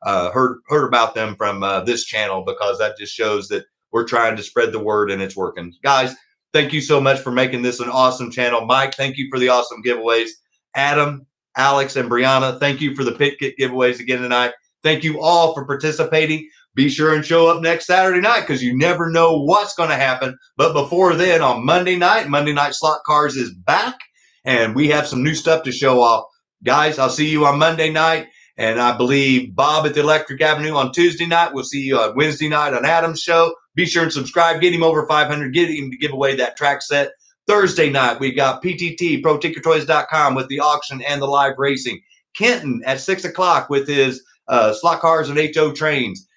heard about them from this channel, because that just shows that we're trying to spread the word and it's working. Guys, thank you so much for making this an awesome channel. Mike, thank you for the awesome giveaways. Adam, Alex, and Brianna, thank you for the pit kit giveaways again tonight. Thank you all for participating. Be sure and show up next Saturday night because you never know what's going to happen. But before then, on Monday Night Slot Cars is back, and we have some new stuff to show off. Guys, I'll see you on Monday night. And I believe Bob at the Electric Avenue on Tuesday night. We'll see you on Wednesday night on Adam's show. Be sure and subscribe. Get him over 500. Get him to give away that track set. Thursday night, we got PTT, ProTinkerToys.com, with the auction and the live racing. Kenton at 6 o'clock with his slot cars and HO trains.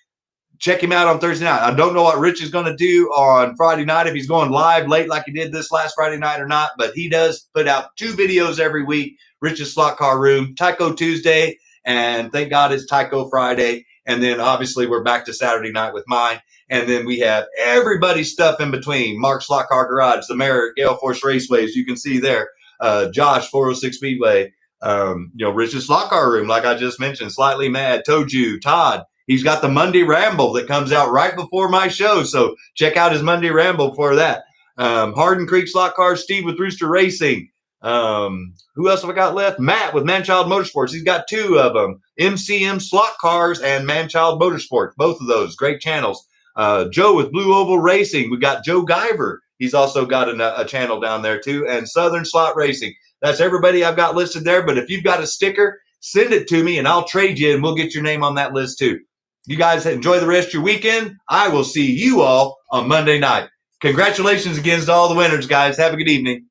Check him out on Thursday night. I don't know what Rich is going to do on Friday night, if he's going live late like he did this last Friday night or not, but he does put out 2 videos every week. Rich's Slot Car Room, TYCO Tuesday, and thank God it's TYCO Friday. And then obviously we're back to Saturday night with mine. And then we have everybody's stuff in between. Mark's Slot Car Garage, the Merritt, Gale Force Raceways, you can see there. Josh, 406 Speedway. Rich's Slot Car Room, like I just mentioned. Slightly Mad, Toju, Todd. He's got the Monday Ramble that comes out right before my show. So check out his Monday Ramble for that. Hardin Creek Slot Cars, Steve with Rooster Racing. Who else have I got left? Matt with Manchild Motorsports. He's got 2 of them. MCM Slot Cars and Manchild Motorsports. Both of those great channels. Joe with Blue Oval Racing. We got Joe Guyver. He's also got a channel down there too. And Southern Slot Racing. That's everybody I've got listed there. But if you've got a sticker, send it to me and I'll trade you and we'll get your name on that list too. You guys enjoy the rest of your weekend. I will see you all on Monday night. Congratulations again to all the winners, guys. Have a good evening.